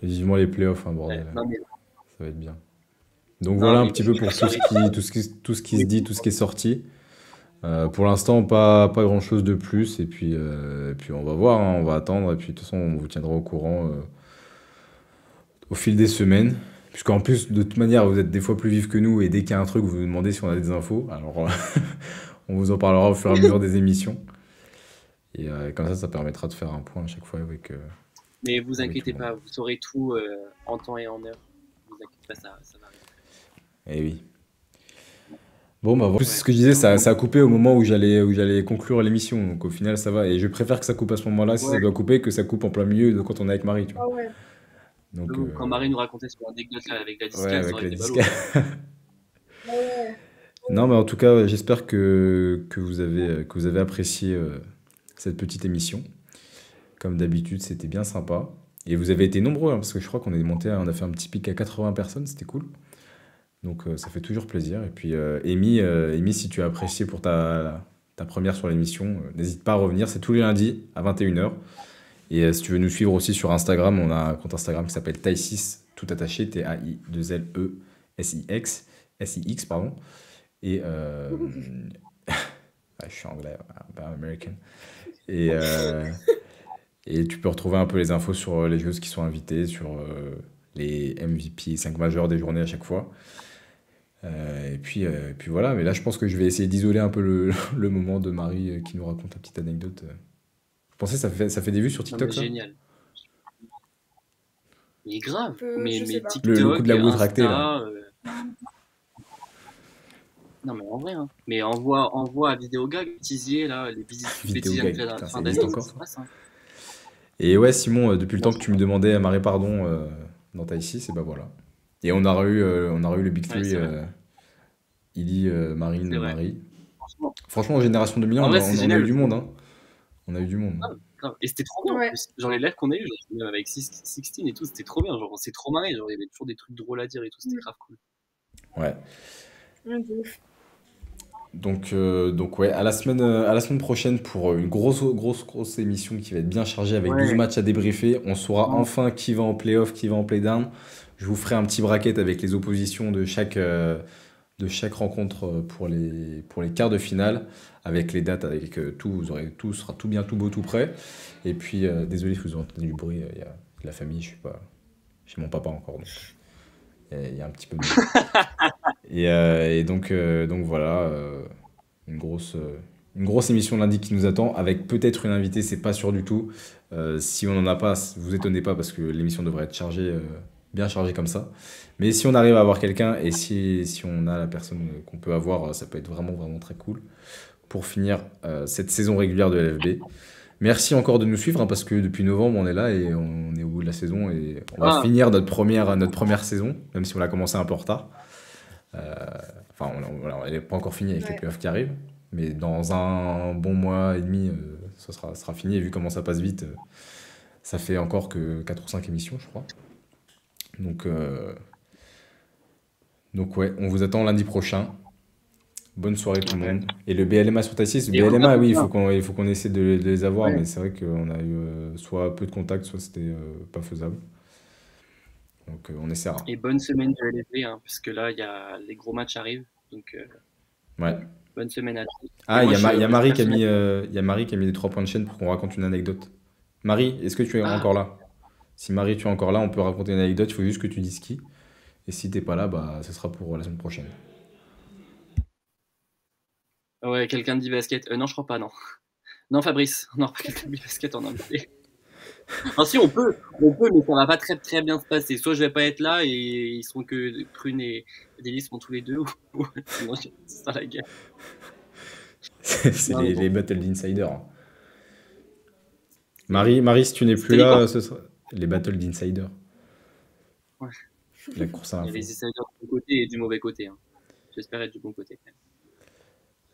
Et vivement les playoffs, hein, bordel. non, mais, Ça va être bien. Donc non, voilà un mais petit peu pour tout ce qui se dit, tout ce qui est sorti. Pour l'instant, pas grand-chose de plus. Et puis on va voir, hein, on va attendre. Et puis de toute façon, on vous tiendra au courant au fil des semaines. Puisqu'en plus, de toute manière, vous êtes des fois plus vifs que nous. Et dès qu'il y a un truc, vous vous demandez si on a des infos. Alors, on vous en parlera au fur et à mesure des émissions. Et comme ça permettra de faire un point à chaque fois mais vous avec tout inquiétez le monde. pas, vous saurez tout en temps et en heure. Vous inquiétez pas, ça va arriver. Eh oui. Bon, bah, voilà. Ouais. Ce que je disais, ça a coupé au moment où j'allais conclure l'émission. Donc au final, ça va. Et je préfère que ça coupe à ce moment-là, si ça Ouais. doit couper, que ça coupe en plein milieu de quand on est avec Marie, tu vois. Ah ouais. Donc, Quand Marie nous racontait son anecdote là, avec la ouais, discale, ça avec aurait la été disque. ballot. Ah ouais. Non, mais en tout cas, j'espère que vous avez apprécié cette petite émission. Comme d'habitude, c'était bien sympa. Et vous avez été nombreux, hein, parce que je crois on a fait un petit pic à 80 personnes, c'était cool. Donc ça fait toujours plaisir. Et puis Amy, si tu as apprécié pour ta première sur l'émission, n'hésite pas à revenir. C'est tous les lundis à 21h. Et si tu veux nous suivre aussi sur Instagram, on a un compte Instagram qui s'appelle Taï6, tout attaché, Tailesix, SIX, pardon. Et ouais, je suis anglais, pas américain. Et, et tu peux retrouver un peu les infos sur les joueuses qui sont invitées, sur les MVP 5 majeurs des journées à chaque fois. Et puis voilà, mais là je pense que je vais essayer d'isoler un peu le moment de Marie qui nous raconte la petite anecdote. Vous pensez que ça fait des vues sur Non, mais TikTok ça? génial. Mais grave. Je sais Mais pas. Le coup de TikTok, la boue tractée là. Insta. Non, mais en vrai. Hein. Mais envoie à Vidéogag, bêtisier, là, les Vidéo bêtisiers gag, de putain, fin ça d'année, existe ça encore se ça. passe. Hein. Et ouais, Simon, depuis le Bon, temps que tu me demandais Marie pardon dans ta ici, c'est bah voilà. Et on aura eu le Big ouais, Three, c'est vrai. Illy, Marine, C'est vrai. Marie. Franchement. Franchement, en Génération 2000, En vrai, c'est on a eu génial. du monde, hein. On a eu du monde. Grave, grave. Et c'était trop bien en Ouais. plus. Genre les lives qu'on a eu, genre, même avec 16 et tout, c'était trop bien. Genre on s'est trop marré. Genre il y avait toujours des trucs drôles à dire et tout, c'était grave cool. Ouais. Ouais, de ouf. Donc ouais, à la semaine prochaine pour une grosse émission qui va être bien chargée avec 12 Ouais. matchs à débriefer. On saura Ouais. enfin qui va en playoff, qui va en play-down. Je vous ferai un petit bracket avec les oppositions de chaque rencontre pour les quarts de finale, avec les dates, avec tout, vous aurez tout, sera tout bien, tout beau, tout prêt. Et puis, désolé si vous entendez du bruit, il y a la famille, je suis pas chez mon papa encore, donc il y a un petit peu de bruit. Donc voilà, une grosse émission lundi qui nous attend, avec peut-être une invitée, c'est pas sûr du tout. Si on n'en a pas, vous étonnez pas parce que l'émission devrait être chargée, bien chargée comme ça. Mais si on arrive à avoir quelqu'un et si on a la personne qu'on peut avoir, ça peut être vraiment, vraiment très cool pour finir cette saison régulière de LFB. Merci encore de nous suivre, hein, parce que depuis novembre, on est là et on est au bout de la saison et on va finir notre première saison, même si on l'a commencé un peu en retard. Enfin, elle n'est pas encore finie avec les playoffs qui arrivent, mais dans un bon mois et demi, ça sera fini. Et vu comment ça passe vite, ça fait encore que 4 ou 5 émissions, je crois. Donc ouais, on vous attend lundi prochain. Bonne soirée tout le monde. Et le BLMA sur Tassis, le Et BLMA, oui, regarde il faut qu'on essaie de les avoir, Ouais. mais c'est vrai qu'on a eu soit peu de contacts, soit c'était pas faisable. Donc on essaiera. Et bonne semaine de LFB, hein, puisque là, les gros matchs arrivent. Donc, Ouais. bonne semaine à tous. Et Ah, il moi, y a, il y a Marie qui a mis, personnellement, il y a Marie qui a mis les 3 points de chaîne pour qu'on raconte une anecdote. Marie, est-ce que tu es ah, encore là? Si Marie, tu es encore là, on peut raconter une anecdote, il faut juste que tu dises qui. Et si t'es pas là, bah, ce sera pour la semaine prochaine. ouais, quelqu'un dit basket. Non, je crois pas, non. Non, Fabrice, non, pas quelqu'un dit basket en invité. Ah, si, on peut, mais ça va pas très, très bien se passer. Soit je vais pas être là et ils seront que Prune et Délice seront tous les deux, ou sinon c'est ça la guerre. C'est Non, mais bon. les battles d'insider, hein. Marie, si tu n'es plus C'était dit quoi? là, ce sera les battles d'insider. Ouais. La course à Il y a l'info. les insiders du bon côté et du mauvais côté, hein. J'espère être du bon côté.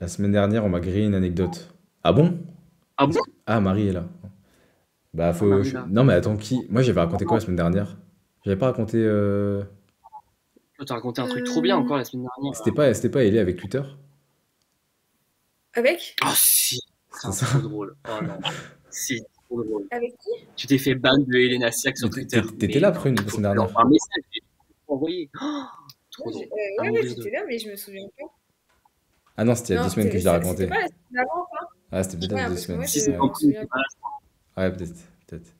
La semaine dernière, on m'a grillé une anecdote. Ah bon? Ah bon? Ah, Marie est là. Bah, Ah, Marie là. Non, mais attends, qui? Moi, j'avais raconté quoi la semaine dernière? J'avais pas raconté. Toi, t'as raconté un truc trop bien encore la semaine dernière. C'était pas Ellie avec Twitter? Avec? Ah si, C'est c'est ça? trop drôle. Oh non, si, trop drôle. Avec qui? Tu t'es fait ban de Elena Siak sur Mais Twitter. t'étais Mais là, non, Prune, il la faut semaine lui dernière. envoyer un message. Il faut envoyer. Oh, trop Ouais, drôle. À ouais, mourir de j'étais là, mais je me souviens pas. Ah non, c'était il y a 2 Non, semaines que je l'ai c'était raconté. pas la semaine d'avant, ça? Ah, c'était peut-être il y a Ouais, 2 parce que moi, semaines. Si, je c'est Ouais, quand me Prune souviens était pas. pas là. ouais, peut-être.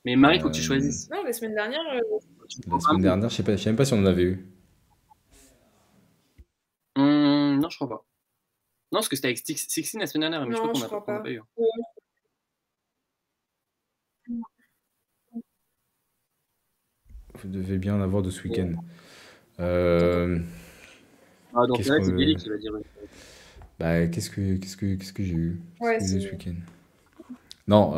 Mais Marie, faut que tu Euh, choisisses. Non, la semaine dernière, Tu La prends un semaine peu. dernière, je sais même pas si on en avait eu. Non, je crois pas. Non, parce que c'était avec Sixteen la semaine dernière, mais je crois non, qu'on je n'a crois pas pas. eu. Vous devez bien en avoir de ce week-end. Euh, Ah, dans ce Qu'est-ce cas-là, c'est qu'on... Billy qui va dire. Bah, qu'est-ce que j'ai eu? Qu'est-ce Ouais, que j'ai eu ce c'est. week-end? Non,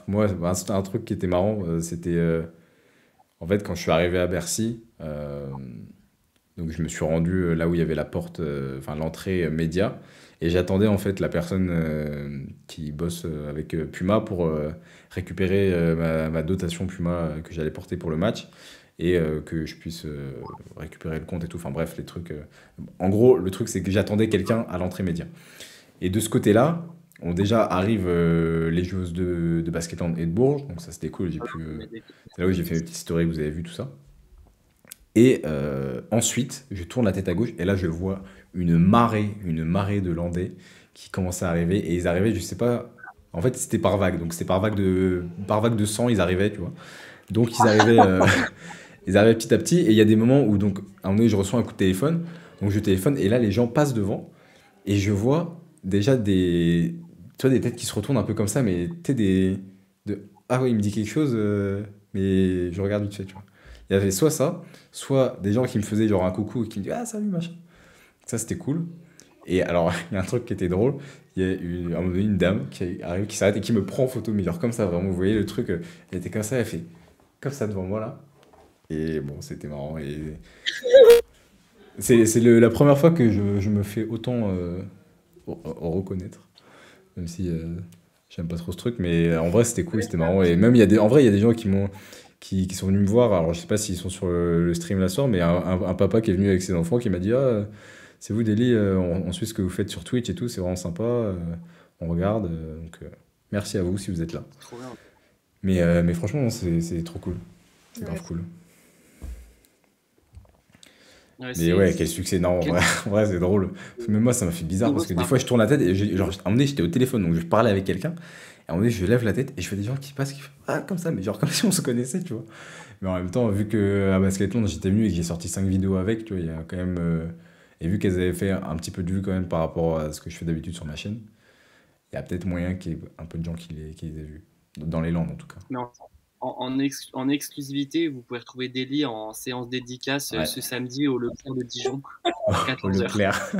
moi, bah, c'était un truc qui était marrant. C'était en fait quand je suis arrivé à Bercy, donc je me suis rendu là où il y avait la porte, enfin l'entrée média, et j'attendais en fait la personne qui bosse avec Puma pour récupérer ma dotation Puma que j'allais porter pour le match et que je puisse récupérer le compte et tout. Enfin bref, les trucs. En gros, le truc c'est que j'attendais quelqu'un à l'entrée média. Et de ce côté-là, on déjà arrive les joueuses de Basketland et de Bourges, donc ça c'était cool. C'est là où j'ai fait mes petites stories, vous avez vu tout ça. Et ensuite, je tourne la tête à gauche et là je vois une marée de Landais qui commençaient à arriver et ils arrivaient, je sais pas, en fait c'était par vague, donc c'était par vague de 100 ils arrivaient, tu vois. Donc ils arrivaient petit à petit et il y a des moments où donc à un moment donné je reçois un coup de téléphone, donc je téléphone et là les gens passent devant et je vois déjà tu vois, des têtes qui se retournent un peu comme ça, mais tu sais ah oui il me dit quelque chose, mais je regarde vite fait, tu vois. Il y avait soit ça, soit des gens qui me faisaient genre un coucou et qui me disaient ah salut machin. Ça c'était cool. Et alors il y a un truc qui était drôle, il y a à un moment donné une dame qui arrive, qui s'arrête et qui me prend en photo, mais genre comme ça vraiment, vous voyez le truc, elle était comme ça, elle fait comme ça devant moi là. Et bon c'était marrant et c'est la première fois que je me fais autant reconnaître, même si j'aime pas trop ce truc, mais en vrai c'était cool, c'était marrant. Et même en vrai il y a des gens qui sont venus me voir. Alors je sais pas s'ils sont sur le stream la soir, mais un papa qui est venu avec ses enfants qui m'a dit ah c'est vous Deli, on suit ce que vous faites sur Twitch et tout, c'est vraiment sympa, on regarde, donc merci à vous si vous êtes là. Trop bien. Mais franchement non, c'est trop cool, c'est Ouais. grave cool. Ouais, Mais ouais, quel succès. Non, en quel vrai, en vrai, c'est drôle. Parce que même moi, ça m'a fait bizarre parce nouveau que des ça. fois, je tourne la tête et genre, à un moment donné, j'étais au téléphone, donc je parlais avec quelqu'un. Et à un moment donné, je lève la tête et je fais des gens qui passent, qui font ah, comme ça, mais genre comme si on se connaissait, tu vois. Mais en même temps, vu que à Basketland, j'étais venu et que j'ai sorti 5 vidéos avec, tu vois, il y a quand même. Et vu qu'elles avaient fait un petit peu de vues quand même par rapport à ce que je fais d'habitude sur ma chaîne, il y a peut-être moyen qu'il y ait un peu de gens qui les aient vus. Dans les Landes, en tout cas. Mais en exclusivité, vous pouvez retrouver Daily en séance dédicace Ouais. ce samedi au Leclerc de Dijon à Au 14h. Leclerc.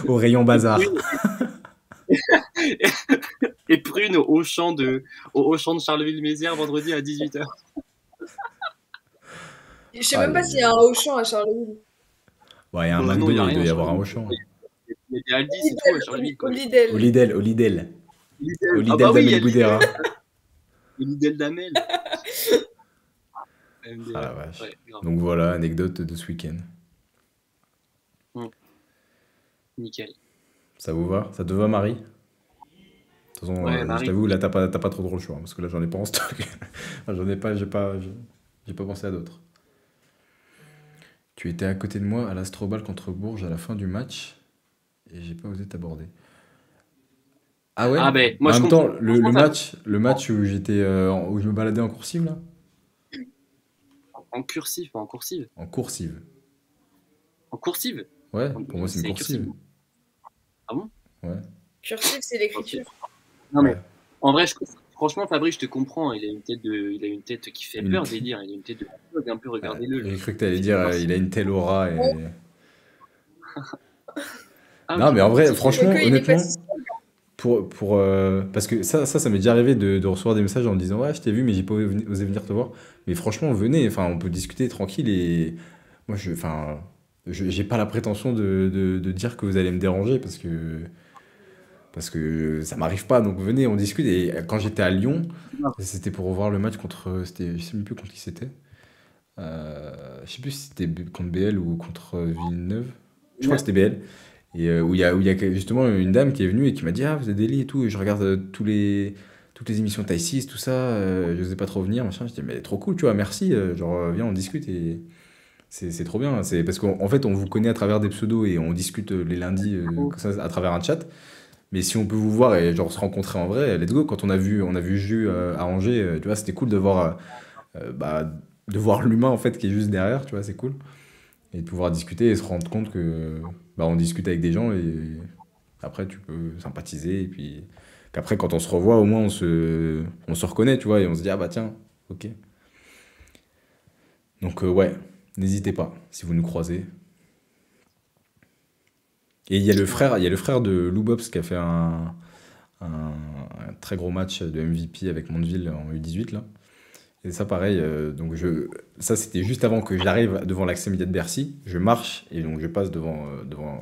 Au rayon bazar. Et Prune au Auchan de Charleville-Mézières vendredi à 18h. Je sais Ah, même pas s'il y a un Auchan à Charleville. Bon, il y a un Non, McDo, il n'y a il rien doit à y avoir un Charleville. Auchan. Il y a des Aldi, c'est tout à Charleville. Au Quoi. Au Lidl. Lidl, au Lidl. Au Ah Lidl bah oui, il y d'Amélie a Boudera. le Lidl d'Amel. Ah la vache. Ouais, grave. Donc voilà, anecdote de ce week-end. Nickel. Ça vous va? Ça te va, Marie? De toute façon, Ouais, je Marie. t'avoue, là, t'as pas trop le choix, hein, parce que là, j'en ai pas en stock. Enfin, j'en ai pas, j'ai pas pensé à d'autres. Tu étais à côté de moi à l'Astrobal contre Bourges à la fin du match, et j'ai pas osé t'aborder. Ah ouais? Ah ben, moi En je même temps, comprends. Franchement, le match où où je me baladais en coursive, là? en cursif, pas en coursive. En coursive. En coursive? Ouais, pour moi, c'est une C'est coursive. cursive. Ah bon? Ouais. Cursive, c'est l'écriture. Non mais Ouais. en vrai, franchement, Fabrice, je te comprends. Il a une tête qui fait Une peur, tête. délire. Il a une tête de un peu. Regardez-le. J'ai cru que t'allais dire, il a une telle aura et... Ah Non, ok. mais en vrai, Si, franchement, Quoique, il est pas honnêtement, si parce que ça m'est déjà arrivé de recevoir des messages en me disant, ouais, je t'ai vu, mais j'ai pas osé venir te voir. Mais franchement, venez, enfin, on peut discuter tranquille et moi, enfin, j'ai pas la prétention de dire que vous allez me déranger parce que ça m'arrive pas. Donc venez, on discute. Et quand j'étais à Lyon, c'était pour voir le match je sais même plus contre qui c'était. Je sais plus si c'était contre BL ou contre Villeneuve. Je crois que c'était BL. Et où il y a justement une dame qui est venue et qui m'a dit ah vous êtes Daily et tout et je regarde toutes les émissions Taille 6 tout ça je n'osais pas trop venir machin je dis mais trop cool tu vois merci genre viens on discute et c'est trop bien c'est parce qu'en fait on vous connaît à travers des pseudos et on discute les lundis comme ça, à travers un chat mais si on peut vous voir et genre se rencontrer en vrai let's go quand on a vu Jus à Angers tu vois c'était cool de voir de voir l'humain en fait qui est juste derrière tu vois c'est cool et de pouvoir discuter et se rendre compte que on discute avec des gens et après tu peux sympathiser et puis qu'après quand on se revoit au moins on se reconnaît tu vois et on se dit ah bah tiens ok donc ouais n'hésitez pas si vous nous croisez et il y a le frère de Lou Bobs qui a fait un très gros match de MVP avec Mondeville en U18 là. Et ça, pareil, donc ça c'était juste avant que j'arrive devant l'accès média de Bercy. Je marche et donc je passe devant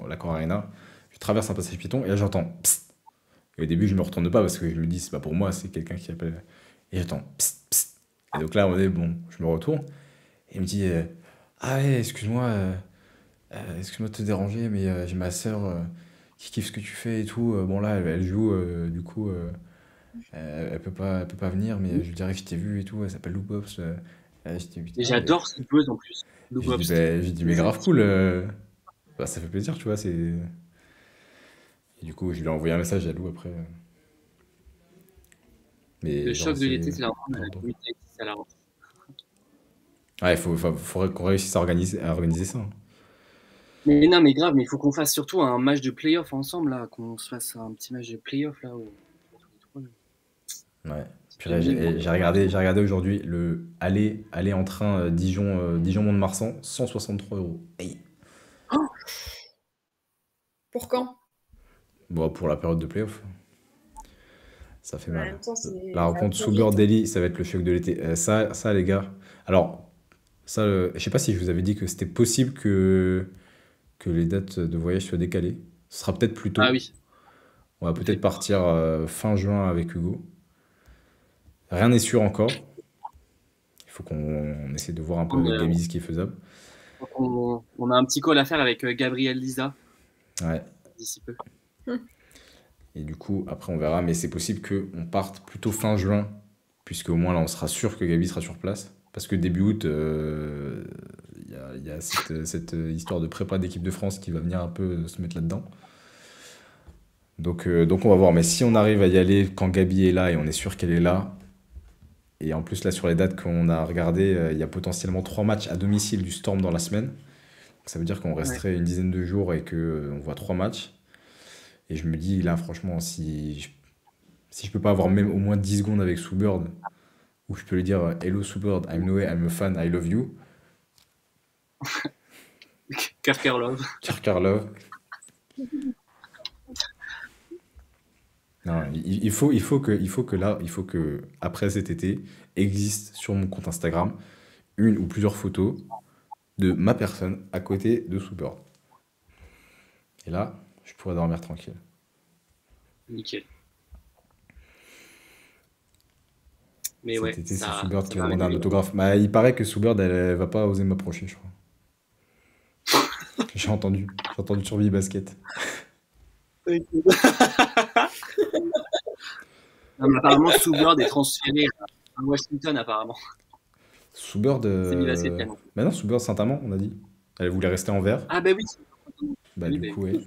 l'Accor Arena. Je traverse un passage piéton et là j'entends psst. Et au début je me retourne pas parce que je me dis c'est pas pour moi, c'est quelqu'un qui appelle. Et j'entends psst, psst. Et donc là on est bon, je me retourne et il me dit ah ouais, excuse-moi de te déranger, mais j'ai ma sœur qui kiffe ce que tu fais et tout. Bon là elle joue du coup. Elle peut pas venir, mais je lui dirais que je t'ai vu et tout. Elle s'appelle Lou Pops. Je dis, Et putain, j'adore cette joueuse en plus. Lou je dis, Bobst. mais grave cool. Ça fait plaisir, tu vois. Et du coup, je lui ai envoyé un message à Lou après. Mais Le genre, choc de l'été, c'est la grave rentrée. drôle. C'est à la rentrée. Ouais, faudrait qu'on réussisse à organiser ça, hein. Mais non, mais grave, mais il faut qu'on fasse surtout un match de playoff ensemble, là. Qu'on se fasse un petit match de playoff, là. Ouais. Puis là, j'ai regardé aujourd'hui le aller en train Dijon-Mont-de-Marsan, 163 €. Hey. Pour quand? Bon, pour la période de playoff. Ça fait En mal. même temps, c'est La ça rencontre va Souber vite. Daily, ça va être le choc de l'été. Ça, les gars. Alors, ça, je sais pas si je vous avais dit que c'était possible que les dates de voyage soient décalées. Ce sera peut-être plus tôt. Ah oui. On va peut-être partir fin juin avec Hugo. Rien n'est sûr encore. Il faut qu'on essaie de voir un peu avec Gabi ce qui est faisable. On a un petit call à faire avec Gabriel Lisa Ouais. d'ici peu. Et du coup, après, on verra. Mais c'est possible qu'on parte plutôt fin juin, puisque au moins là, on sera sûr que Gabi sera sur place. Parce que début août, il y a il y a cette histoire de prépa d'équipe de France qui va venir un peu se mettre là-dedans. Donc on va voir. Mais si on arrive à y aller quand Gabi est là et on est sûr qu'elle est là, et en plus là sur les dates qu'on a regardées, il y a potentiellement 3 matchs à domicile du Storm dans la semaine. Donc, ça veut dire qu'on Ouais. resterait une dizaine de jours et qu'on voit 3 matchs. Et je me dis là franchement si je peux pas avoir même au moins 10 secondes avec Sue Bird, où je peux lui dire Hello Sue Bird, I'm Noé, I'm a fan, I love you. Carker Love. Car love. Non, il faut que après cet été existe sur mon compte Instagram une ou plusieurs photos de ma personne à côté de Sue Bird. Et là, je pourrais dormir tranquille. Nickel. Mais Cet ouais, été, c'est ça, Sue Bird ça qui va va demander un arriver. autographe. Bah, il paraît que Sue Bird, elle va pas oser m'approcher, je crois. J'ai entendu sur Basket. Non, mais apparemment, Sue Bird est transféré à Washington, apparemment. Sue Bird, C'est mis assez bien. bah non, Sue Bird Saint-Amand, on a dit. Elle voulait rester en vert. Ah, bah oui. Bah, Oui, du bah coup, oui. ouais.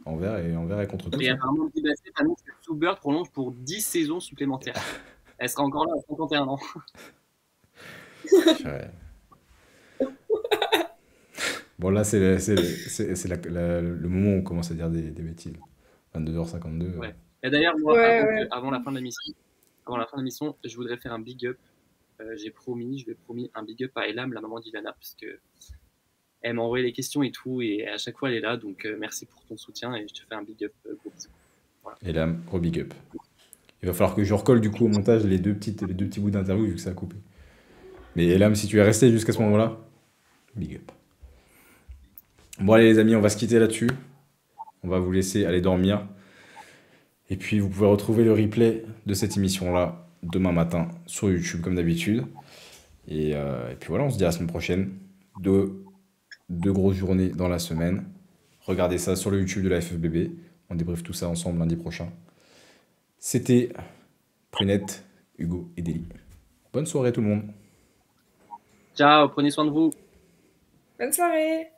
En vert et contre tous. Et Hein. apparemment, Guy Basset annonce que Sue Bird prolonge pour 10 saisons supplémentaires. Elle sera encore là à 51 ans. Ouais. Bon, là, c'est le moment où on commence à dire des bêtises. 22h52. Ouais. Et d'ailleurs, moi, Ouais. avant la fin de l'émission, je voudrais faire un big up. Je lui ai promis un big up à Elam, la maman d'Ilana, parce que elle m'a envoyé les questions et tout, et à chaque fois elle est là, donc merci pour ton soutien et je te fais un big up, gros bisous. Et là, gros big up. Il va falloir que je recolle du coup au montage les deux petits bouts d'interview vu que ça a coupé. Mais Elam, si tu es resté jusqu'à ce moment-là, big up. Bon, allez, les amis, on va se quitter là-dessus. On va vous laisser aller dormir. Et puis, vous pouvez retrouver le replay de cette émission-là demain matin sur YouTube, comme d'habitude. Et puis voilà, on se dit à la semaine prochaine. Deux grosses journées dans la semaine. Regardez ça sur le YouTube de la FFBB. On débriefe tout ça ensemble lundi prochain. C'était Prunette, Hugo et Deli. Bonne soirée tout le monde. Ciao, prenez soin de vous. Bonne soirée.